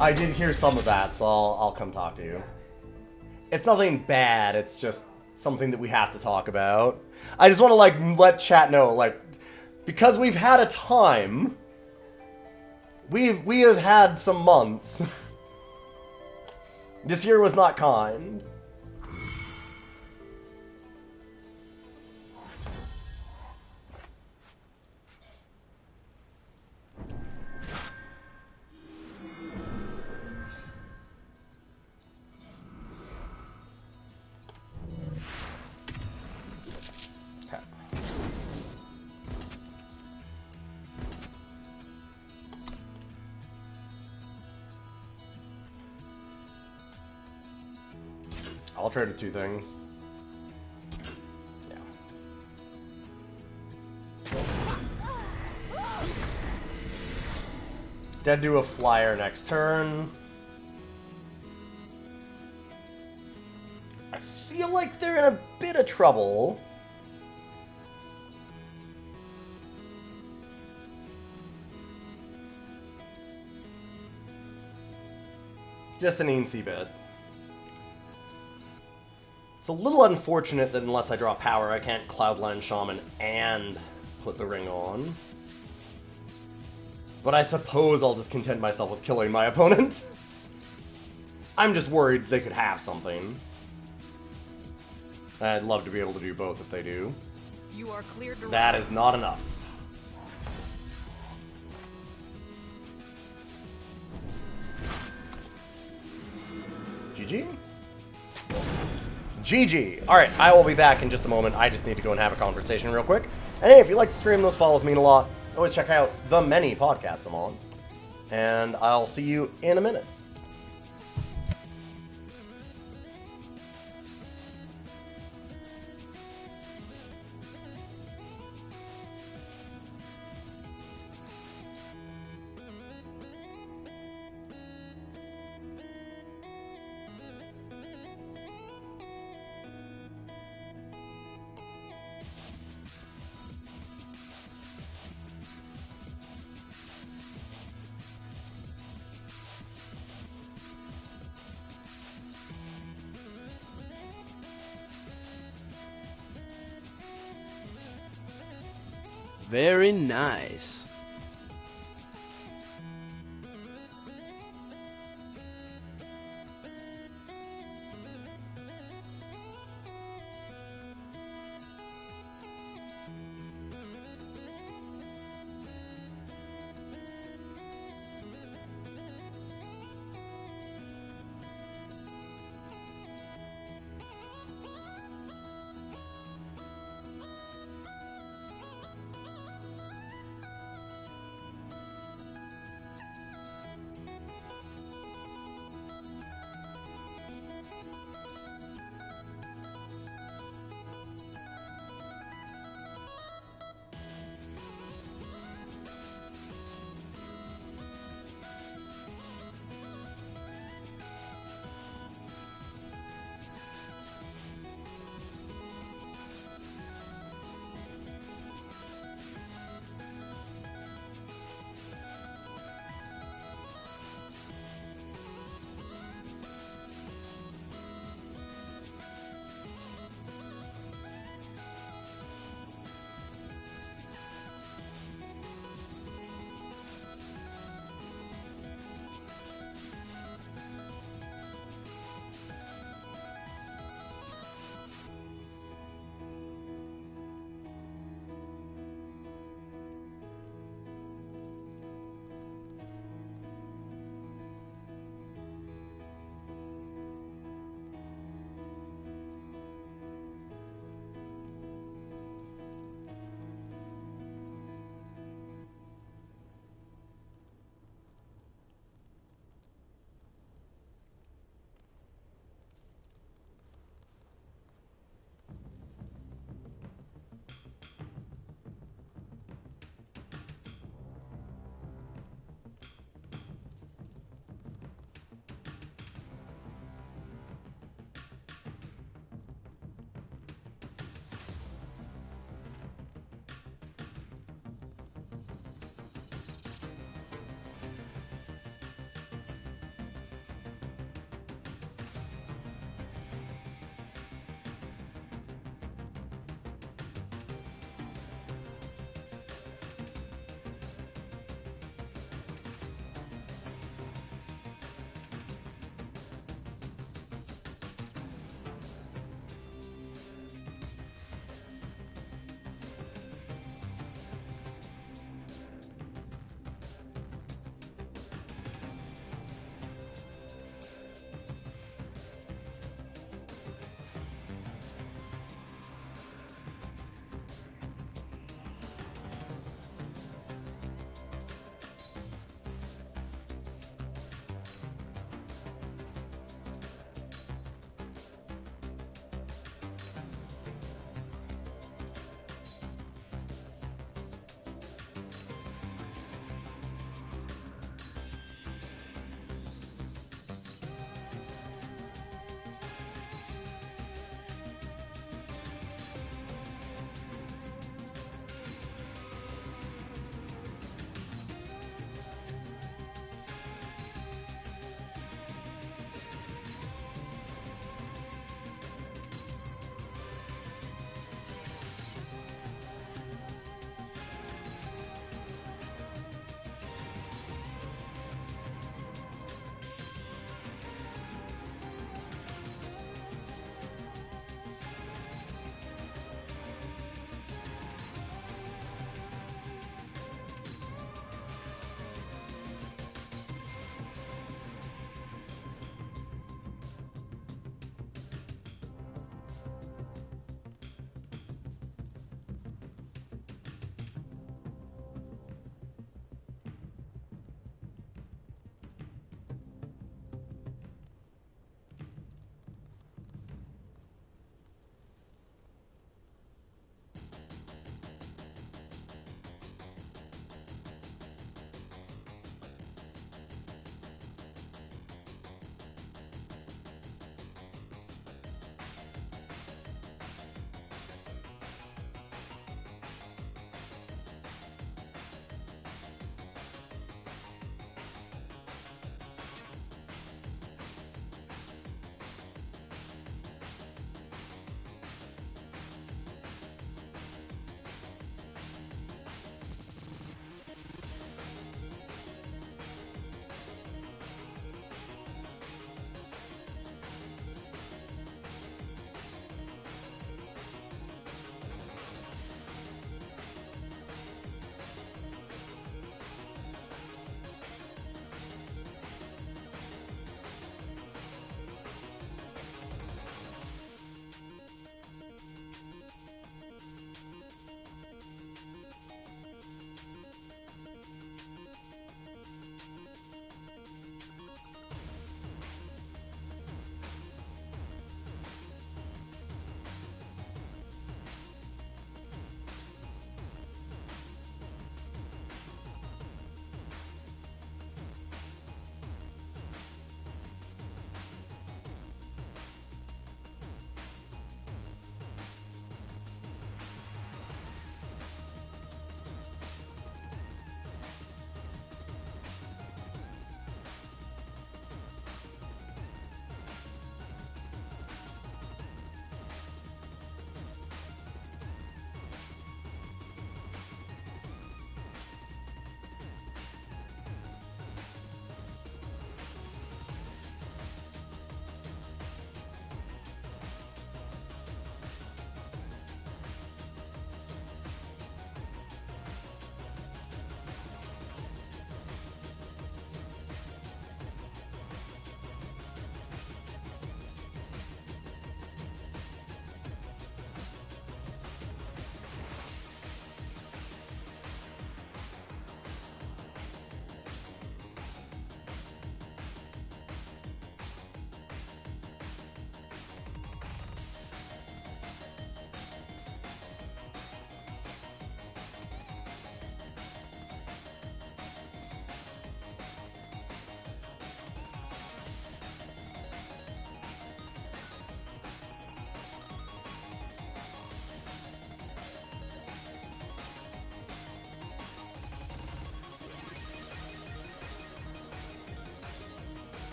I did hear some of that, so I'll come talk to you. It's nothing bad, it's just something that we have to talk about. I just want to, like, let chat know, like, because we've had a time, we have had some months. This year was not kind. I'll trade with 2 things. Yeah. Dead do a flyer next turn. I feel like they're in a bit of trouble. Just an eensy bit. a little unfortunate that unless I draw power, I can't Cloudland Shaman and put the ring on. But I suppose I'll just content myself with killing my opponent. I'm just worried they could have something. I'd love to be able to do both if they do. You are cleared to That is not enough. GG? GG. Alright, I will be back in just a moment. I just need to go and have a conversation real quick. And hey, if you like the stream, those follows mean a lot. Always check out the many podcasts I'm on. And I'll see you in a minute. Very nice.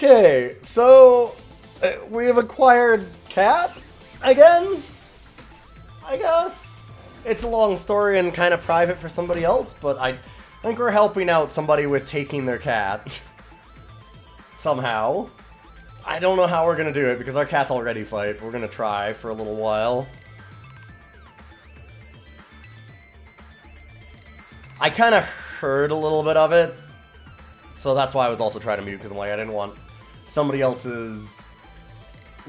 Okay, so we have acquired Cat again, I guess. It's a long story and kind of private for somebody else, but I think we're helping out somebody with taking their cat. Somehow. I don't know how we're gonna do it, because our cat's already fight. We're gonna try for a little while. I kind of heard a little bit of it, so that's why I was also trying to mute, because I'm like, I didn't want somebody else's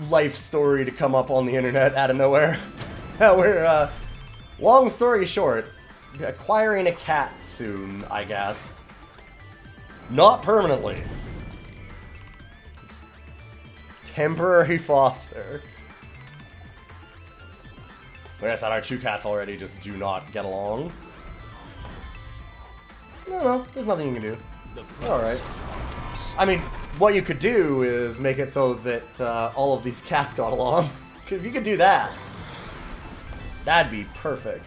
life story to come up on the internet out of nowhere. We're, long story short, acquiring a cat soon, I guess. Not permanently. Temporary foster. Like I said, our two cats already just do not get along. No, there's nothing you can do. Alright. I mean, what you could do is make it so that all of these cats got along. If you could do that, that'd be perfect.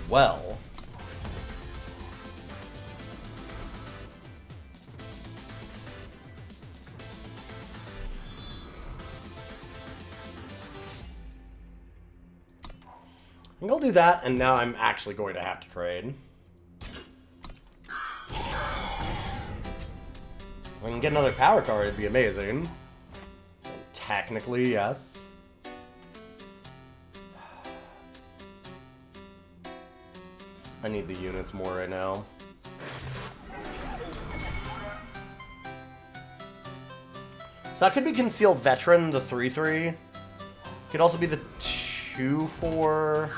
Well. I think I'll do that, and now I'm actually going to have to trade. If I can get another power card, it'd be amazing. Technically, yes. I need the units more right now. So that could be Concealed Veteran, the 3/3. Could also be the 2/4.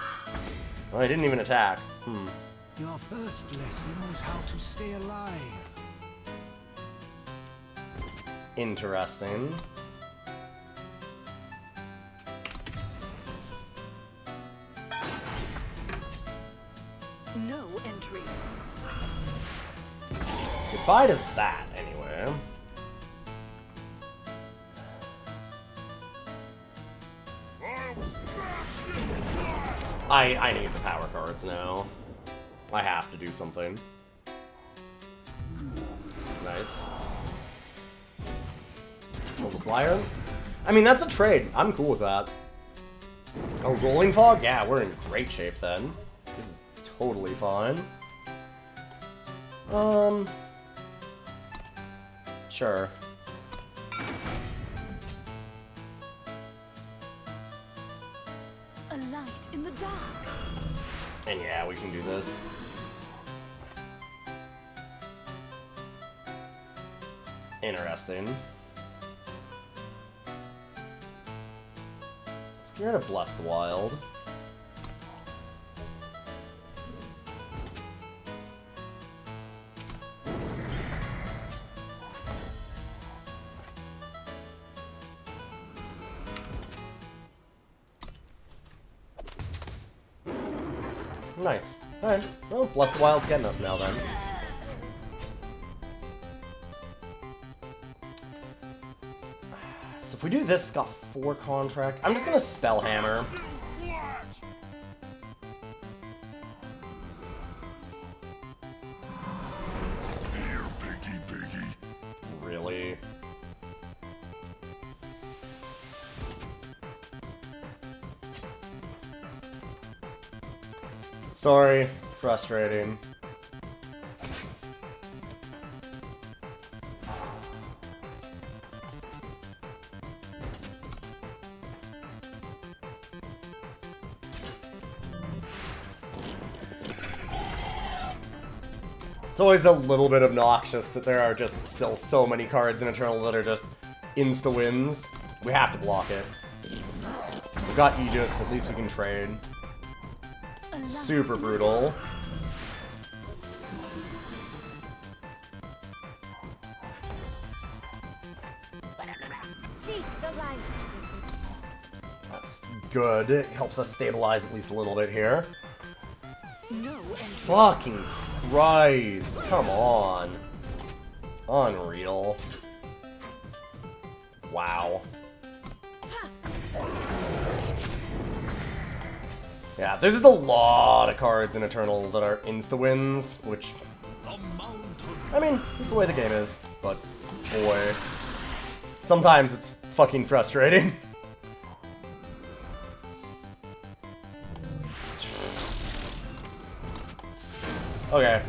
Well, I didn't even attack. Your first lesson was how to stay alive. Interesting. No entry. Goodbye to that, anyway. I need the power cards now. I have to do something. Nice. Multiplier? I mean, that's a trade. I'm cool with that. A rolling fog? Yeah, we're in great shape then. This is totally fine. Sure. A light in the dark. And yeah, we can do this. Interesting. Let's get rid of Bless the Wild. Nice. Alright. Well, Bless the Wild's getting us now then. So if we do this, it's got 4 contract. I'm just gonna Spellhammer. Really? Sorry, frustrating. It's always a little bit obnoxious that there are just still so many cards in Eternal that are just insta-wins. We have to block it. We've got Aegis, at least we can trade. Super brutal. Seek the light. That's good. It helps us stabilize at least a little bit here. No entry. Fucking Christ. Come on. Unreal. Wow. Yeah, there's just a lot of cards in Eternal that are insta-wins, which... I mean, it's the way the game is, but boy. Sometimes it's fucking frustrating. Okay.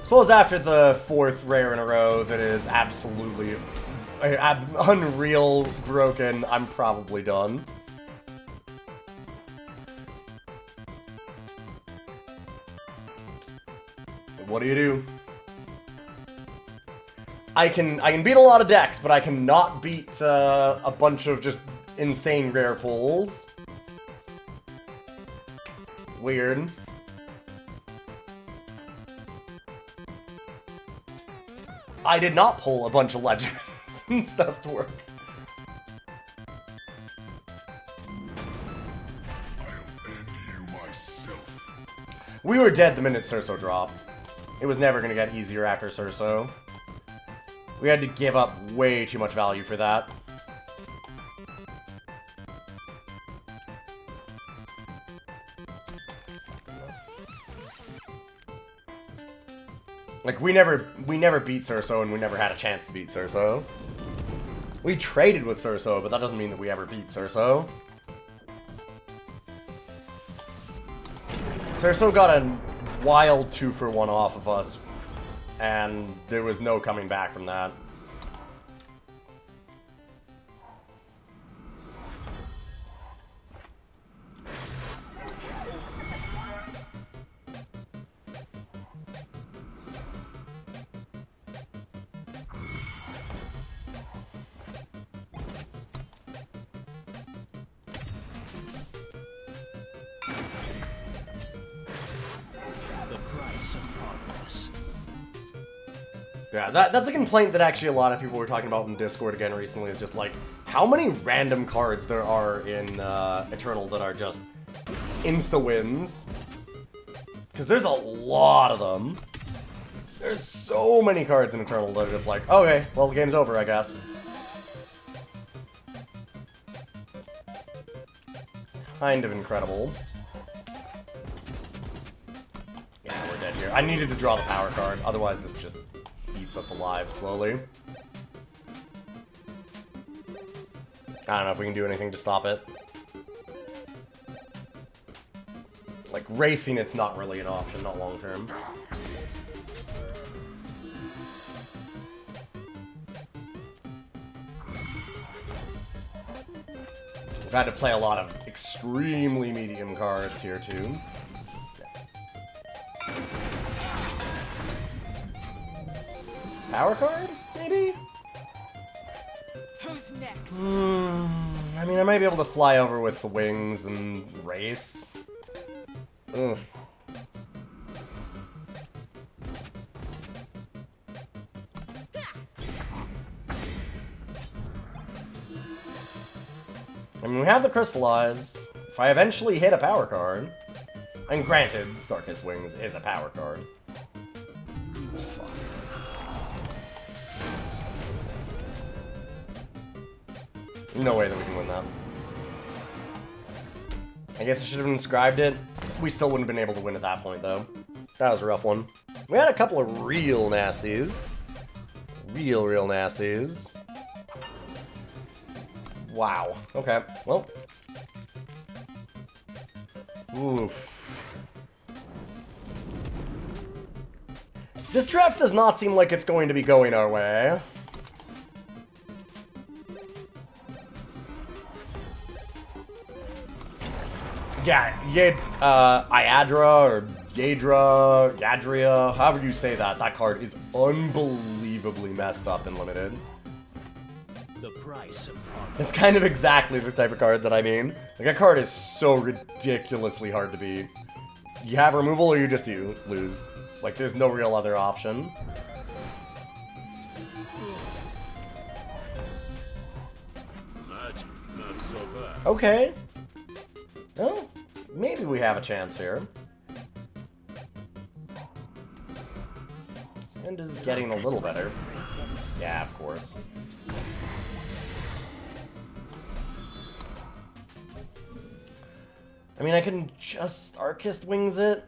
Suppose after the 4th rare in a row that is absolutely unreal broken, I'm probably done. What do? I can beat a lot of decks, but I cannot beat a bunch of just insane rare pulls. Weird. I did not pull a bunch of legends and stuff to work. I'll end you myself. We were dead the minute Cerso dropped. It was never gonna get easier after Cerso. We had to give up way too much value for that. Like, we never beat Cerso, and we never had a chance to beat Cerso. We traded with Cerso, but that doesn't mean that we ever beat Cerso. Cerso got a wild 2-for-1 off of us, and there was no coming back from that. Yeah, that's a complaint that actually a lot of people were talking about in Discord again recently, is just like, how many random cards there are in Eternal that are just insta-wins. Because there's a lot of them. There's so many cards in Eternal that are just like, okay, well, the game's over, I guess. Kind of incredible. Yeah, we're dead here. I needed to draw the power card, otherwise this just eats us alive slowly. I don't know if we can do anything to stop it. Like, racing it's not really an option, not long term. We've had to play a lot of extremely medium cards here too. Power card, maybe? Who's next? I mean, I might be able to fly over with the wings and race. Ugh. I mean, we have the Crystallize. If I eventually hit a power card, and granted, Starkiss Wings is a power card. Fuck. No way that we can win that. I guess I should have inscribed it. We still wouldn't have been able to win at that point, though. That was a rough one. We had a couple of real nasties. Real nasties. Wow. Okay. Well. Oof. This draft does not seem like it's going to be going our way. Yeah, Iadra or Yadria, however you say that, that card is unbelievably messed up and limited. The price of progress. It's kind of exactly the type of card that I mean. Like, that card is so ridiculously hard to beat. You have removal or you just lose. Like, there's no real other option. Magic, not so bad. Okay. Well, maybe we have a chance here. And is getting a little better. Yeah, of course. I mean, I can just Arcist Wings it.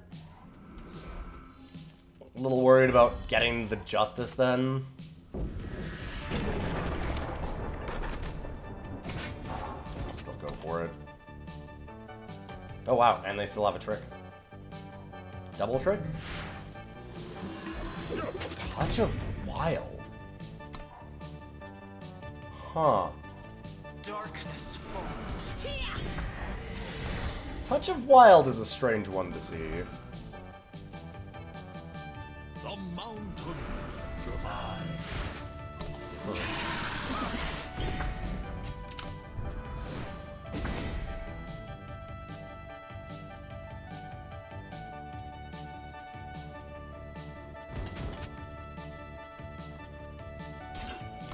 A little worried about getting the Justice then. Still go for it. Oh wow, and they still have a trick. Double trick? Touch of Wild. Huh. Darkness falls. Touch of Wild is a strange one to see. The mountain survives.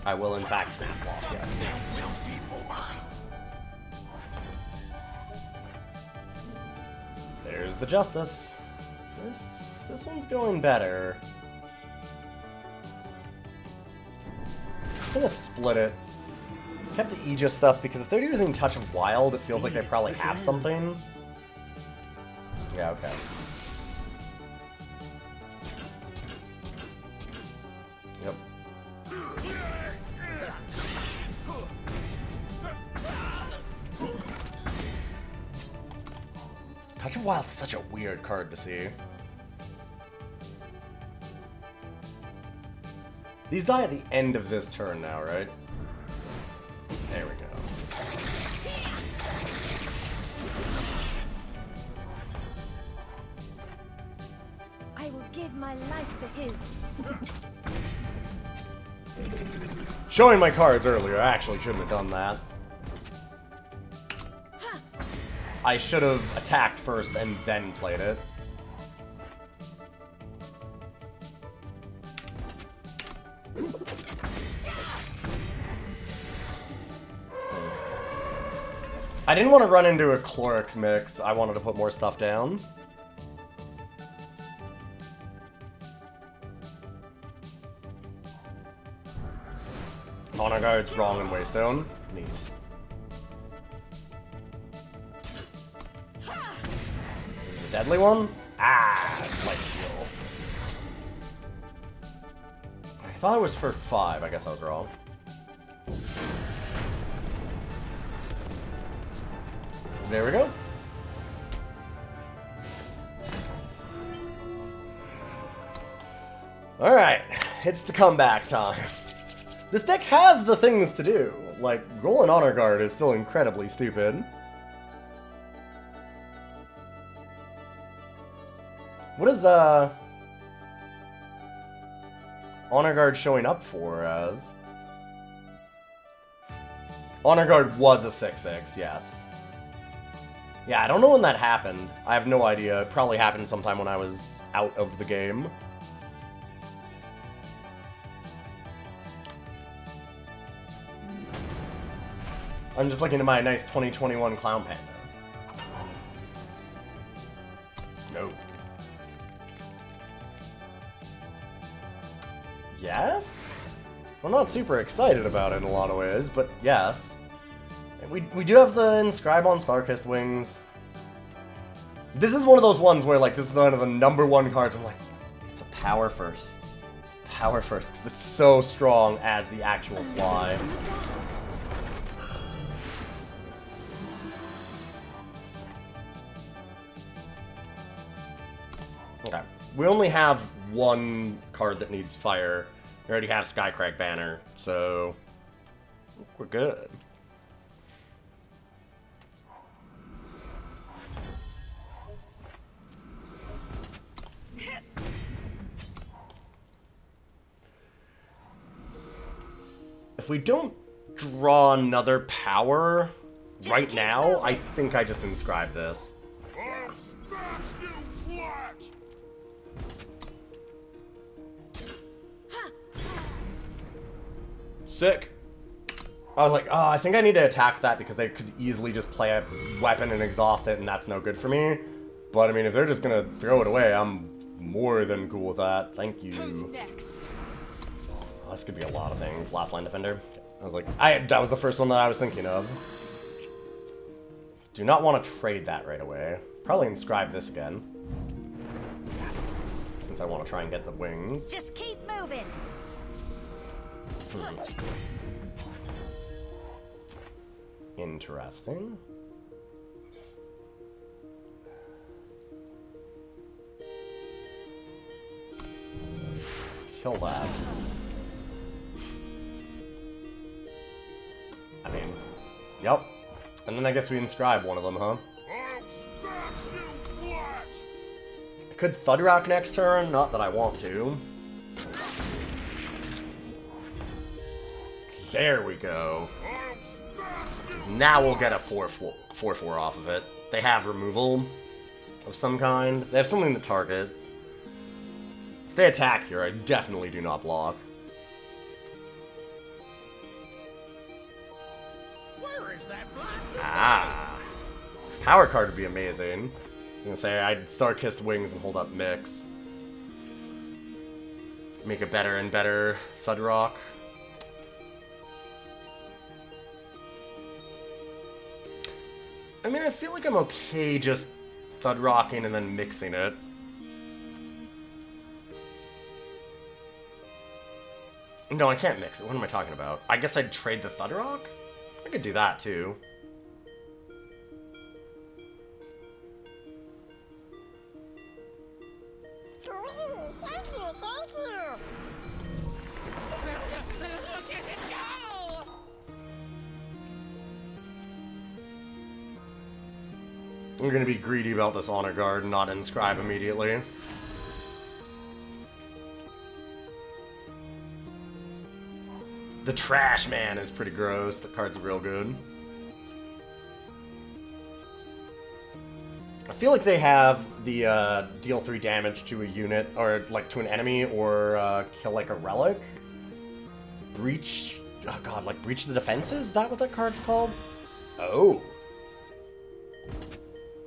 I will in fact snap walk, yes. There's the Justice. This one's going better. Just gonna split it. Kept the Aegis stuff because if they're using Touch of Wild, it feels like they probably have something. Yeah, okay. Yep. Touch of Wild is such a weird card to see. These die at the end of this turn now, right? There we go. I will give my life for his. Showing my cards earlier, I actually shouldn't have done that. I should have attacked first and then played it. I didn't want to run into a Cloric mix. I wanted to put more stuff down. Honor Guard's wrong in Waystone. Neat. The deadly one? Ah, light steal. I thought it was for 5. I guess I was wrong. There we go. Alright, it's the comeback time. This deck has the things to do. Like, rolling Honor Guard is still incredibly stupid. What is, Honor Guard showing up for as? Honor Guard was a 6/6, yes. Yeah, I don't know when that happened. I have no idea. It probably happened sometime when I was out of the game. I'm just looking at my nice 2021 Clown Panda. No. Yes? I'm not super excited about it in a lot of ways, but yes. We do have the Inscribe on Starkist Wings. This is one of those ones where, like, this is one of the #1 cards. I'm like, it's a power first. It's a power first, because it's so strong as the actual fly. Okay. We only have one card that needs fire. We already have Skycrag Banner, so we're good. If we don't draw another power right now, I think I just inscribe this. Sick. I was like, oh, I think I need to attack that because they could easily just play a weapon and exhaust it, and that's no good for me. But I mean, if they're just gonna throw it away, I'm more than cool with that. Thank you. Who's next? Oh, this could be a lot of things. Last line defender. I was like, that was the first one that I was thinking of. Do not want to trade that right away. Probably inscribe this again. Since I want to try and get the wings. Just keep moving. Interesting. Kill that. I mean, yep. And then I guess we inscribe one of them, huh? I could Thud Rock next turn, not that I want to. There we go. Now we'll get a 4/4 off of it. They have removal of some kind. They have something that targets. If they attack here, I definitely do not block. Where is that blaster? Ah. Power card would be amazing. I'm gonna say I'd start Kissed Wings and hold up Mix. Make a better and better Thud Rock. I mean, I feel like I'm okay just Thud Rocking and then mixing it. No, I can't mix it. What am I talking about? I guess I'd trade the Thud Rock? I could do that, too. Thank you, thank you. I'm gonna be greedy about this Honor Guard and not inscribe immediately. The Trash Man is pretty gross. The card's real good. I feel like they have the deal 3 damage to a unit, or like to an enemy, or kill like a relic. Breach. Oh god, like breach the defenses? Is that what that card's called? Oh.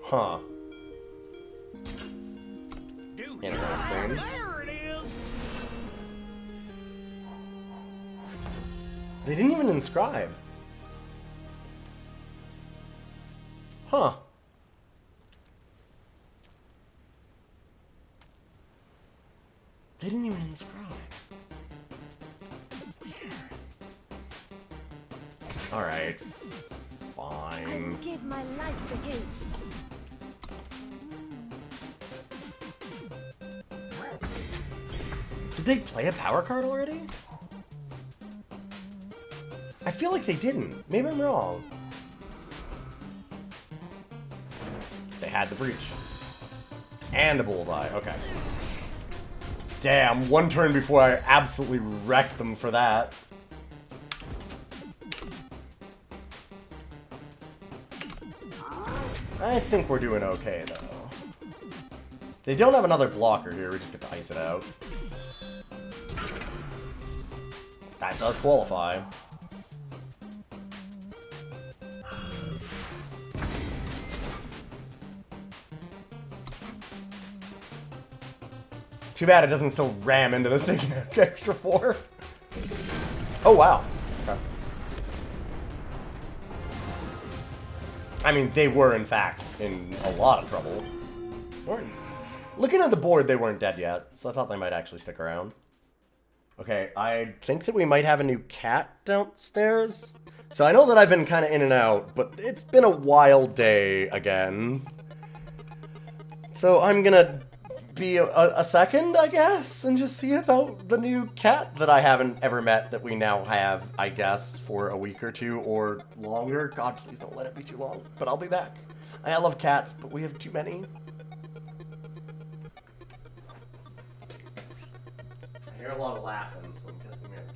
Huh. Interesting. There it is. They didn't even inscribe. Huh. They didn't even inscribe. Alright. I will Fine. give my life for his. Did they play a power card already? I feel like they didn't. Maybe I'm wrong. They had the breach. And a bullseye. Okay. Damn, one turn before I absolutely wrecked them for that. I think we're doing okay, though. They don't have another blocker here, we just get to ice it out. That does qualify. Too bad it doesn't still ram into this thing extra 4. Oh, wow. Okay. I mean, they were, in fact, in a lot of trouble. Looking at the board, they weren't dead yet, so I thought they might actually stick around. Okay, I think that we might have a new cat downstairs. So I know that I've been kind of in and out, but it's been a wild day again. So I'm gonna be a second, I guess, and just see about the new cat that I haven't ever met that we now have, I guess, for a week or 2 or longer. God, please don't let it be too long, but I'll be back. I love cats, but we have too many. I hear a lot of laughing, so I'm guessing we have a cat.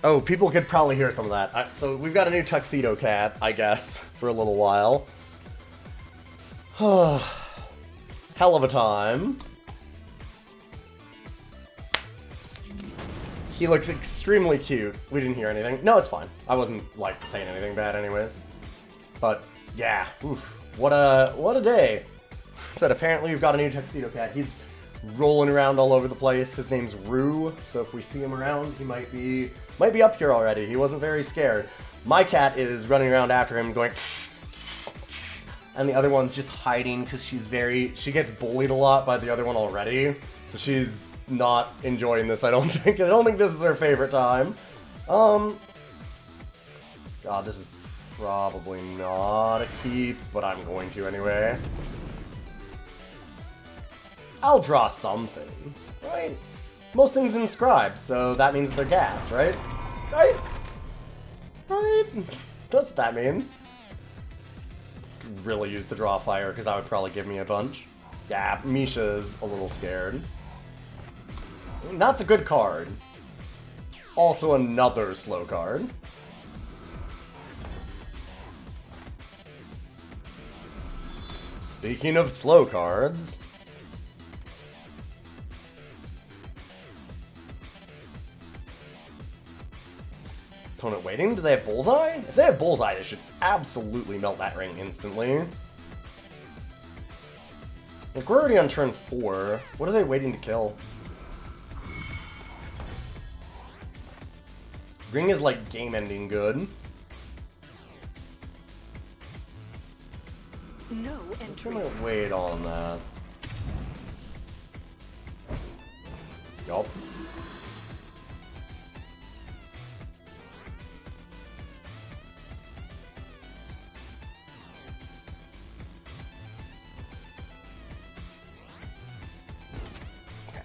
Oh, people could probably hear some of that. So we've got a new Tuxedo Cat, I guess, for a little while. Hell of a time. He looks extremely cute. We didn't hear anything. No, it's fine. I wasn't, like, saying anything bad anyways. But, yeah. Oof. What a day. Said apparently we've got a new Tuxedo Cat. He's rolling around all over the place. His name's Rue, so if we see him around, he might be up here already. He wasn't very scared. My cat is running around after him going... And the other one's just hiding because she gets bullied a lot by the other one already. So she's not enjoying this, I don't think. I don't think this is her favorite time. God, this is probably not a keep, but I'm going to anyway. I'll draw something, right? Most things inscribe, so that means they're gas, right? Right? Right? That's what that means. Could really use the draw fire, because that would probably give me a bunch. Yeah, Misha's a little scared. That's a good card. Also another slow card. Speaking of slow cards... Opponent waiting? Do they have Bullseye? If they have Bullseye, they should absolutely melt that ring instantly. Like, we're already on turn 4. What are they waiting to kill? Ring is like game-ending good. No entry. I'm gonna wait on that. Yup.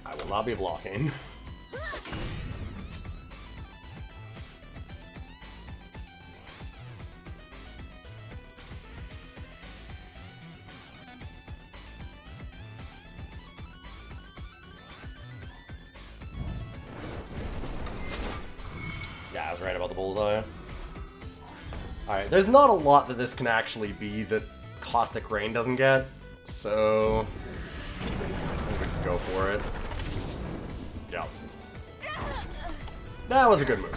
I will not be blocking. Yeah, I was right about the Bullseye. Alright, there's not a lot that this can actually be that Caustic Rain doesn't get, so I think we just go for it. Yeah. That was a good move.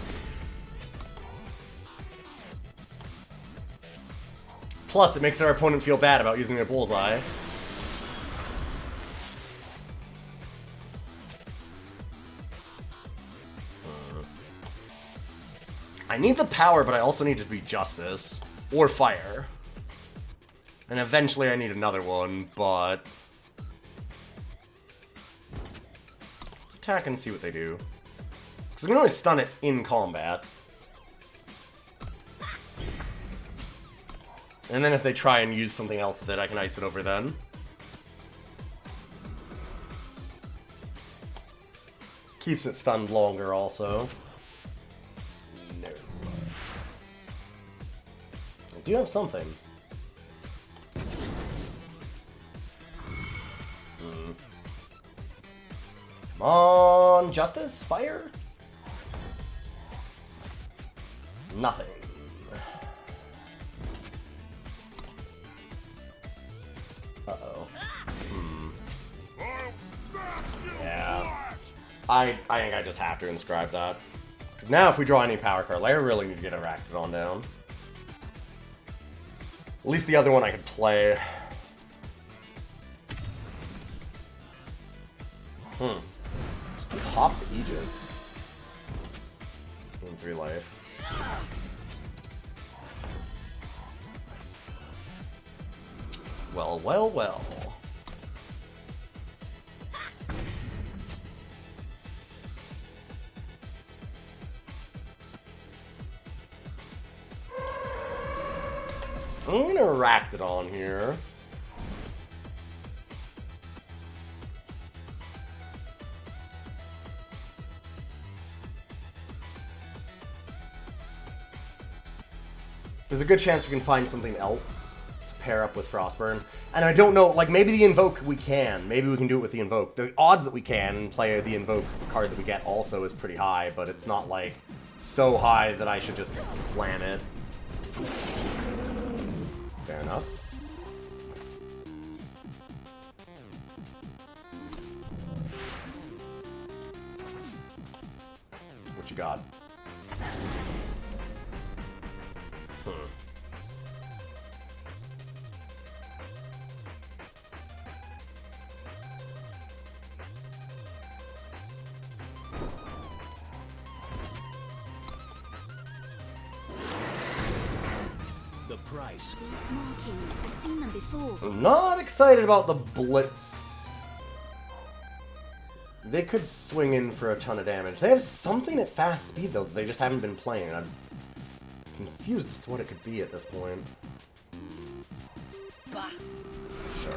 Plus, it makes our opponent feel bad about using their Bullseye. I need the power, but I also need to be Justice. Or Fire. And eventually I need another one, but... let's attack and see what they do. Because I can always stun it in combat. And then if they try and use something else with it, I can ice it over then. Keeps it stunned longer also. No. I do have something. Come on, Justice? Fire? Nothing. Uh-oh. Yeah. I think I just have to inscribe that. Because now if we draw any power card, like, I really need to get a Rakdodon down. At least the other one I could play. Just pop the Aegis. Gain 3 life. Well, well, well. I'm gonna Rakdodon here. There's a good chance we can find something else to pair up with Frostburn. And I don't know, like, maybe the Invoke we can. Maybe we can do it with the Invoke. The odds that we can play the Invoke card that we get also is pretty high, but it's not, like, so high that I should just slam it. Fair enough. What you got? The price. These markings, I've seen them before. I'm not excited about the Blitz. They could swing in for a ton of damage. They have something at fast speed, though, that they just haven't been playing. I'm confused as to what it could be at this point. Bah. Sure.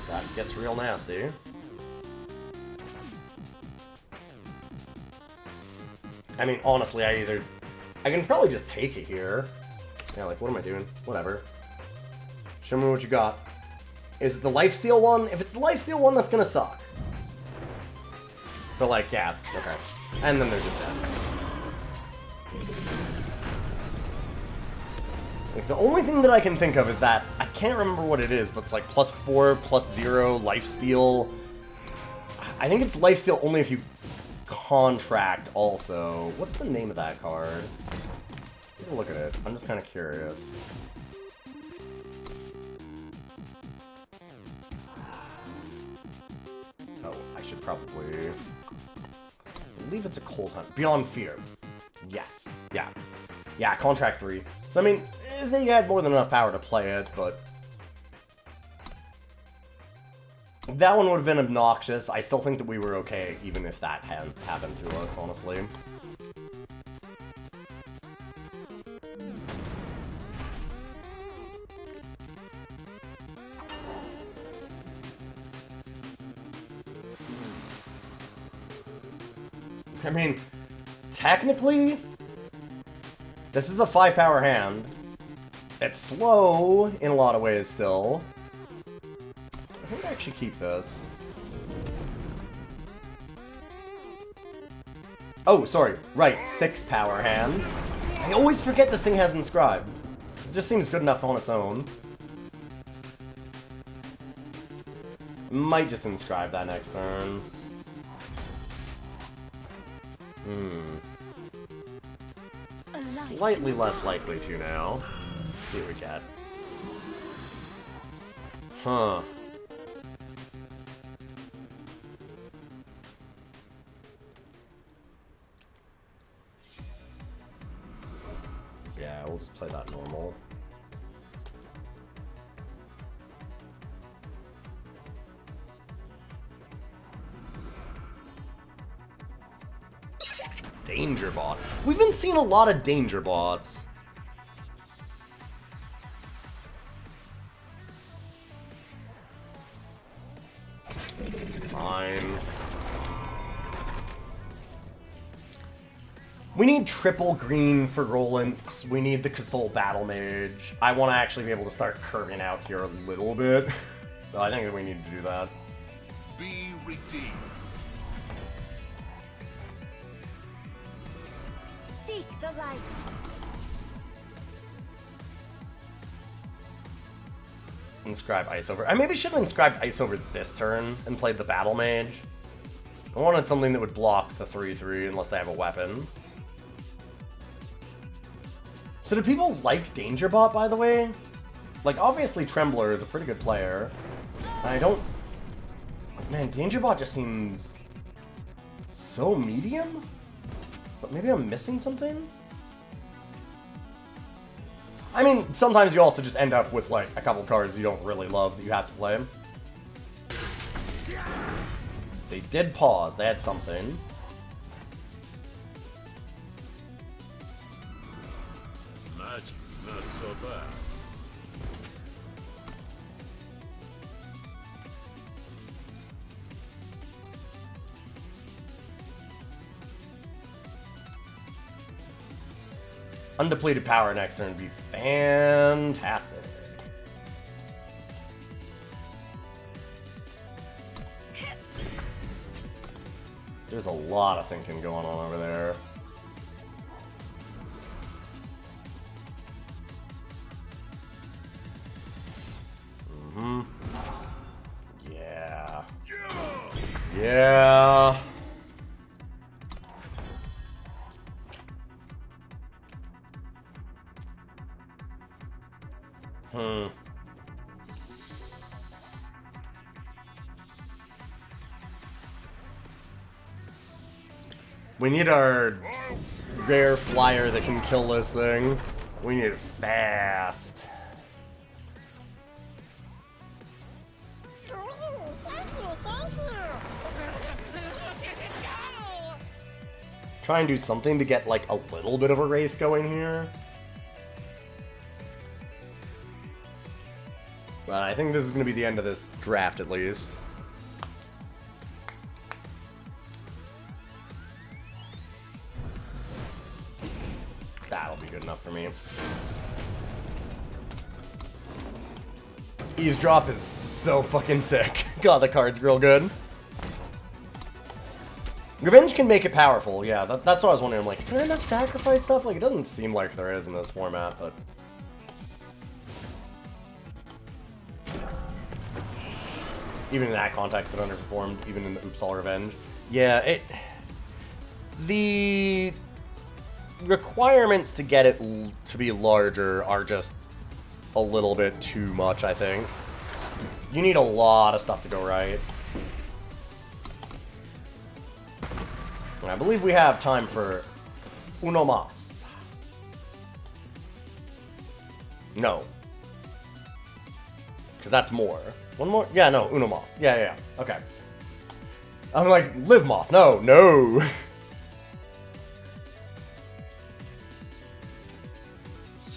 That gets real nasty. I mean, honestly, I can probably just take it here. Yeah, like, what am I doing? Whatever. Show me what you got. Is it the lifesteal one? If it's the lifesteal one, that's gonna suck. But, like, yeah, okay. And then they're just dead. Like, the only thing that I can think of is that, I can't remember what it is, but it's like +4, +0, lifesteal. I think it's lifesteal only if you contract also. What's the name of that card? Take a look at it. I'm just kind of curious. Oh, I should probably... I believe it's a Cold Hunt. Beyond Fear. Yes. Yeah. Yeah, Contract 3. So, I mean, they had more than enough power to play it, but... that one would have been obnoxious. I still think that we were okay, even if that hadn't happened to us, honestly. I mean, technically, this is a 5-power hand. It's slow in a lot of ways still. I think I actually keep this. Oh, sorry. Right, 6-power hand. I always forget this thing has inscribe. It just seems good enough on its own. Might just inscribe that next turn. Slightly less likely to now. Let's see what we get. Huh. Yeah, we'll just play that normal. Danger Bot. We've been seeing a lot of Danger Bots. Fine. We need triple green for Rolents. We need the Kasol Battle Mage. I want to actually be able to start curving out here a little bit. So I think that we need to do that. Be redeemed. Seek the light. Inscribe Ice Over. I maybe should have inscribed Ice Over this turn and played the Battle Mage. I wanted something that would block the 3/3 unless they have a weapon. So do people like Danger Bot, by the way? Like, obviously Trembler is a pretty good player. I don't... Man, Danger Bot just seems... so medium? But maybe I'm missing something? I mean, sometimes you also just end up with, like, a couple cards you don't really love that you have to play. They did pause. They had something. Magic, not so bad. Undepleted power next turn would be fantastic. There's a lot of thinking going on over there. Mm-hmm. Yeah. Yeah. We need our rare flyer that can kill this thing. We need it fast. Try and do something to get like a little bit of a race going here. But I think this is going to be the end of this draft at least. That'll be good enough for me. Eavesdrop is so fucking sick. God, the card's real good. Revenge can make it powerful, yeah. That's what I was wondering. I'm like, is there enough sacrifice stuff? Like, it doesn't seem like there is in this format, but... Even in that context, it underperformed, even in the Oops All Revenge. Yeah, the requirements to get it to be larger are just a little bit too much, I think. You need a lot of stuff to go right. And I believe we have time for uno más. No. Because that's more. One more? Yeah, no, uno más. Yeah. Okay. I'm like, live más. No.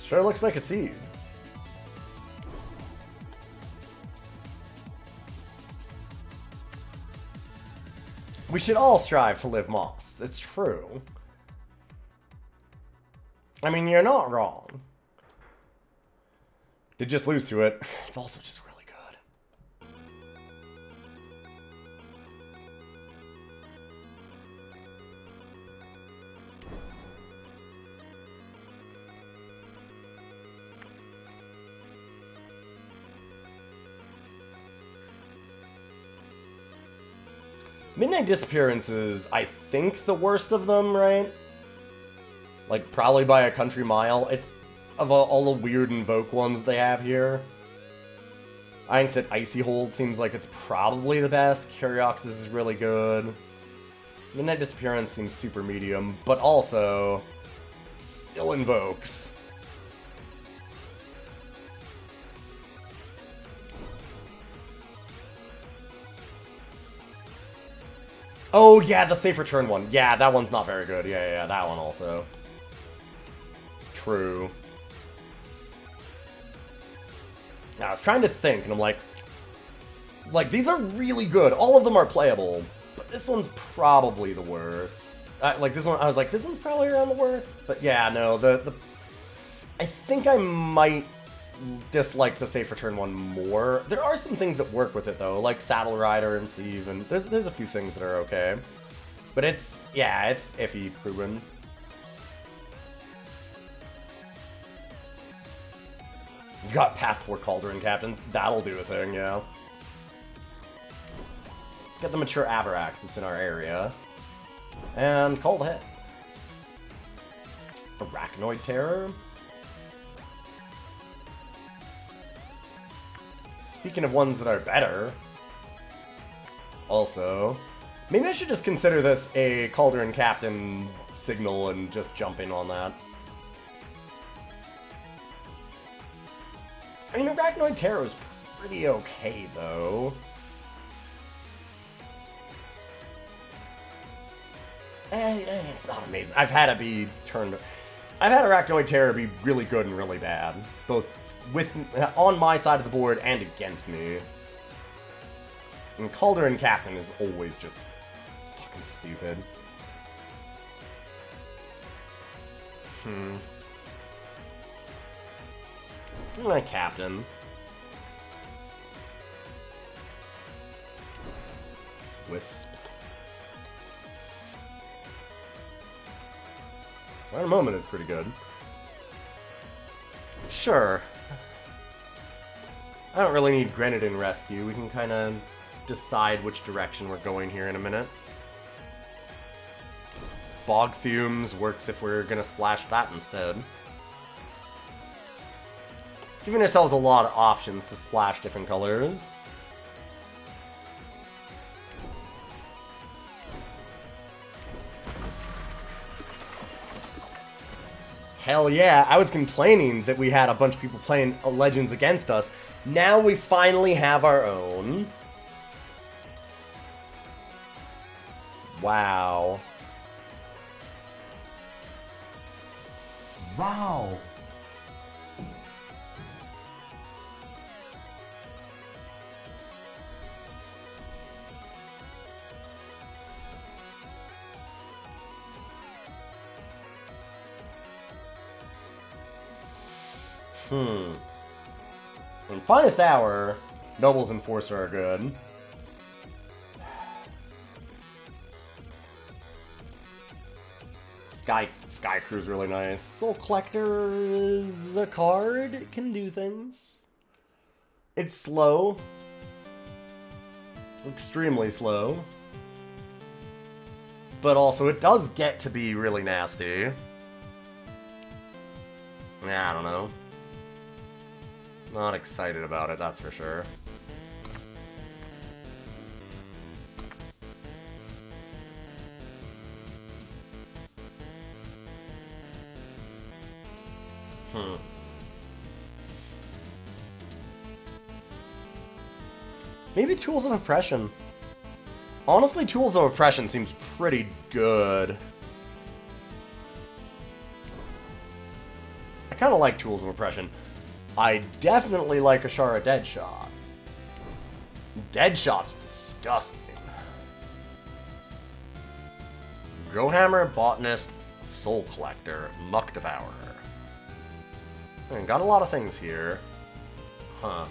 Sure looks like a seed. We should all strive to live más. It's true. I mean, you're not wrong. To just lose to it, it's also just really good. Midnight Disappearance is, I think, the worst of them, right? Like, probably by a country mile. It's, of all the weird Invoke ones they have here, I think that Icy Hold seems like it's probably the best. Curioxis is really good. Midnight Disappearance seems super medium, but also still invokes. Oh, yeah, the Safe Return one. Yeah, that one's not very good. Yeah, that one also. True. Now, I was trying to think, and I'm like, these are really good. All of them are playable, but this one's probably the worst. Like, this one, I was like, this one's probably around the worst. But yeah, no, I think I might dislike the Safe Return one more. There are some things that work with it, though, like Saddle Rider and Sieve, and there's a few things that are okay. But it's iffy, proven. You got past 4 Cauldron Captain. That'll do a thing, yeah. Let's get the Mature Avarax that's in our area. And call the hit. Arachnoid Terror. Speaking of ones that are better, also, maybe I should just consider this a Cauldron Captain signal and just jump in on that. I mean, Arachnoid Terror is pretty okay, though. It's not amazing. I've had Arachnoid Terror be really good and really bad, both on my side of the board and against me. And Cauldron Captain is always just fucking stupid. My Captain. Wisp. At a moment, it's pretty good. Sure. I don't really need Grenadin Rescue. We can kind of decide which direction we're going here in a minute. Bog Fumes works if we're gonna splash that instead. Giving ourselves a lot of options to splash different colors. Hell yeah, I was complaining that we had a bunch of people playing Legends against us. Now we finally have our own. Wow. Wow. In Finest Hour, Noble's Enforcer are good. Sky Crew's really nice. Soul Collector is a card. It can do things. It's slow. Extremely slow. But also, it does get to be really nasty. Yeah, I don't know. Not excited about it, that's for sure. Maybe Tools of Oppression. Honestly, Tools of Oppression seems pretty good. I kind of like Tools of Oppression. I definitely like Ashara Deadshot. Deadshot's disgusting. Growhammer, Botanist, Soul Collector, Muck Devourer. Got a lot of things here. Huh.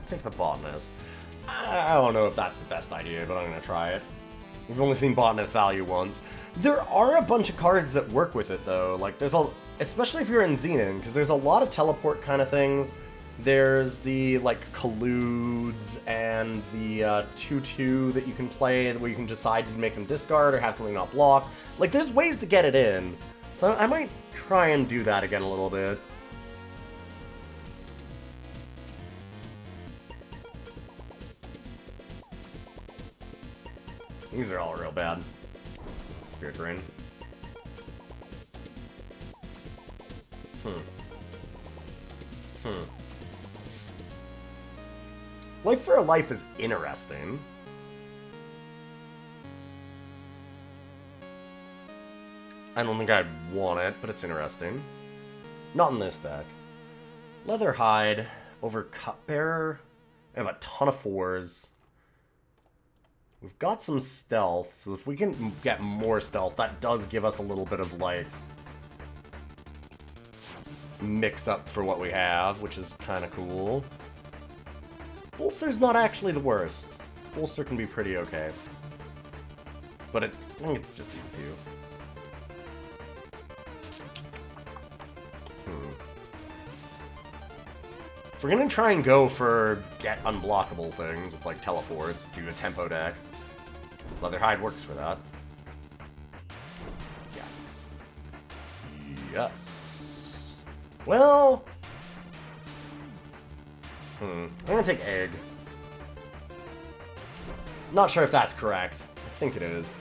Take the Botanist. I don't know if that's the best idea, but I'm gonna try it. We've only seen Botanist value once. There are a bunch of cards that work with it, though. Like, there's a... Especially if you're in Xenon, because there's a lot of teleport kind of things. There's the, like, colludes and the 2-2 that you can play where you can decide to make them discard or have something not block. Like, there's ways to get it in. So I might try and do that again a little bit. These are all real bad. Spirit Drain. Life for a Life is interesting. I don't think I'd want it, but it's interesting. Not in this deck. Leatherhide over Cupbearer. I have a ton of 4s. We've got some stealth, so if we can get more stealth, that does give us a little bit of, like, mix-up for what we have, which is kind of cool. Bolster's not actually the worst. Bolster can be pretty okay. But I think it's just these two. If we're gonna try and go for get unblockable things with, like, teleports, do a tempo deck, Leatherhide works for that. Yes. Yes. Well... I'm gonna take Egg. Not sure if that's correct. I think it is.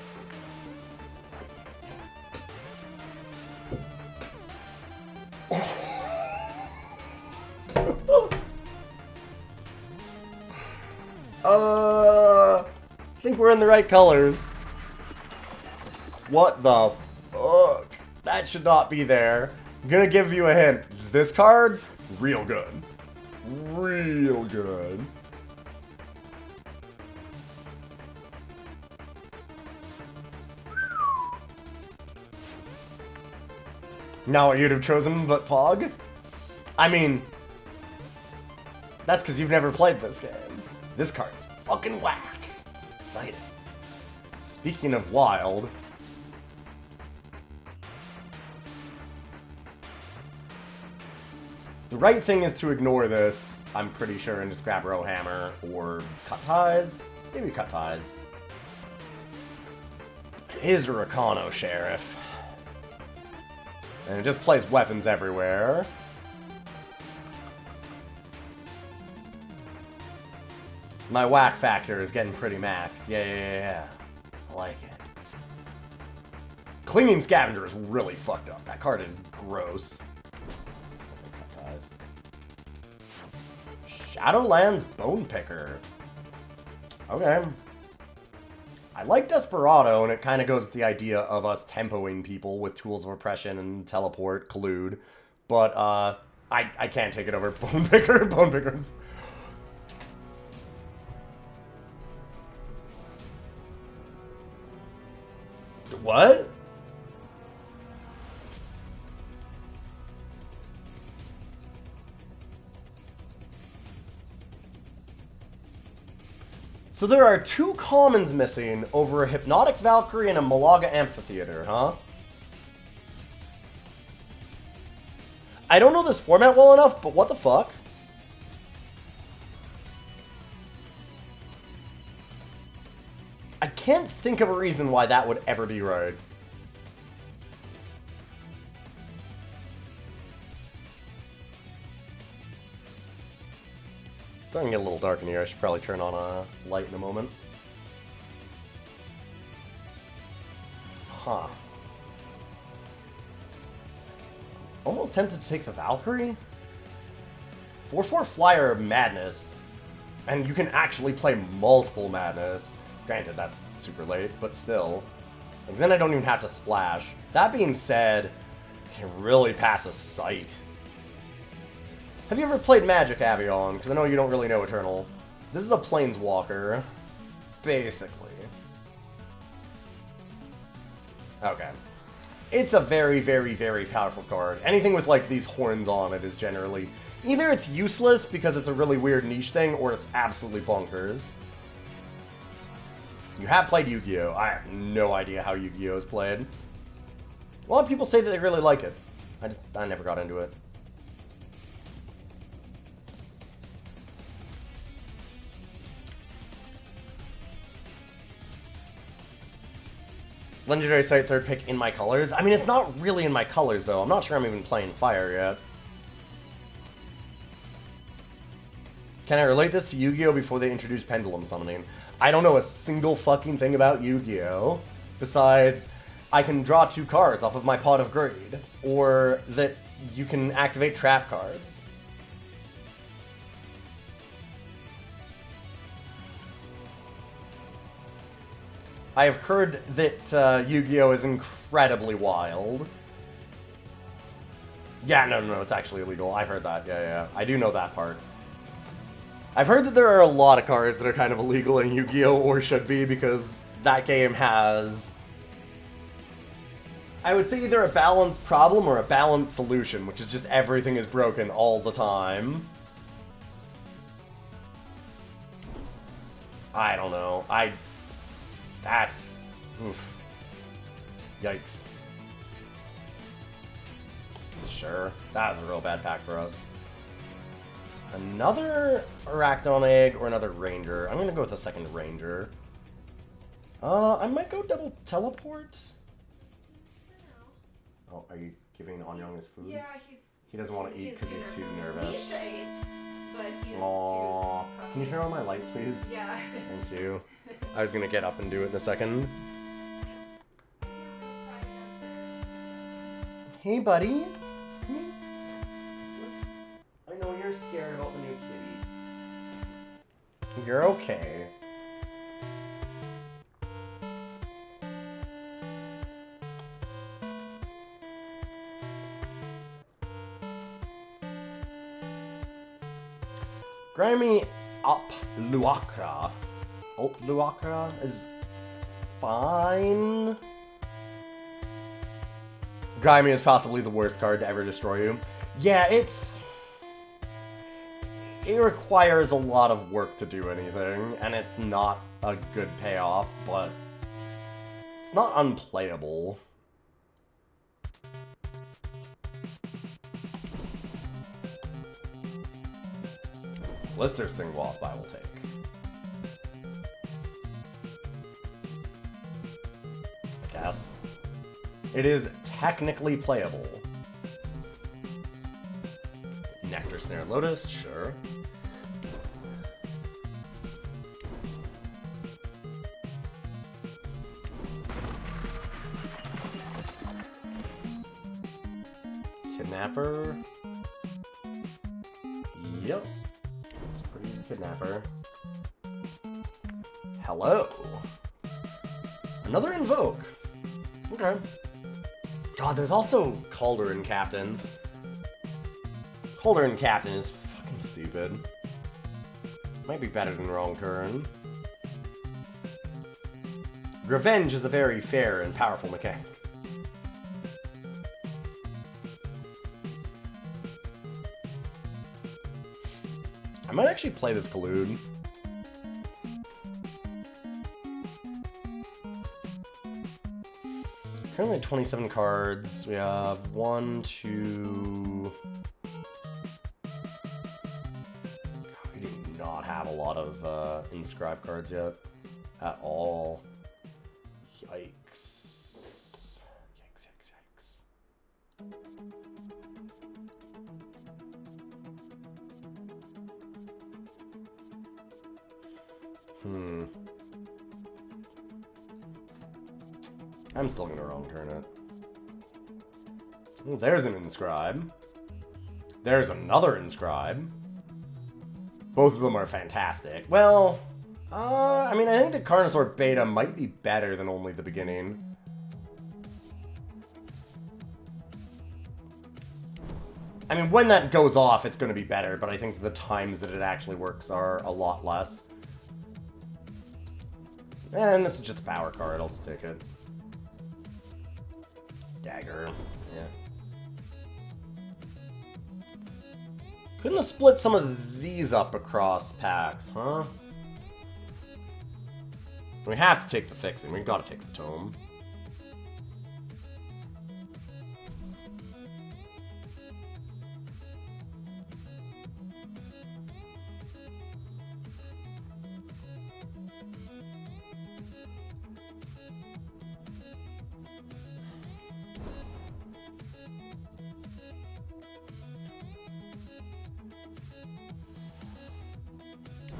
I think we're in the right colors. What the fuck? That should not be there. I'm gonna give you a hint. This card, real good. Real good. Not what you'd have chosen, but Pog? I mean, that's because you've never played this game. This card's fucking whack. Exciting. Speaking of wild... The right thing is to ignore this, I'm pretty sure, and just grab Rowhammer or Cut Ties. Maybe Cut Ties. It is a Rakano Sheriff. And it just plays weapons everywhere. My whack factor is getting pretty maxed. Yeah. I like it. Clinging Scavenger is really fucked up. That card is gross. Shadowlands Bone Picker. Okay. I like Desperado, and it kind of goes with the idea of us tempoing people with tools of oppression and teleport, collude. But, I can't take it over Bone Picker. Bone Picker's... What? So there are 2 commons missing over a Hypnotic Valkyrie and a Malaga Amphitheater, huh? I don't know this format well enough, but what the fuck? I can't think of a reason why that would ever be right. It's starting to get a little dark in here. I should probably turn on a light in a moment. Huh. Almost tempted to take the Valkyrie. 4/4 Flyer Madness. And you can actually play multiple Madness. Granted, that's super late, but still. Like, then I don't even have to splash. That being said, I can really pass a sight. Have you ever played Magic, Avion? Because I know you don't really know Eternal. This is a Planeswalker. Basically. Okay. It's a very, very, very powerful card. Anything with, like, these horns on it is generally... Either it's useless because it's a really weird niche thing, or it's absolutely bonkers. You have played Yu-Gi-Oh! I have no idea how Yu-Gi-Oh! Is played. A lot of people say that they really like it. I never got into it. Legendary Sight, 3rd pick in my colors. I mean, it's not really in my colors, though. I'm not sure I'm even playing Fire yet. Can I relate this to Yu-Gi-Oh! Before they introduced Pendulum Summoning? I don't know a single fucking thing about Yu-Gi-Oh! Besides, I can draw 2 cards off of my Pot of Greed. Or that you can activate trap cards. I have heard that Yu-Gi-Oh! Is incredibly wild. Yeah, no, it's actually illegal. I've heard that. Yeah. I do know that part. I've heard that there are a lot of cards that are kind of illegal in Yu-Gi-Oh! Or should be, because that game has... I would say either a balance problem or a balance solution, which is just everything is broken all the time. I don't know. That's... Oof. Yikes. Sure. That was a real bad pack for us. Another Arachnon Egg or another Ranger. I'm gonna go with a second Ranger. I might go double teleport. Oh, are you giving Anyang his food? Yeah, he doesn't want to eat because he's too nervous. Misha ate, but he's Aww. Can you turn on my light, please? Yeah. Thank you. I was gonna get up and do it in a second. Hey, buddy. Come here. I know you're scared about the new kitty. You're okay. Grimy Up Luakra. Luakra is fine. Grimy is possibly the worst card to ever destroy you. Yeah, it requires a lot of work to do anything, and it's not a good payoff, but it's not unplayable. Blister's Thing Wasp I will take. I guess. It is technically playable. Nectar Snare Lotus, sure. Kidnapper. Yep. It's pretty Kidnapper. Hello. Another Invoke. Okay. God, there's also Calderon Captain. Calderon Captain is fucking stupid. Might be better than Wrong Turn. Revenge is a very fair and powerful mechanic. I might actually play this Collude. Currently at 27 cards. We have 1, 2... We do not have a lot of Inscribe cards yet. At all. Yikes. Yikes, yikes, yikes. I'm still gonna Wrong Turn it. Ooh, there's an Inscribe. There's another Inscribe. Both of them are fantastic. Well, I mean, I think the Carnosaur Beta might be better than only the beginning. I mean, when that goes off, it's gonna be better, but I think the times that it actually works are a lot less. And this is just a power card, I'll just take it. Dagger, yeah. Couldn't have split some of these up across packs, huh? We have to take the Fixing, we've got to take the Tome.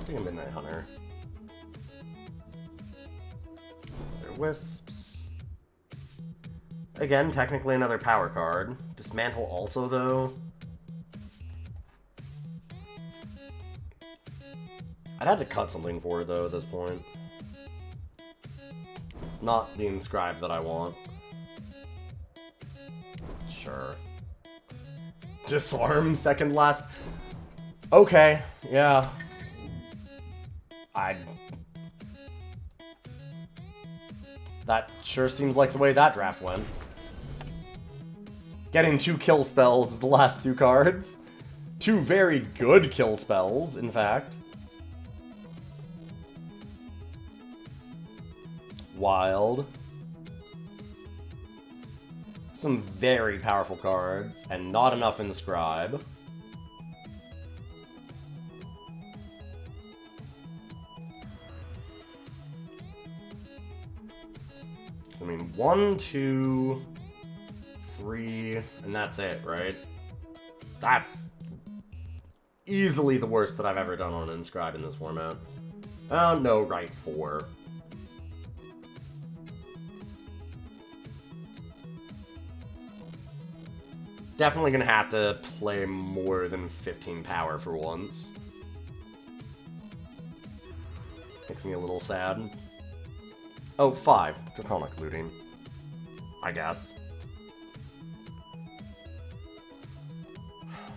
A Midnight Hunter. They're Wisps. Again, technically another power card. Dismantle also, though. I'd have to cut something for it, though, at this point. It's not the Inscribe that I want. Sure. Disarm second last. Okay, yeah. That sure seems like the way that draft went. Getting 2 kill spells is the last 2 cards. 2 very good kill spells, in fact. Wild. Some very powerful cards, and not enough Inscribe. I mean, 1, 2, 3, and that's it, right? That's easily the worst that I've ever done on an Inscribe in this format. Oh, no, right, 4. Definitely gonna have to play more than 15 power for once. Makes me a little sad. Oh, 5. Draconic Looting. I guess.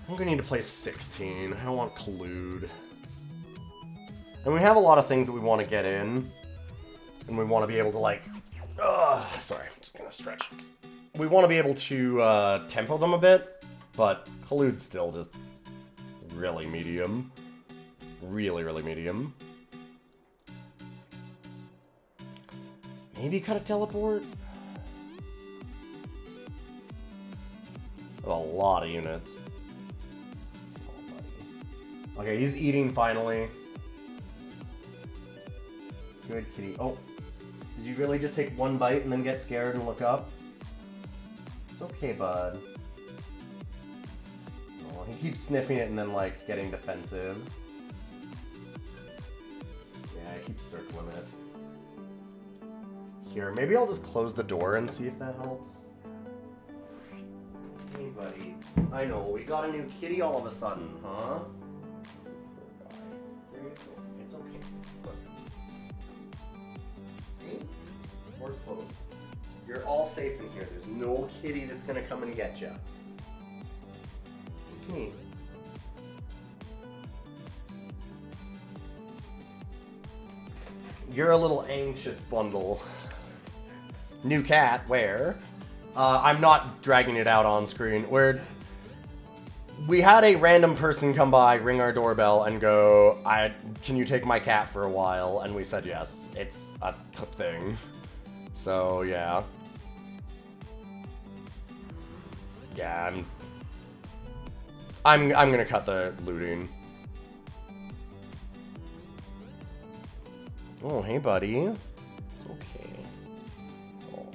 I'm gonna need to play 16. I don't want Collude. And we have a lot of things that we want to get in. And we want to be able to, like... sorry, I'm just gonna stretch. we want to be able to tempo them a bit, but Khaloud's still just really medium. Really, really medium. Maybe cut a teleport? A lot of units. Okay, he's eating finally. Good kitty. Oh, did you really just take one bite and then get scared and look up? It's okay, bud. Oh, he keeps sniffing it and then, like, getting defensive. Yeah, I keep circling it. Here, maybe I'll just close the door and see if that helps. Hey, buddy. I know, we got a new kitty all of a sudden, huh? It's okay. Look. See? We're closed. You're all safe in here. There's no kitty that's gonna come and get you. Okay. You're a little anxious bundle. New cat, where? I'm not dragging it out on screen. We had a random person come by, ring our doorbell, and go, can you take my cat for a while? And we said yes. It's a thing. So, yeah. Yeah, I'm gonna cut the looting. Oh, hey, buddy. It's okay. Oh.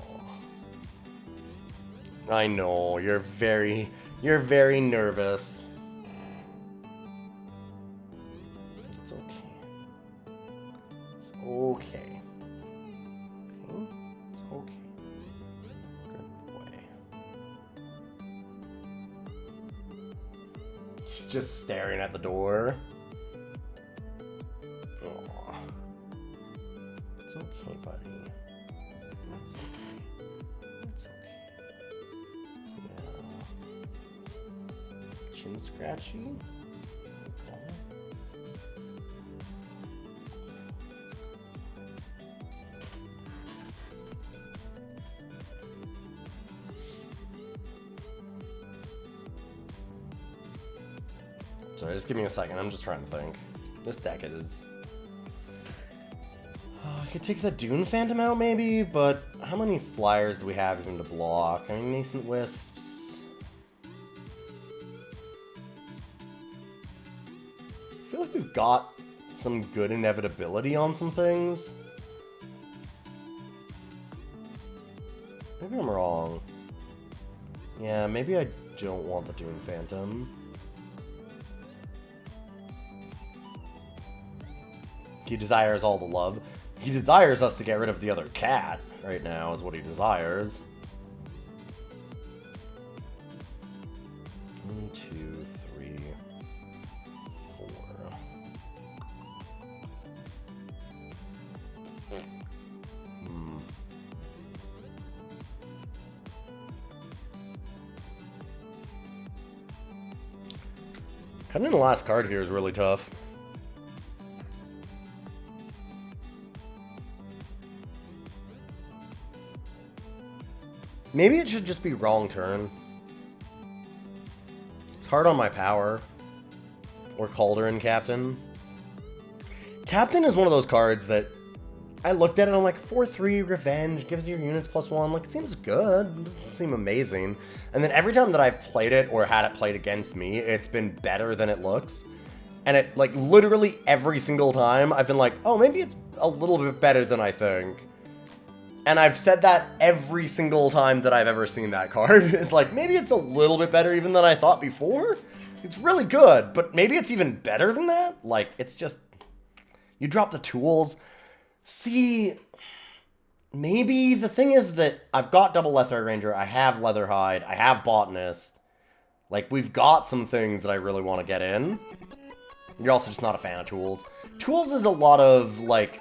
I know, you're very nervous. It's okay. It's okay. Okay? It's okay. Good boy. He's just staring at the door. Aw. It's okay, buddy. It's okay. It's okay. Yeah. Chin scratchy? Okay. Sorry, just give me a second. I'm just trying to think. This deck is... I could take the Dune Phantom out, maybe, but how many flyers do we have even to block? I mean, Nascent Wisps... I feel like we've got some good inevitability on some things. Maybe I'm wrong. Yeah, maybe I don't want the Dune Phantom. He desires all the love. He desires us to get rid of the other cat right now, is what he desires. 1, 2, 3, 4. Cutting in the last card here is really tough. Maybe it should just be wrong turn. It's hard on my power. Or Cauldron Captain. Captain is one of those cards that I looked at it and I'm like, 4/3 Revenge, gives your units +1. Like, it seems good. It doesn't seem amazing. And then every time that I've played it or had it played against me, it's been better than it looks. And it, like, literally every single time, I've been like, oh, maybe it's a little bit better than I think. And I've said that every single time that I've ever seen that card. It's like, maybe it's a little bit better even than I thought before. It's really good, but maybe it's even better than that? Like, it's just... You drop the tools. See... Maybe the thing is that I've got double Letharg Ranger, I have Leatherhide, I have Botanist. Like, we've got some things that I really want to get in. You're also just not a fan of tools. Tools is a lot of, like...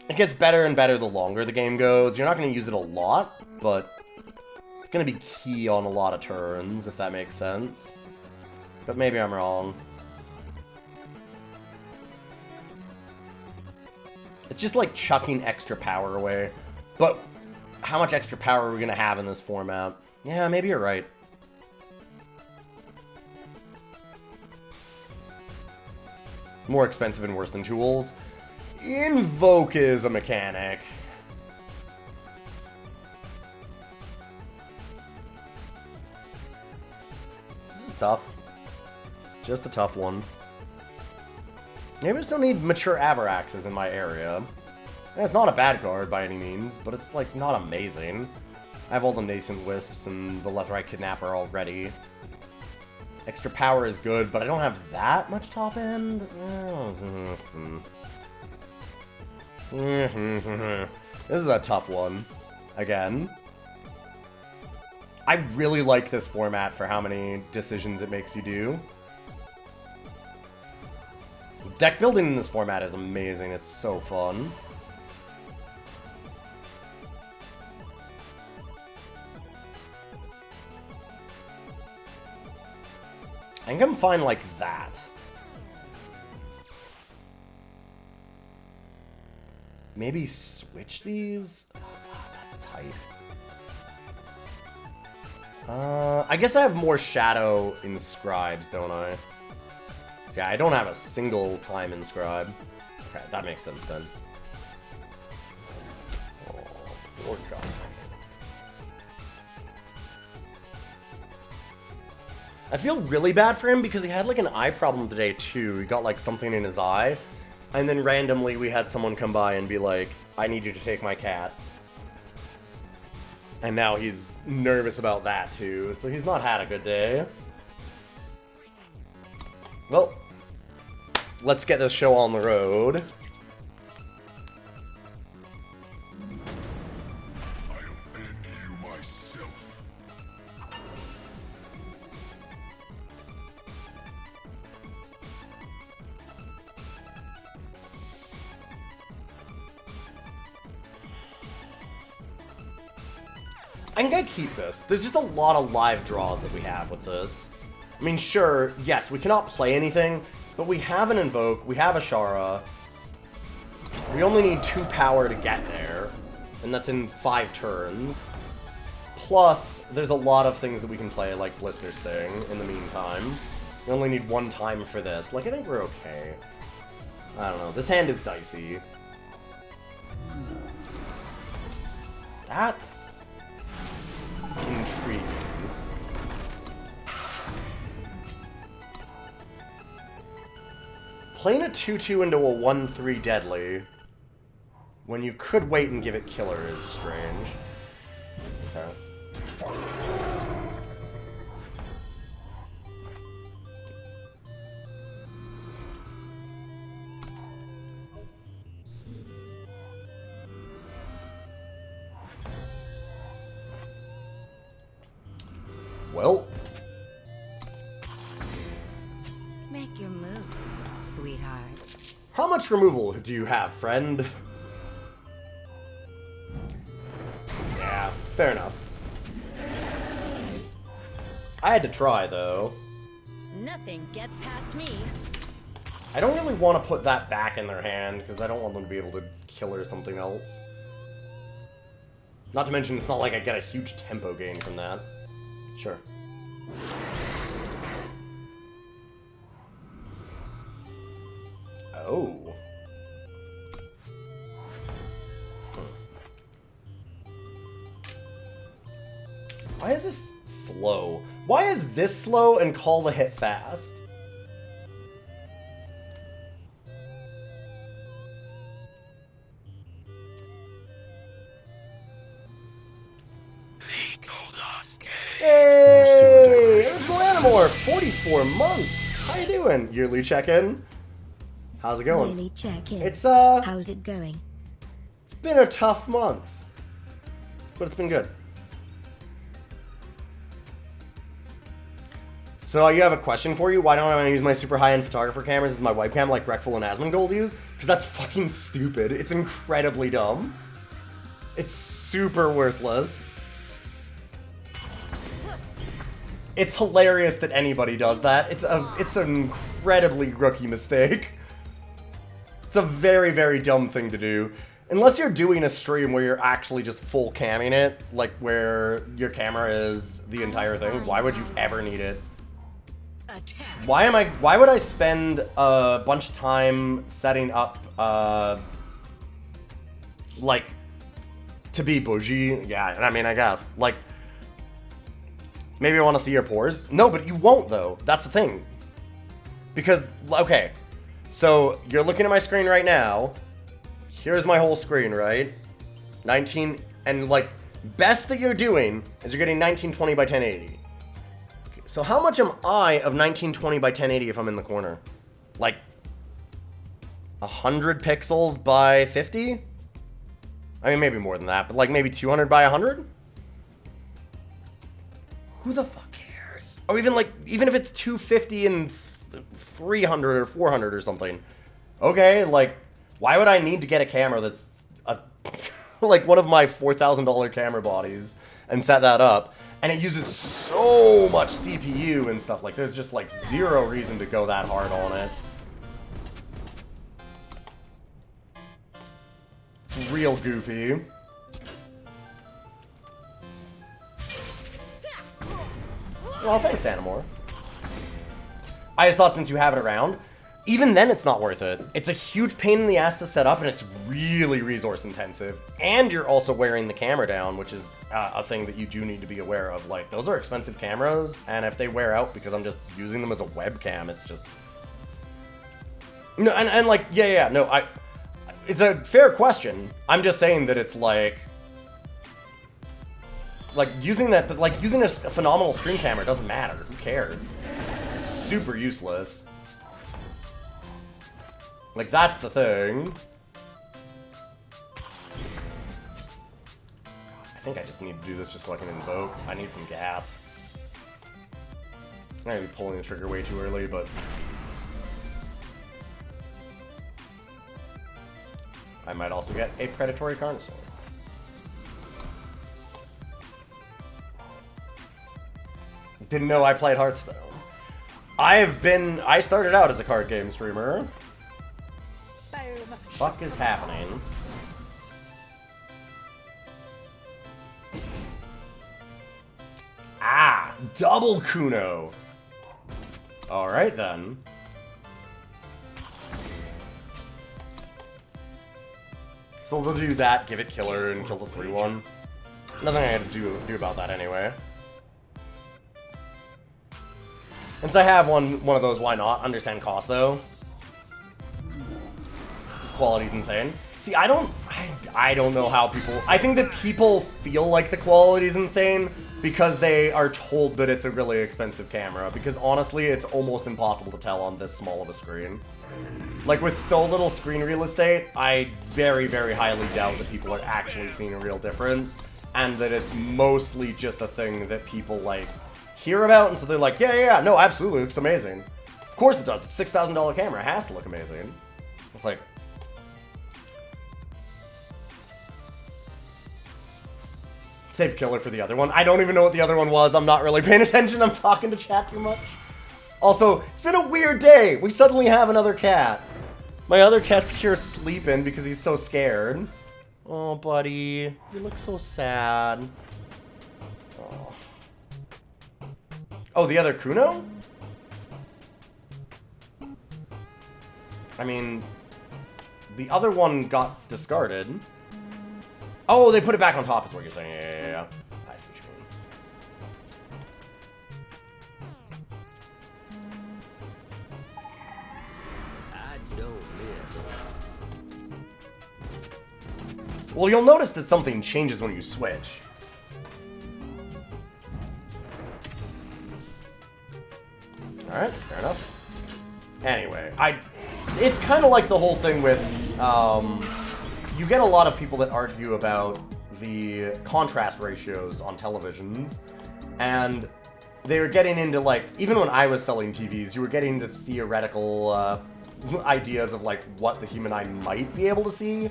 It gets better and better the longer the game goes. You're not going to use it a lot, but it's going to be key on a lot of turns, if that makes sense. But maybe I'm wrong. It's just like chucking extra power away. But how much extra power are we gonna have in this format? Yeah, maybe you're right. More expensive and worse than tools. Invoke is a mechanic. This is tough. It's just a tough one. Maybe I just don't need mature Avaraxes in my area. And it's not a bad card by any means, but it's like not amazing. I have all the Nascent Wisps and the Lethrite Kidnapper already. Extra power is good, but I don't have that much top end. This is a tough one. Again. I really like this format for how many decisions it makes you do. Deck building in this format is amazing. It's so fun. I think I'm fine like that. Maybe switch these? Oh god, that's tight. I guess I have more Shadow Inscribes, don't I? So yeah, I don't have a single time Inscribe. Okay, that makes sense then. Oh, poor guy. I feel really bad for him because he had like an eye problem today too. He got like something in his eye. And then randomly we had someone come by and be like, I need you to take my cat. And now he's nervous about that too. So he's not had a good day. Well, let's get this show on the road. I think I keep this. There's just a lot of live draws that we have with this. I mean, sure, yes, we cannot play anything, but we have an Invoke, we have Ashara. We only need 2 power to get there, and that's in 5 turns. Plus, there's a lot of things that we can play, like Blister's Thing, in the meantime. We only need 1 time for this. Like, I think we're okay. I don't know. This hand is dicey. That's intriguing. Playing a 2-2 into a 1-3 deadly when you could wait and give it killer is strange. Okay. Well, Make your move, sweetheart. how much removal do you have, friend? Yeah, fair enough. I had to try, though. Nothing gets past me. I don't really want to put that back in their hand, because I don't want them to be able to kill or something else. Not to mention, it's not like I get a huge tempo gain from that. Sure. Oh. Why is this slow? Why is this slow and call the hit fast? Hey! There's Glanamore! 44 months! How you doing? Yearly check-in? How's it going? Yearly check-in. It's, How's it going? It's been a tough month. But it's been good. So you have a question for you. Why don't I use my super high-end photographer cameras as my webcam like Reckful and Asmongold use? Because that's fucking stupid. It's incredibly dumb. It's super worthless. It's hilarious that anybody does that. It's an incredibly rookie mistake. It's a very, very dumb thing to do. Unless you're doing a stream where you're actually just full camming it, like where your camera is the entire thing, why would you ever need it? Why would I spend a bunch of time setting up, like, to be bougie? Yeah, I mean, I guess. Like, maybe I want to see your pores? No, but you won't, though. That's the thing. Because, okay, so you're looking at my screen right now. Here's my whole screen, right? 19, and like, best that you're doing is you're getting 1920 by 1080. Okay, so how much am I of 1920 by 1080 if I'm in the corner? Like, 100 pixels by 50? I mean, maybe more than that, but like maybe 200 by 100? Who the fuck cares? Or even like, even if it's 250 and 300 or 400 or something. Okay, like, why would I need to get a camera that's like one of my $4,000 camera bodies and set that up? And it uses so much CPU and stuff. Like, there's just like zero reason to go that hard on it. It's real goofy. Well, thanks, Animore. I just thought since you have it around, even then it's not worth it. It's a huge pain in the ass to set up, and it's really resource intensive. And you're also wearing the camera down, which is a thing that you do need to be aware of. Like, those are expensive cameras, and if they wear out because I'm just using them as a webcam, it's just... No, and like, yeah, no, it's a fair question. I'm just saying that it's like using that, but like using a phenomenal stream camera doesn't matter. Who cares? It's super useless. Like, that's the thing. I think I just need to do this just so I can invoke. I need some gas. I'm gonna be pulling the trigger way too early, but... I might also get a Predatory Carnosaur. Didn't know I played Hearthstone. I started out as a card game streamer. Fuck is happening? Ah, double Kuno. Alright then. So we'll do that, give it killer, and kill the 3-1. Nothing I had to do about that anyway. And since I have one of those, why not? Understand cost though. Quality's insane. See, I don't know how people... I think that people feel like the quality's insane because they are told that it's a really expensive camera. Because honestly, it's almost impossible to tell on this small of a screen. Like, with so little screen real estate, I very, very highly doubt that people are actually seeing a real difference. And that it's mostly just a thing that people, like, hear about, and so they're like, yeah, no, absolutely, it looks amazing. Of course it does. It's a $6,000 camera. It has to look amazing. It's like... Save killer for the other one. I don't even know what the other one was. I'm not really paying attention. I'm talking to chat too much. Also, it's been a weird day. We suddenly have another cat. My other cat's here sleeping because he's so scared. Oh, buddy. You look so sad. Oh, oh, the other Kuno? I mean, the other one got discarded. Oh, they put it back on top is what you're saying. Yeah. I see what you mean. I don't miss. Well, you'll notice that something changes when you switch. Alright, fair enough. Anyway, it's kind of like the whole thing with, you get a lot of people that argue about the contrast ratios on televisions, and they were getting into, like, even when I was selling TVs, you were getting into theoretical ideas of, like, what the human eye might be able to see,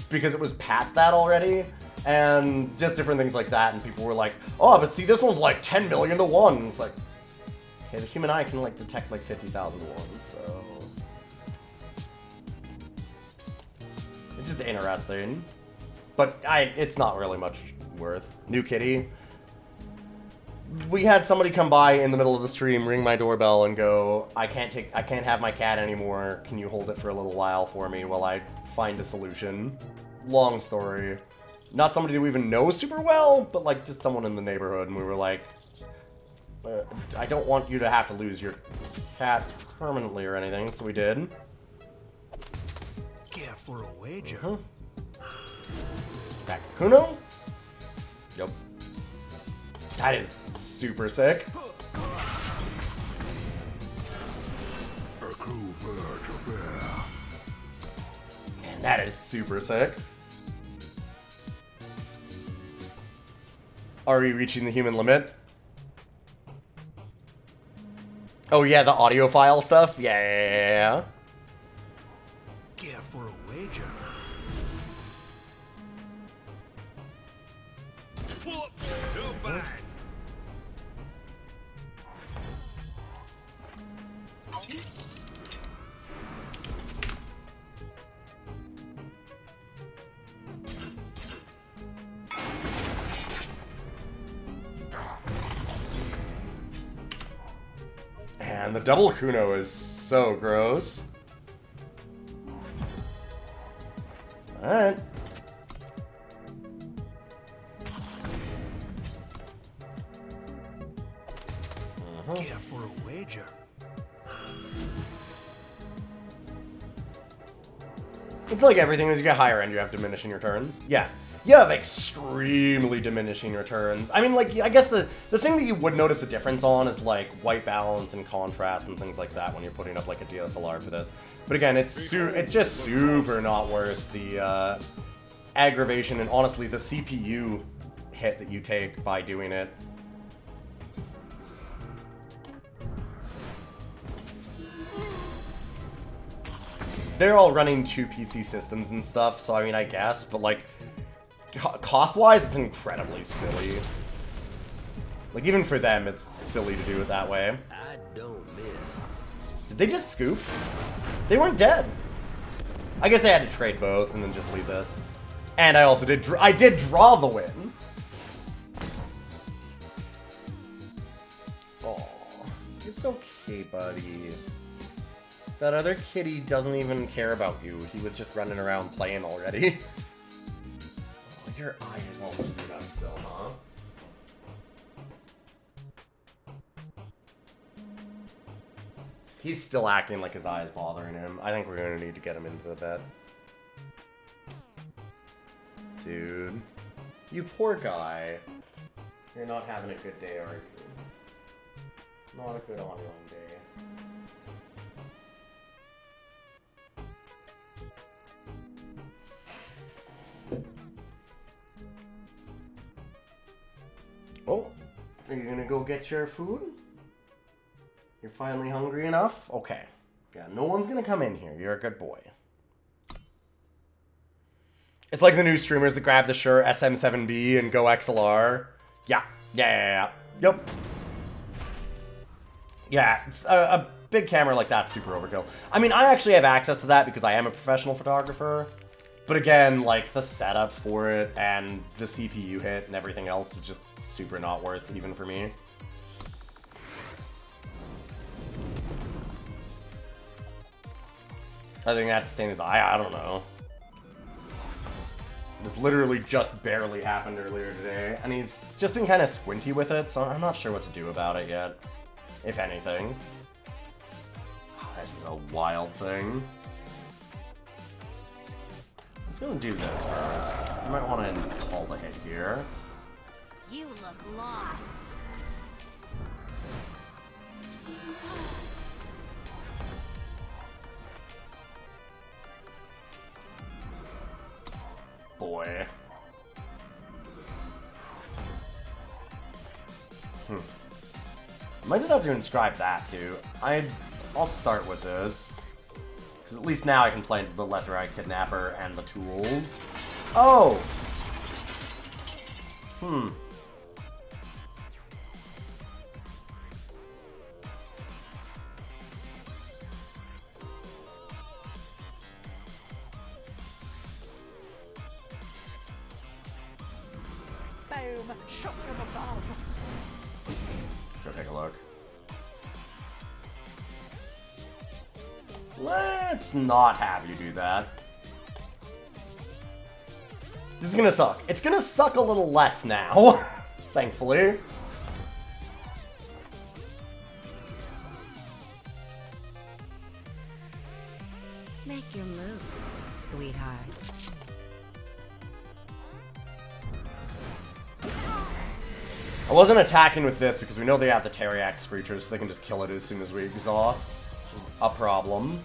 because it was past that already, and just different things like that, and people were like, oh, but see, this one's like 10 million to 1, and it's like, okay, the human eye can, like, detect, like, 50,000 to 1, so... It's just interesting. But it's not really much worth. New kitty. We had somebody come by in the middle of the stream, ring my doorbell, and go, I can't have my cat anymore. Can you hold it for a little while for me while I find a solution? Long story. Not somebody we even know super well, but like just someone in the neighborhood, and we were like, I don't want you to have to lose your cat permanently or anything, so we did. Care for a wager? Back to Kuno. Yep. That is super sick. Man, that is super sick. Are we reaching the human limit? Oh yeah, the audio file stuff? Yeah. Care for a wager? Whoops, too bad. And the double Kuno is so gross. Alright. Care for a wager? It's like everything, as you get higher end, you have diminishing returns. Yeah. You have extremely diminishing returns. I mean, like, I guess the thing that you would notice a difference on is, like, white balance and contrast and things like that when you're putting up, like, a DSLR for this. But again, it's just super not worth the aggravation and, honestly, the CPU hit that you take by doing it. They're all running 2 PC systems and stuff, so I mean, I guess, but, like, cost-wise, it's incredibly silly. Like, even for them, it's silly to do it that way. I don't miss. Did they just scoop? They weren't dead. I guess they had to trade both and then just leave this. And I also did draw the win. Oh, it's okay, buddy. That other kitty doesn't even care about you. He was just running around playing already. Oh, your eye is all screwed up still, huh? He's still acting like his eye is bothering him. I think we're gonna need to get him into the bed. Dude. You poor guy. You're not having a good day, are you? Not a good ongoing day. Oh, are you gonna go get your food? You're finally hungry enough? Okay. Yeah, no one's gonna come in here. You're a good boy. It's like the new streamers that grab the Shure SM7B and go XLR. Yeah. Yep. Yeah, it's a big camera like that's super overkill. I mean, I actually have access to that because I am a professional photographer. But again, like, the setup for it and the CPU hit and everything else is just super not worth even for me. I think that's staying his eye, I don't know. This literally just barely happened earlier today, and he's just been kind of squinty with it, so I'm not sure what to do about it yet, if anything. Oh, this is a wild thing. Let's go and do this first. You might want to call the hit here. You look lost. Boy. Might just have to inscribe that too. I'll start with this. Because at least now I can play the Lethrite Kidnapper and the tools. Oh! doom shook from above. Let's go take a look. Let's not have you do that. This is gonna suck. It's gonna suck a little less now, thankfully. Make your move, sweetheart. I wasn't attacking with this because we know they have the Teriak Screechers, so they can just kill it as soon as we exhaust, which is a problem.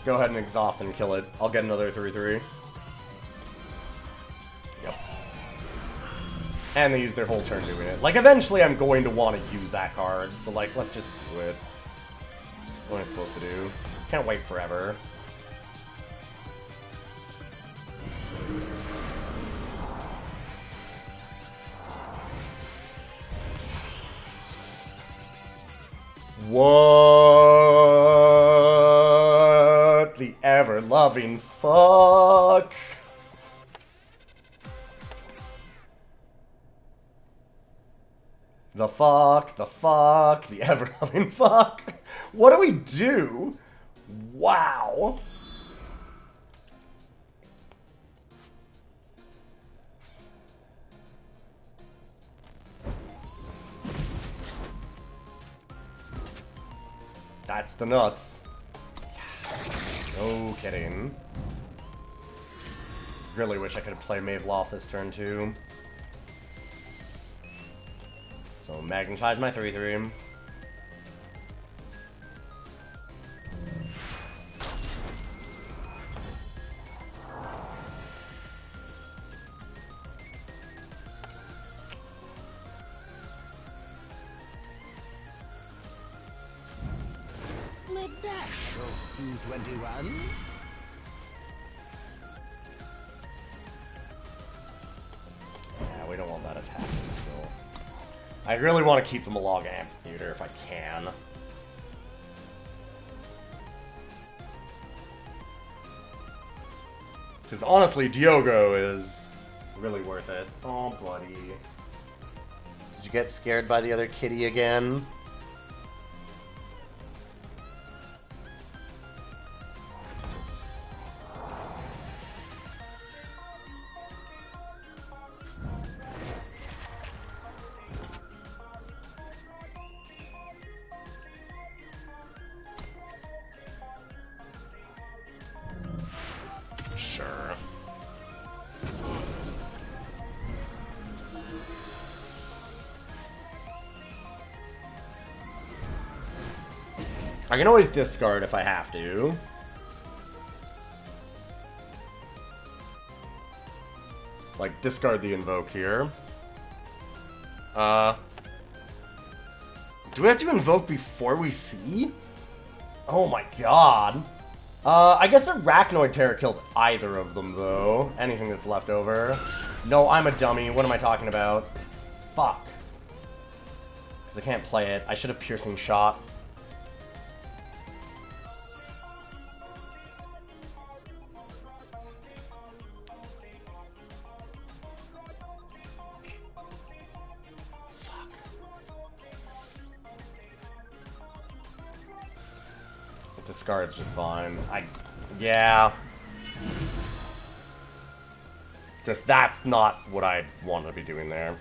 Go ahead and exhaust and kill it. I'll get another 3-3. Yep. And they use their whole turn doing it. Like, eventually I'm going to want to use that card, so, like, let's just do it. What am I supposed to do? Can't wait forever. What the ever-loving fuck? The fuck, the ever-loving fuck. What do we do? Wow. That's the nuts. No kidding. Really wish I could have played Maveloth this turn too. So magnetize my 3-3. Let dash of 221. Yeah, we don't want that attacking still. I really want to keep the Malaga Amphitheater if I can. Because honestly, Diogo is really worth it. Oh, buddy. Did you get scared by the other kitty again? Sure. I can always discard if I have to. Like, discard the Invoke here. Do we have to Invoke before we see? Oh my god. I guess Arachnoid Terror kills either of them, though. Anything that's left over. No, I'm a dummy. What am I talking about? Fuck. Because I can't play it. I should have Piercing Shot. Discard's just fine. Yeah. Just, that's not what I want to be doing there.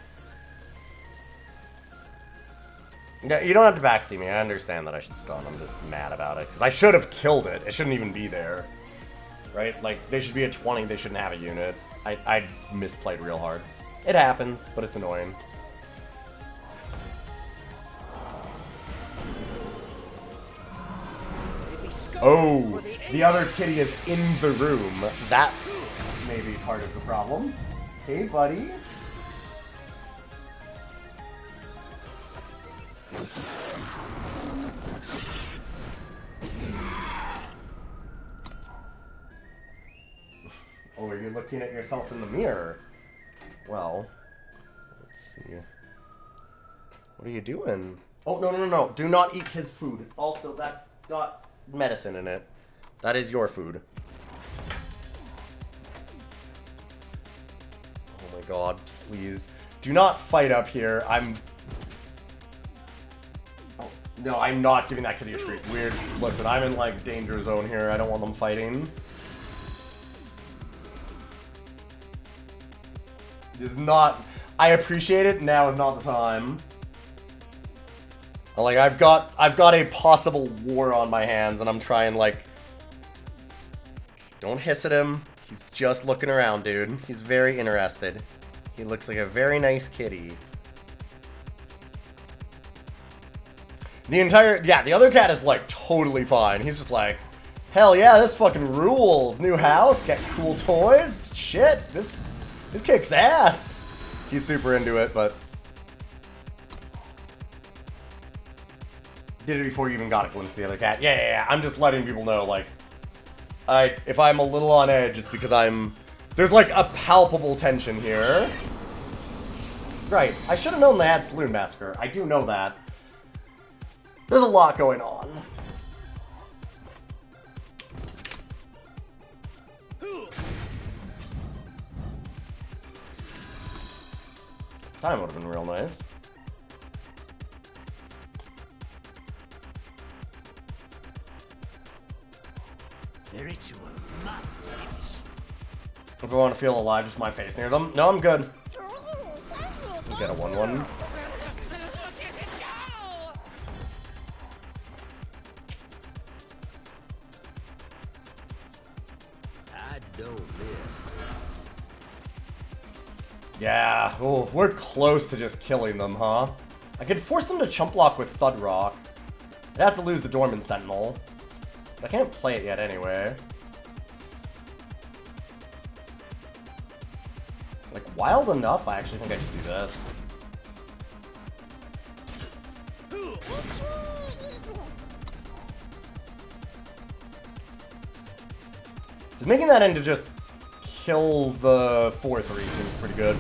Yeah, you don't have to backseat me. I understand that I should stun. I'm just mad about it. Because I should have killed it. It shouldn't even be there. Right? Like, they should be at 20. They shouldn't have a unit. I misplayed real hard. It happens, but it's annoying. Oh, the other kitty is in the room. That's maybe part of the problem. Hey, buddy. Oh, are you looking at yourself in the mirror? Well, let's see. What are you doing? Oh, no, no, no, no. Do not eat his food. Also, that's got medicine in it. That is your food. Oh my god, please. Do not fight up here. Oh, no, I'm not giving that kitty a treat. Weird. Listen, I'm in, like, danger zone here. I don't want them fighting. It is not... I appreciate it. Now is not the time. Like, I've got a possible war on my hands, and I'm trying, like... Don't hiss at him. He's just looking around, dude. He's very interested. He looks like a very nice kitty. The other cat is, like, totally fine. He's just like, hell yeah, this fucking rules. New house, get cool toys. Shit, this kicks ass. He's super into it, but... Did it before you even got a glimpse of the other cat. Yeah. I'm just letting people know, like, if I'm a little on edge, it's because there's, like, a palpable tension here. Right, I should have known they had Saloon Massacre. I do know that. There's a lot going on. Time would have been real nice. The ritual must finish. If I want to feel alive, just my face near them. No, I'm good. Get a 1-1. I don't miss. Yeah, oh, we're close to just killing them, huh? I could force them to chump block with Thud Rock. I'd have to lose the Dormant Sentinel. But I can't play it yet anyway. Like, wild enough, I actually think I should do this. Just making that into just kill the 4-3 seems pretty good.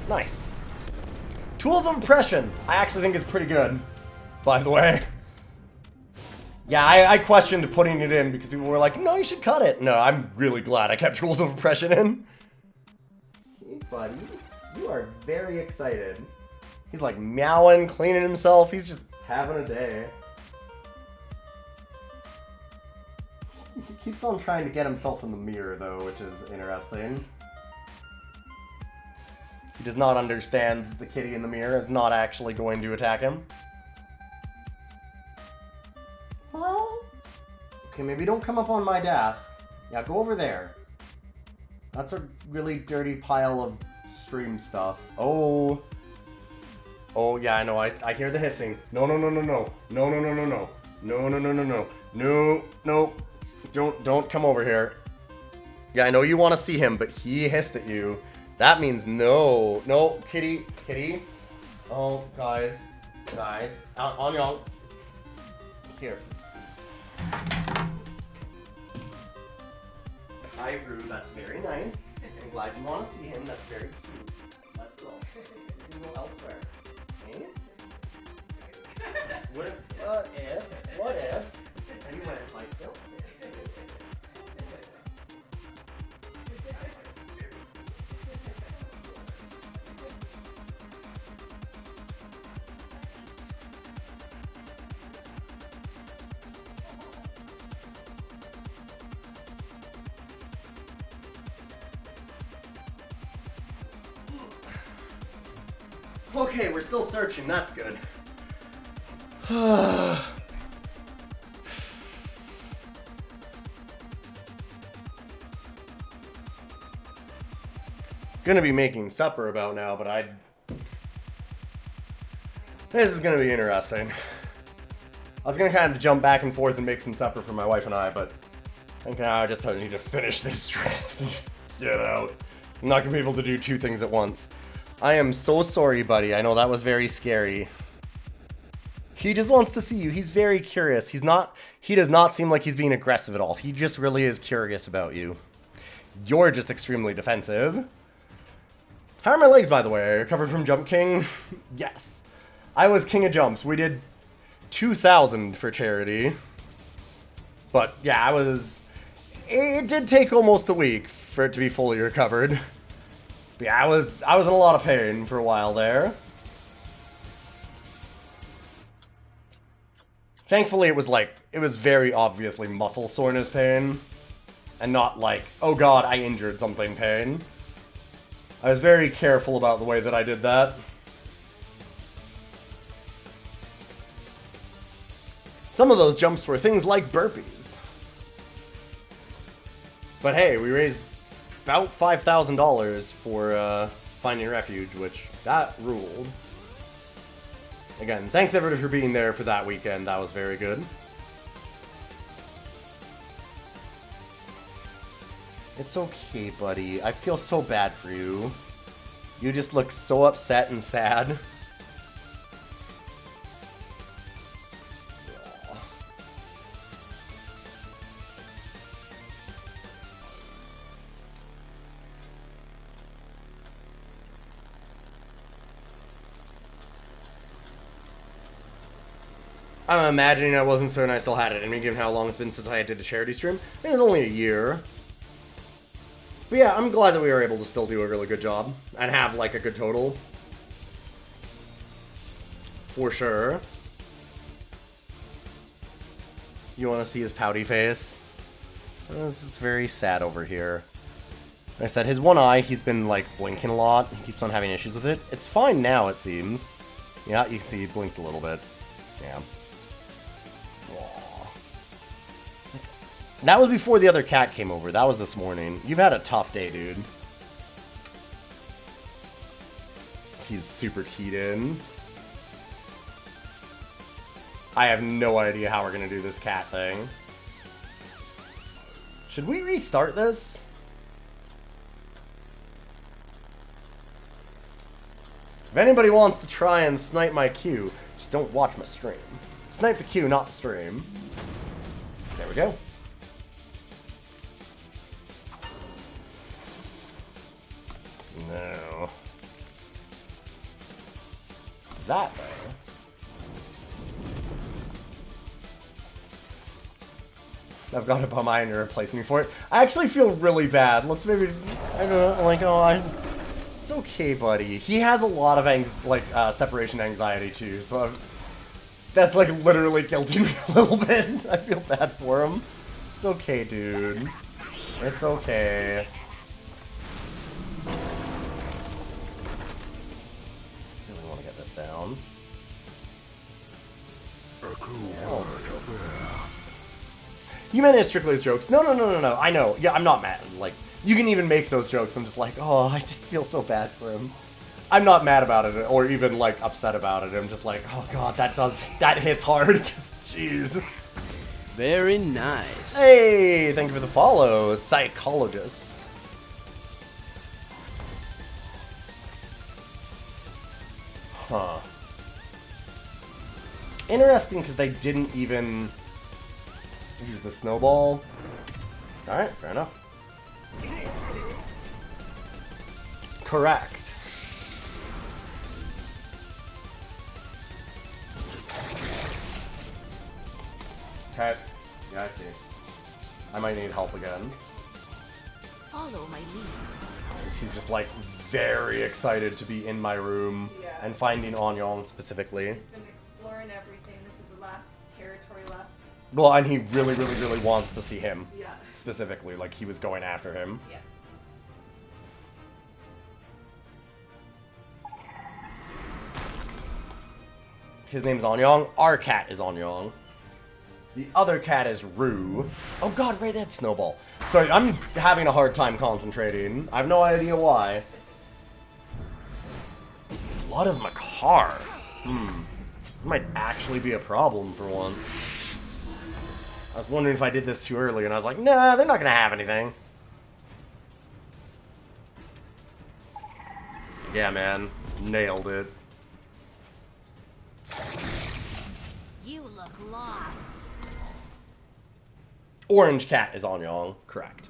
Nice. Tools of Oppression, I actually think is pretty good, by the way. Yeah, I questioned putting it in because people were like, no, you should cut it. No, I'm really glad I kept Tools of Oppression in. Hey, buddy. You are very excited. He's like meowing, cleaning himself. He's just having a day. He keeps on trying to get himself in the mirror, though, which is interesting. He does not understand the kitty in the mirror is not actually going to attack him. Well, okay, maybe don't come up on my desk. Yeah, go over there. That's a really dirty pile of stream stuff. Oh. Oh, yeah, I know. I hear the hissing. No, no, no, no, no. No, no, no, no, no. No, no, no, no, no. No, no. Don't come over here. Yeah, I know you want to see him, but he hissed at you. That means no. No, kitty. Kitty. Oh, guys. Guys. On y'all. Here. Hi, Rue. That's very nice. I'm glad you want to see him. That's very cute. Let's go. You go elsewhere. Hey? What if? And you went like, nope. Okay, we're still searching. That's good. Gonna be making supper about now, but this is gonna be interesting. I was gonna kind of jump back and forth and make some supper for my wife and I, but I think now I just need to finish this draft and just get out. I'm not gonna be able to do two things at once. I am so sorry, buddy. I know that was very scary. He just wants to see you. He's very curious. He does not seem like he's being aggressive at all. He just really is curious about you. You're just extremely defensive. How are my legs, by the way? I recovered from Jump King? Yes. I was king of jumps. We did 2,000 for charity. But yeah, it did take almost a week for it to be fully recovered. But yeah, I was in a lot of pain for a while there. Thankfully, it was very obviously muscle soreness pain, and not like, oh god, I injured something pain. I was very careful about the way that I did that. Some of those jumps were things like burpees. But hey, we raised about $5,000 for finding refuge, which that ruled. Again, thanks everybody for being there for that weekend. That was very good. It's okay, buddy. I feel so bad for you. You just look so upset and sad. I'm imagining I wasn't certain I still had it in me, given how long it's been since I did a charity stream. It was only a year. But yeah, I'm glad that we were able to still do a really good job. And have, like, a good total. For sure. You want to see his pouty face? This is very sad over here. Like I said, his one eye, he's been, like, blinking a lot. He keeps on having issues with it. It's fine now, it seems. Yeah, you can see he blinked a little bit. Yeah. That was before the other cat came over. That was this morning. You've had a tough day, dude. He's super keyed in. I have no idea how we're gonna do this cat thing. Should we restart this? If anybody wants to try and snipe my queue, just don't watch my stream. Snipe the queue, not the stream. There we go. No. That though. I've got a bum iron to replace me for it. I actually feel really bad. Let's maybe, I don't know, like, it's okay, buddy. He has a lot of separation anxiety too, so that's like literally guilting me a little bit. I feel bad for him. It's okay, dude. It's okay. Really want to get this down. You meant it strictly as jokes. No. I know. Yeah, I'm not mad. Like, you can even make those jokes. I'm just like, oh, I just feel so bad for him. I'm not mad about it, or even, like, upset about it. I'm just like, oh god, that hits hard, because, jeez. Very nice. Hey, thank you for the follow, Psychologist. Huh. It's interesting, because they didn't even use the snowball. Alright, fair enough. Correct. Okay. Yeah, I see. I might need help again. Follow my lead. He's just like very excited to be in my room and finding Anyong specifically. He's been exploring everything. This is the last territory left. Well, and he really, really, really wants to see him. Yeah. Specifically, like he was going after him. Yeah. His name's Anyong. Our cat is Anyong. The other cat is Rue. Oh god, right, that's Snowball. Sorry, I'm having a hard time concentrating. I have no idea why. Blood of Makar. Might actually be a problem for once. I was wondering if I did this too early, and I was like, nah, they're not gonna have anything. Yeah, man. Nailed it. You look lost. Orange cat is Anyong, correct.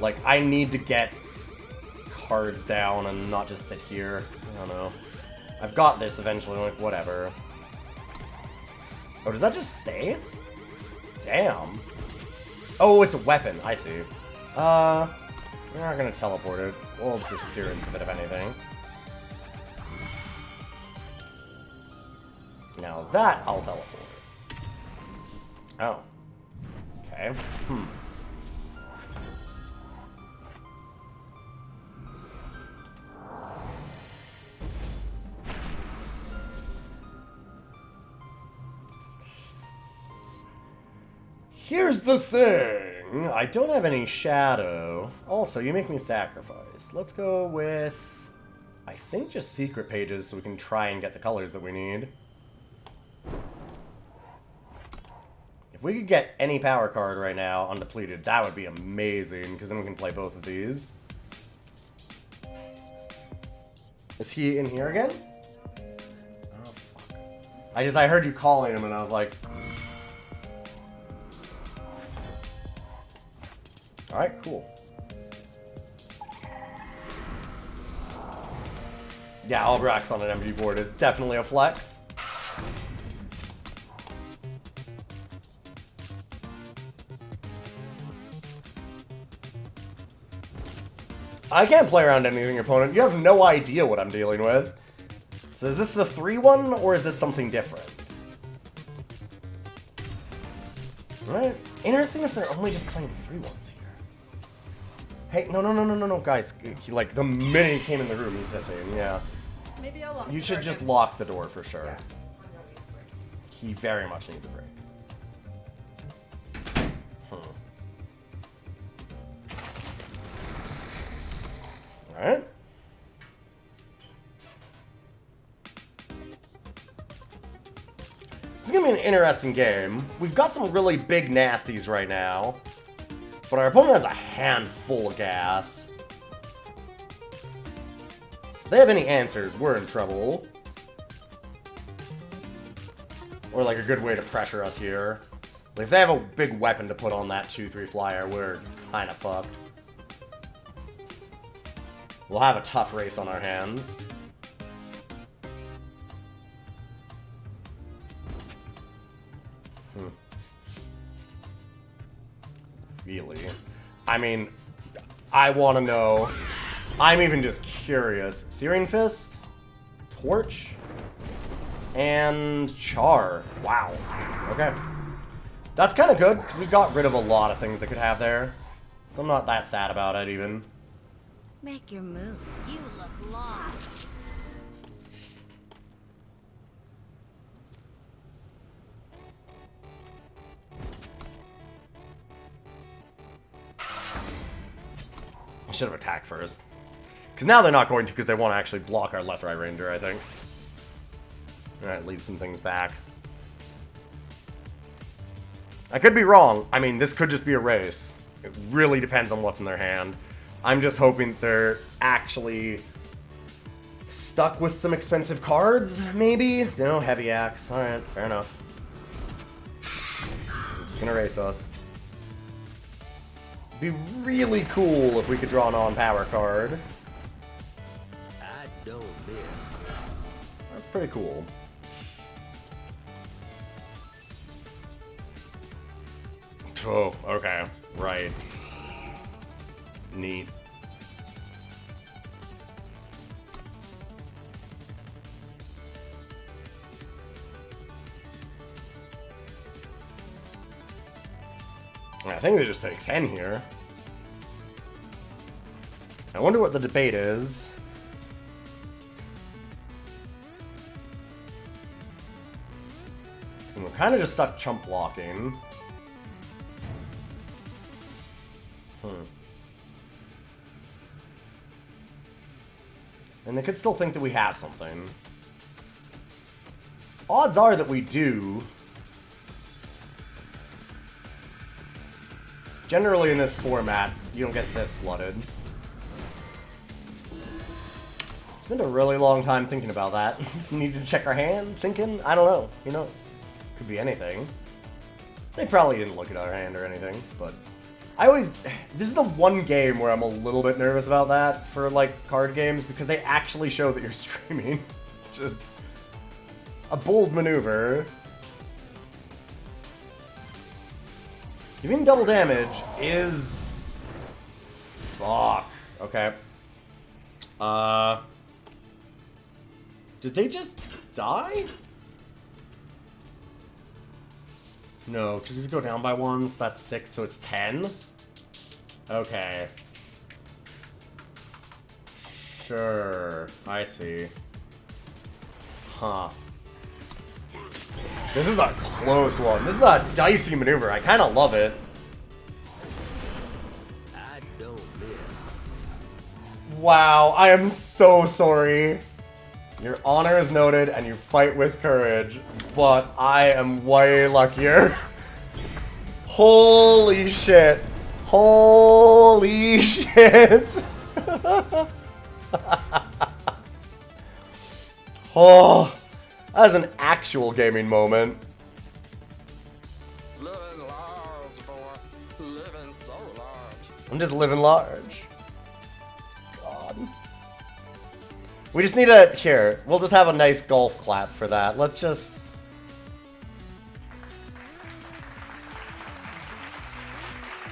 Like, I need to get cards down and not just sit here. I don't know. I've got this eventually, like, whatever. Oh, does that just stay? Damn. Oh, it's a weapon. I see. We're not gonna teleport it. We'll disappear into it, if anything. Now that I'll teleport. Oh. Okay. Here's the thing. I don't have any shadow. Also, you make me sacrifice. Let's go with, I think, just secret pages so we can try and get the colors that we need. If we could get any power card right now undepleted, that would be amazing, because then we can play both of these. Is he in here again? Oh, fuck. I heard you calling him and I was like... Alright, cool. Yeah, Albrecht's on an MG board is definitely a flex. I can't play around anything, opponent. You have no idea what I'm dealing with. So is this the 3-1, or is this something different? Right? Interesting if they're only just playing 3-1s here. Hey, no, guys. He, like, the minute he came in the room, he's hissing, yeah. Maybe I'll lock You the should door just again. lock the door for sure. Yeah. He very much needs a break. Alright. This is gonna be an interesting game. We've got some really big nasties right now. But our opponent has a handful of gas. So if they have any answers, we're in trouble. Or like a good way to pressure us here. Like if they have a big weapon to put on that 2-3 flyer, we're kinda fucked. We'll have a tough race on our hands. Really? I mean, I want to know. I'm even just curious. Searing Fist, Torch, and Char. Wow. Okay. That's kind of good, because we got rid of a lot of things that could have there. So I'm not that sad about it, even. Make your move. You look lost. I should have attacked first. Because now they're not going to, because they want to actually block our left right ranger, I think. Alright, leave some things back. I could be wrong. I mean, this could just be a race. It really depends on what's in their hand. I'm just hoping they're actually stuck with some expensive cards, maybe? You know, heavy axe. Alright, fair enough. It's gonna race us. It'd be really cool if we could draw an on-power card. I don't miss. That's pretty cool. Oh, okay. Right. Neat. I think they just take 10 here. I wonder what the debate is. So we're kind of just stuck chump blocking. And they could still think that we have something. Odds are that we do. Generally in this format, you don't get this flooded. It's been a really long time thinking about that. Need to check our hand? Thinking? I don't know. Who knows? Could be anything. They probably didn't look at our hand or anything, but This is the one game where I'm a little bit nervous about that for, like, card games, because they actually show that you're streaming. Just a bold maneuver. Giving double damage is... Fuck. Okay. Did they just die? No, because these go down by 1, so that's 6, so it's 10? Okay. Sure. I see. Huh. This is a close one. This is a dicey maneuver. I kind of love it. I don't miss. Wow, I am so sorry. Your honor is noted and you fight with courage, but I am way luckier. Holy shit. Holy shit. Oh, that was an actual gaming moment. Living large, boy. Living so large. I'm just living large. God. We just need a... Here, we'll just have a nice golf clap for that. Let's just...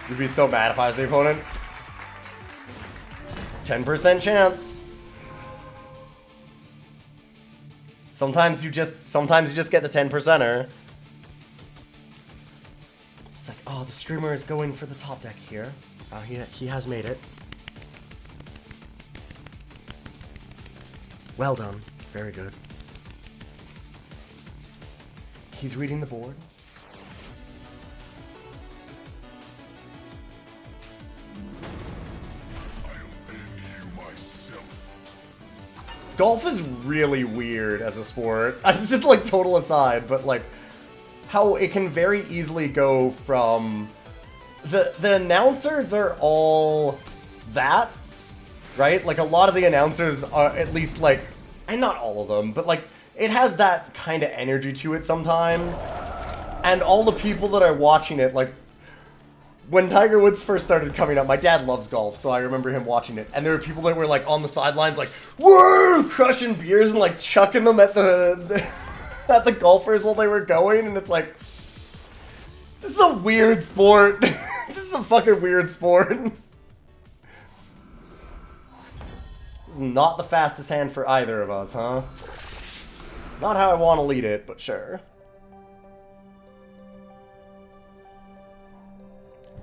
You'd be so mad if I was the opponent. 10% chance. Sometimes you just get the 10%er. It's like, oh, the streamer is going for the top deck here. He has made it. Well done. Very good. He's reading the board. Golf is really weird as a sport. It's just like total aside, but like how it can very easily go from the announcers are all that, right? Like a lot of the announcers are at least like, and not all of them, but like it has that kind of energy to it sometimes. And all the people that are watching it, like when Tiger Woods first started coming up, my dad loves golf, so I remember him watching it. And there were people that were like on the sidelines, like, woo, crushing beers and like chucking them at the at the golfers while they were going. And it's like, this is a weird sport. This is a fucking weird sport. This is not the fastest hand for either of us, huh? Not how I want to lead it, but sure.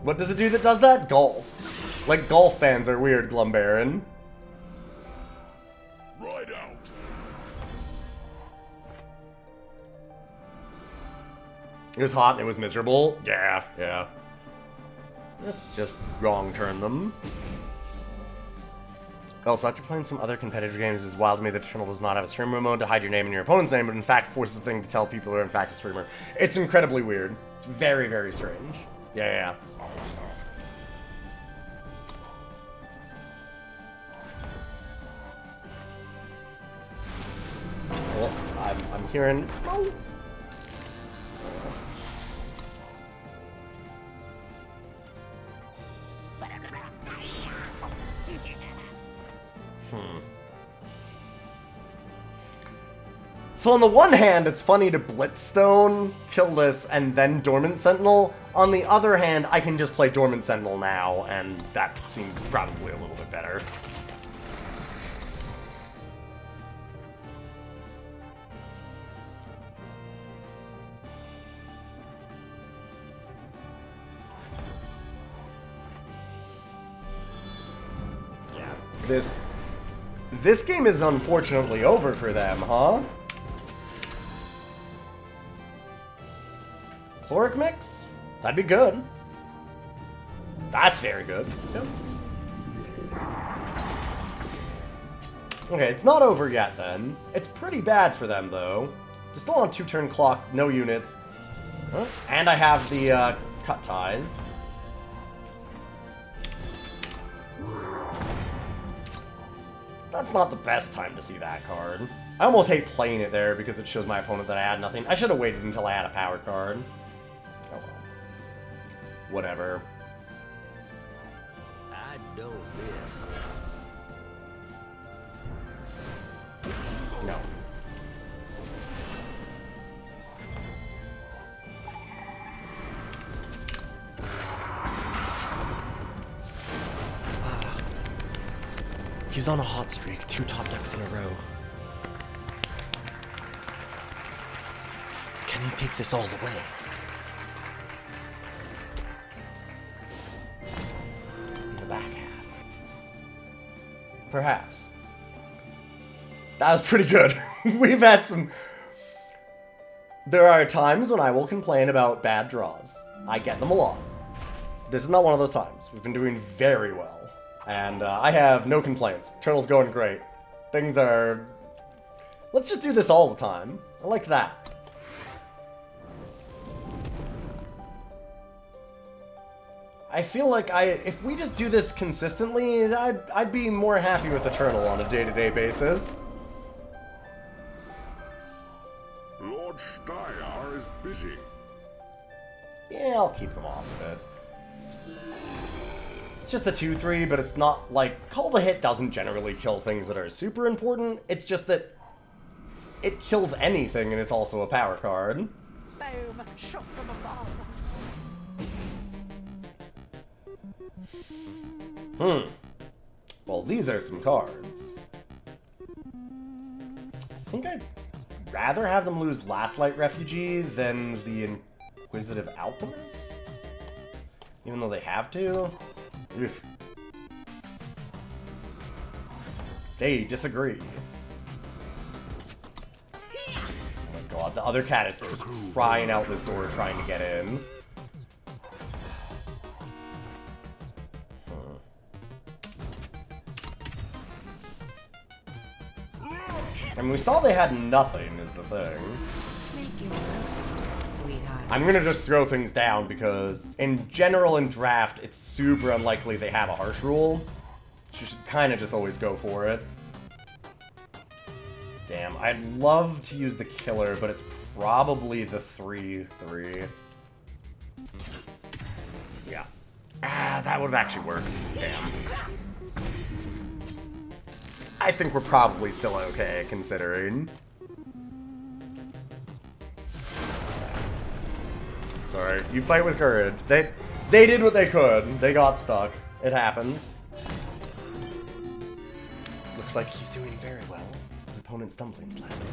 What does it do that does that? Golf. Like, golf fans are weird, Glumbaron. Right out. It was hot and it was miserable. Yeah, yeah. Let's just wrong turn them. Also, after playing some other competitive games, it's wild to me that Eternal does not have a streamer mode to hide your name and your opponent's name, but in fact forces the thing to tell people who are in fact a streamer. It's incredibly weird. It's very, very strange. Yeah, yeah. Well, I'm hearing... Oh. So on the one hand, it's funny to Blitzstone, kill this, and then Dormant Sentinel. On the other hand, I can just play Dormant Sentinel now, and that seems probably a little bit better. Yeah, this game is unfortunately over for them, huh? Chloric mix? That'd be good. That's very good. Yep. Okay, it's not over yet then. It's pretty bad for them though. They're still on 2-turn clock, no units. Huh? And I have the cut ties. That's not the best time to see that card. I almost hate playing it there because it shows my opponent that I had nothing. I should have waited until I had a power card. Oh well. Whatever. He's on a hot streak, 2 top decks in a row. Can he take this all away? In the back half. Perhaps. That was pretty good. We've had some... There are times when I will complain about bad draws. I get them a lot. This is not one of those times. We've been doing very well. And I have no complaints. Turtle's going great. Things are... Let's just do this all the time. I like that. I feel like if we just do this consistently, I'd be more happy with Eternal on a day-to-day basis. Lord Steyr is busy. Yeah, I'll keep them off of it. It's just a 2-3, but it's not like... Call the Hit doesn't generally kill things that are super important. It's just that it kills anything, and it's also a power card. Boom! Shot from above. Well, these are some cards. I think I'd rather have them lose Last Light Refugee than the Inquisitive Alchemist? Even though they have to? Oof. They disagree. Oh my god, the other cat is just crying out this door trying to get in. I mean, we saw they had nothing, is the thing. Make your move, sweetheart. I'm gonna just throw things down because, in general, in draft, it's super unlikely they have a harsh rule. You should kind of just always go for it. Damn, I'd love to use the killer, but it's probably the 3/3. Yeah. Ah, that would have actually worked. Damn. I think we're probably still okay, considering. Sorry, you fight with courage. They did what they could. They got stuck. It happens. Looks like he's doing very well. His opponent's stumbling slightly.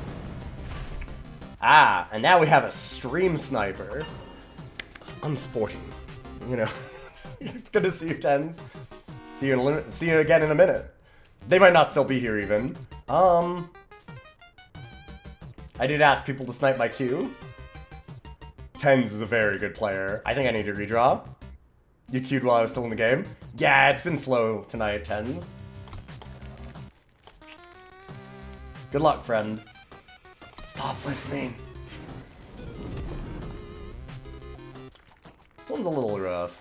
Ah, and now we have a stream sniper. Unsporting. You know. It's good to see you, Tens. See you again in a minute. They might not still be here, even. I did ask people to snipe my Q. Tens is a very good player. I think I need to redraw. You queued while I was still in the game? Yeah, it's been slow tonight, Tens. Good luck, friend. Stop listening. This one's a little rough.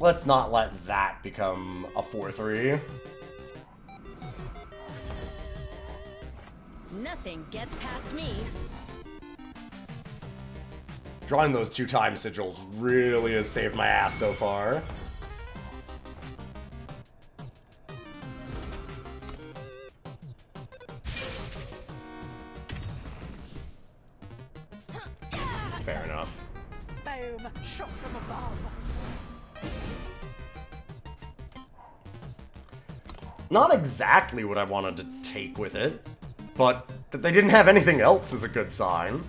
Let's not let that become a 4/3. Nothing gets past me. Drawing those 2 time sigils really has saved my ass so far. Fair enough. Boom! Shot from above. Not exactly what I wanted to take with it, but that they didn't have anything else is a good sign.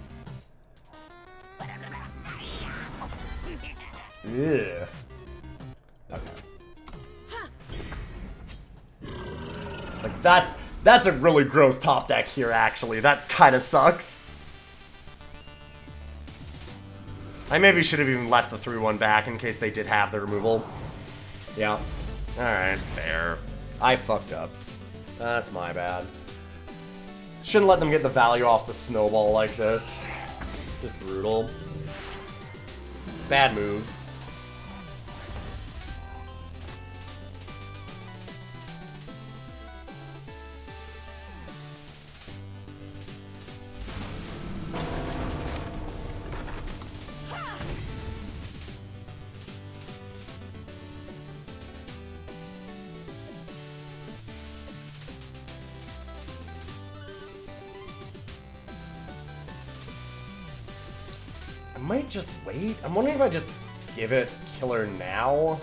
Yeah. Okay. Like that's a really gross top deck here, actually. That kind of sucks. I maybe should have even left the 3/1 back in case they did have the removal. Yeah. Alright, fair. I fucked up. That's my bad. Shouldn't let them get the value off the snowball like this. Just brutal. Bad move. might just wait. I'm wondering if I just give it Killer now.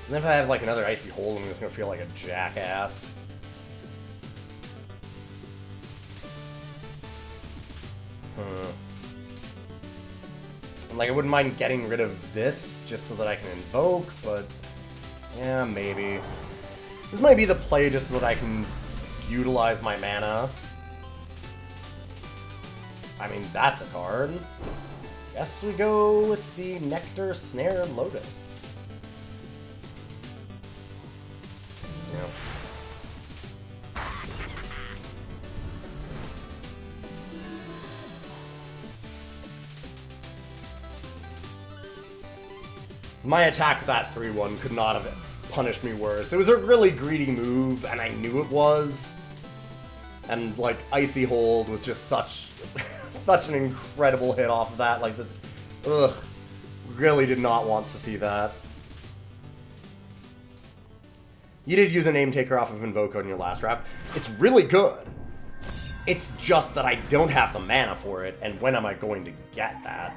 And then if I have like another Icy Hold, I'm just gonna feel like a jackass. And like I wouldn't mind getting rid of this just so that I can invoke, but yeah, maybe. This might be the play just so that I can utilize my mana. I mean, that's a card. Guess we go with the Nectar Snare Lotus. Yeah. My attack with that 3-1 could not have punished me worse. It was a really greedy move, and I knew it was. And, like, Icy Hold was just such such an incredible hit off of that. Like, really did not want to see that. You did use a Name Taker off of Invoke on your last draft. It's really good. It's just that I don't have the mana for it, and when am I going to get that?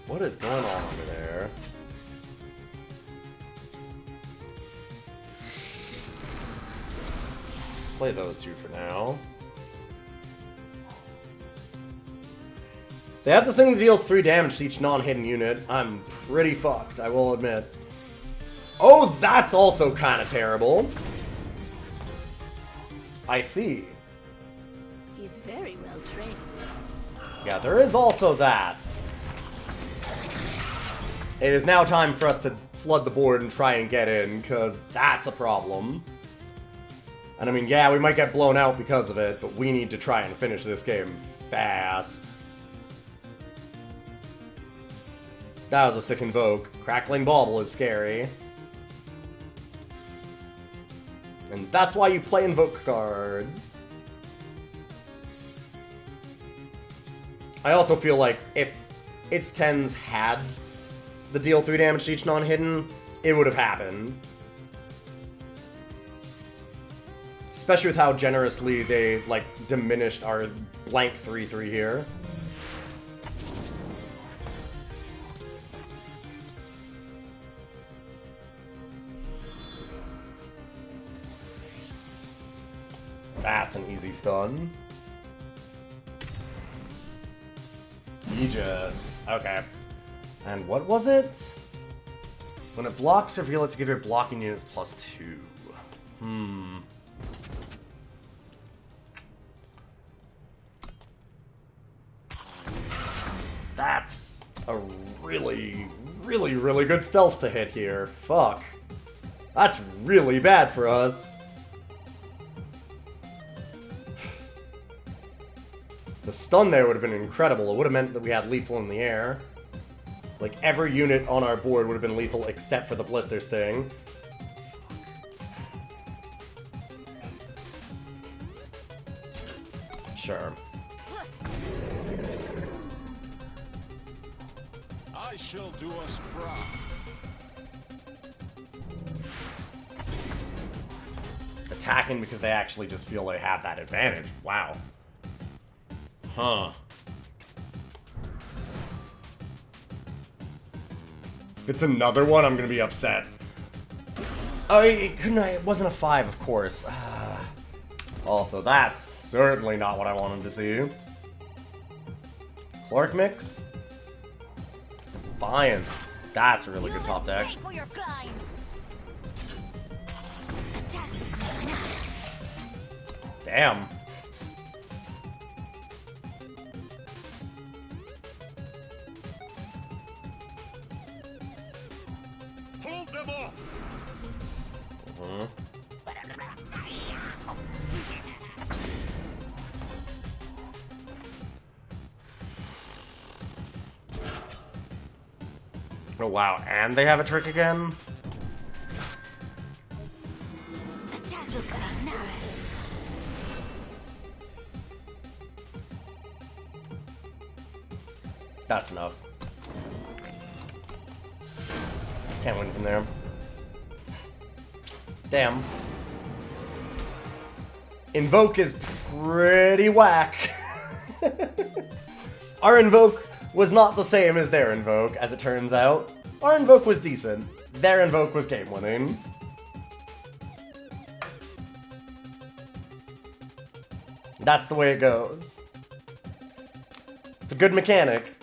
What is going on over there? Play those two for now. They have the thing that deals 3 damage to each non-hidden unit. I'm pretty fucked, I will admit. Oh, that's also kind of terrible. I see. He's very well trained. Yeah, there is also that. It is now time for us to flood the board and try and get in, because that's a problem. And I mean, yeah, we might get blown out because of it, but we need to try and finish this game fast. That was a sick invoke. Crackling Bauble is scary. And that's why you play invoke cards. I also feel like if its 10s had the deal 3 damage to each non-hidden, it would have happened. Especially with how generously they, like, diminished our blank 3/3 here. That's an easy stun. Aegis. Okay. And what was it? When it blocks, reveal it to give your blocking units +2. That's a really, really, really good stealth to hit here. Fuck. That's really bad for us. The stun there would have been incredible. It would have meant that we had lethal in the air. Like, every unit on our board would have been lethal except for the Blisters thing. Sure. I shall do us proud. Attacking because they actually just feel they have that advantage. Wow. Huh. If it's another one, I'm gonna be upset. Oh, it wasn't a 5, of course. Also, that's certainly not what I wanted to see. Clark Mix? Defiance. That's a really good top deck. Damn. Hold them off. Oh wow, and they have a trick again? That's enough. Can't win from there. Damn. Invoke is pretty whack. Our Invoke was not the same as their Invoke, as it turns out. Our Invoke was decent. Their Invoke was game-winning. That's the way it goes. It's a good mechanic.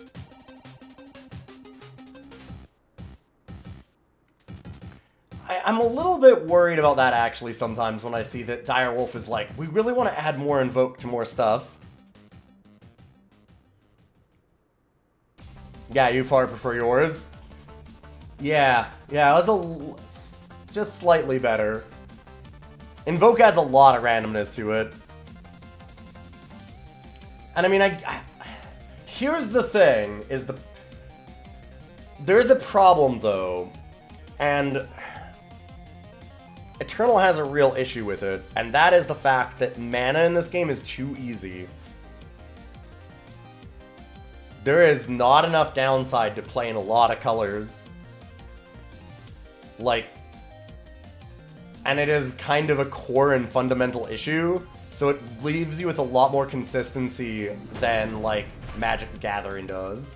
I'm a little bit worried about that actually sometimes when I see that Direwolf is like, we really want to add more Invoke to more stuff. Yeah, you far prefer yours? Yeah, it was just slightly better. Invoke adds a lot of randomness to it. And I mean, here's the thing, there's a problem though, and Eternal has a real issue with it, and that is the fact that mana in this game is too easy. There is not enough downside to playing a lot of colors. Like, and it is kind of a core and fundamental issue, so it leaves you with a lot more consistency than, like, Magic the Gathering does.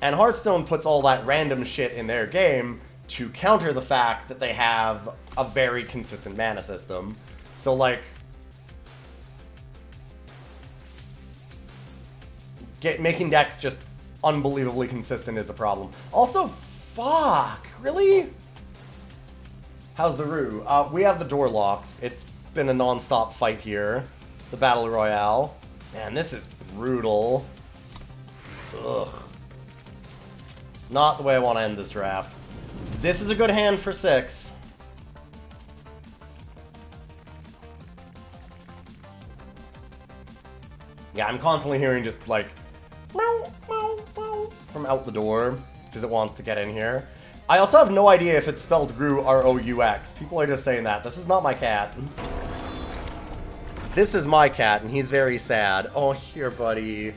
And Hearthstone puts all that random shit in their game to counter the fact that they have a very consistent mana system. So, like, making decks just unbelievably consistent is a problem. Also, fuck, really? How's the Rue? We have the door locked. It's been a non-stop fight here. It's a battle royale. Man, this is brutal. Ugh. Not the way I want to end this draft. This is a good hand for 6. Yeah, I'm constantly hearing just like meow, meow, meow from out the door because it wants to get in here. I also have no idea if it's spelled Gru R-O-U-X. People are just saying that. This is not my cat. This is my cat, and he's very sad. Oh, here, buddy.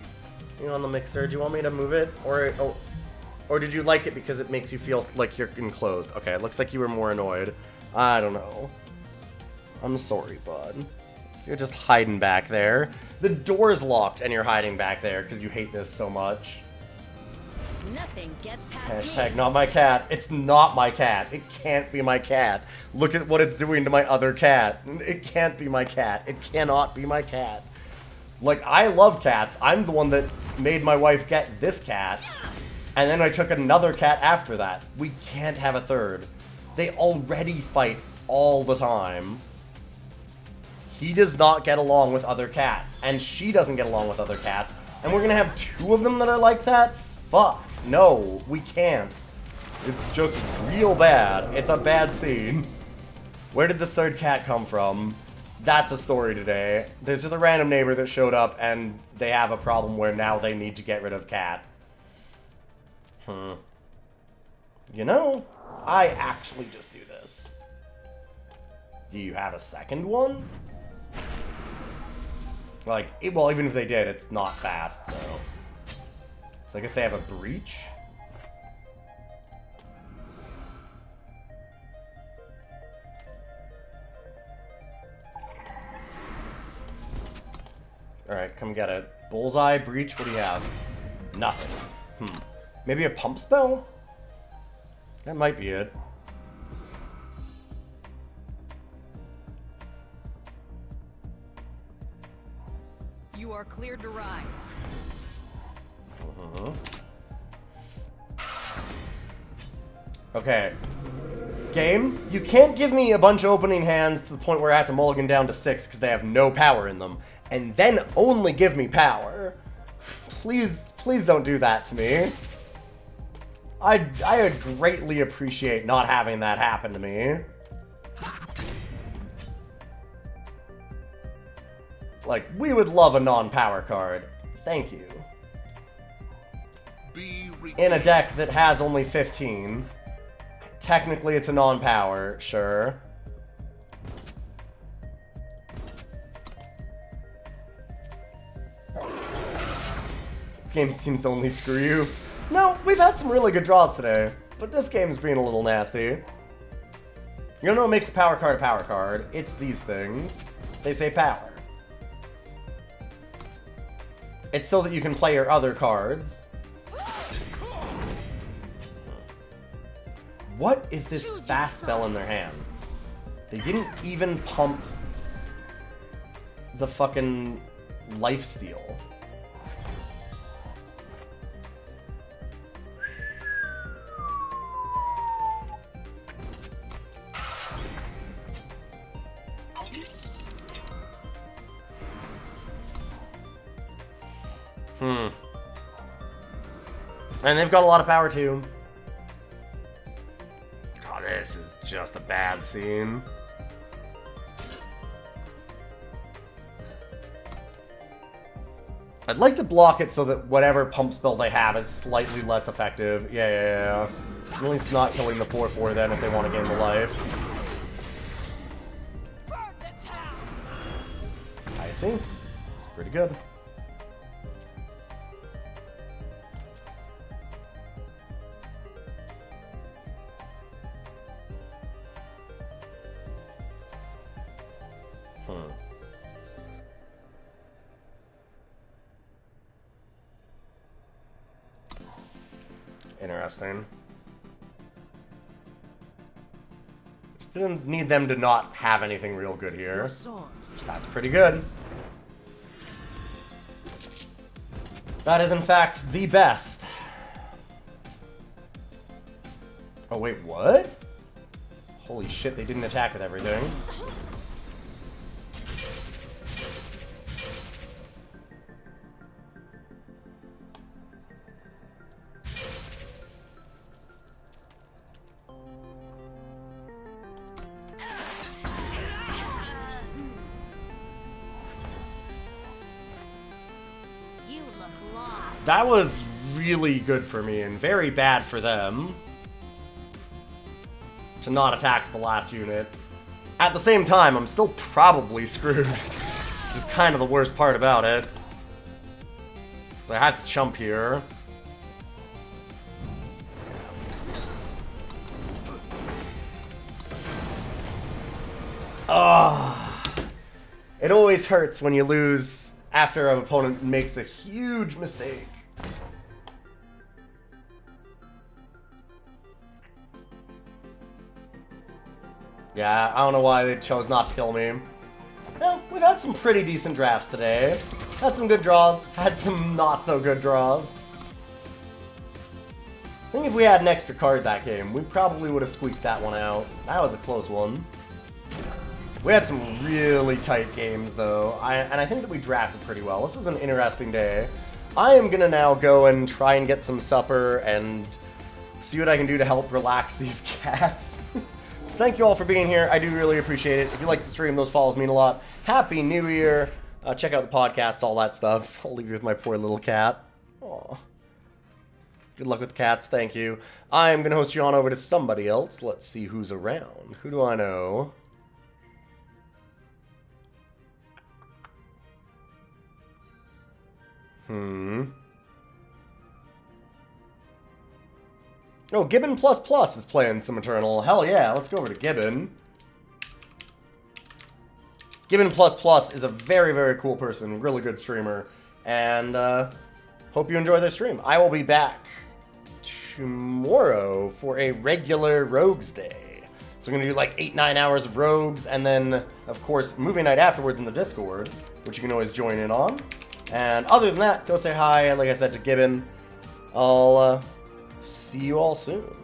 You on the mixer? Do you want me to move it? Or did you like it because it makes you feel like you're enclosed? Okay, it looks like you were more annoyed. I don't know. I'm sorry, bud. You're just hiding back there. The door's locked and you're hiding back there because you hate this so much. Nothing gets past Hashtag me. not my cat. It's not my cat. It can't be my cat. Look at what it's doing to my other cat. It can't be my cat. It cannot be my cat. Like, I love cats. I'm the one that made my wife get this cat. And then I took another cat after that. We can't have a third. They already fight all the time. He does not get along with other cats. And she doesn't get along with other cats. And we're gonna have 2 of them that are like that? Fuck. No, we can't. It's just real bad. It's a bad scene. Where did this third cat come from? That's a story today. There's just a random neighbor that showed up and they have a problem where now they need to get rid of cat. You know, I actually just do this. Do you have a second one? Like, well, even if they did, it's not fast, so... So I guess they have a breach? Alright, come get it. Bullseye, breach, what do you have? Nothing. Maybe a pump spell? That might be it. You are cleared to ride. Okay. Game, you can't give me a bunch of opening hands to the point where I have to mulligan down to 6 because they have no power in them. And then only give me power. Please don't do that to me. I would greatly appreciate not having that happen to me. Like, we would love a non-power card. Thank you. In a deck that has only 15. Technically, it's a non-power, sure. Game seems to only screw you. No, we've had some really good draws today, but this game's being a little nasty. You don't know what makes a power card? It's these things. They say power. It's so that you can play your other cards. What is this fast spell in their hand? They didn't even pump the fucking lifesteal. And they've got a lot of power too. Oh, this is just a bad scene. I'd like to block it so that whatever pump spell they have is slightly less effective. Yeah. At least not killing the 4/4 then if they want to gain the life. I see. Pretty good. Interesting. Just didn't need them to not have anything real good here. That's pretty good. That is in fact the best. Oh wait, what? Holy shit, they didn't attack with everything. That was really good for me and very bad for them to not attack the last unit. At the same time, I'm still probably screwed. This is kind of the worst part about it. So I had to chump here. It always hurts when you lose after an opponent makes a huge mistake. Yeah, I don't know why they chose not to kill me. Well, we've had some pretty decent drafts today. Had some good draws, had some not so good draws. I think if we had an extra card that game, we probably would have squeaked that one out. That was a close one. We had some really tight games, though, and I think that we drafted pretty well. This was an interesting day. I am gonna now go and try and get some supper and see what I can do to help relax these cats. So thank you all for being here. I do really appreciate it. If you like the stream, those follows mean a lot. Happy New Year. Check out the podcast, all that stuff. I'll leave you with my poor little cat. Aww. Good luck with cats, thank you. I'm gonna host you on over to somebody else. Let's see who's around. Who do I know? Oh, Gibbon Plus Plus is playing some Eternal. Hell yeah, let's go over to Gibbon. Gibbon Plus Plus is a very, very cool person, really good streamer, and hope you enjoy their stream. I will be back tomorrow for a regular Rogues Day. So we're gonna do like 8-9 hours of Rogues, and then, of course, movie night afterwards in the Discord, which you can always join in on. And other than that, go say hi, like I said, to Gibbon. I'll see you all soon.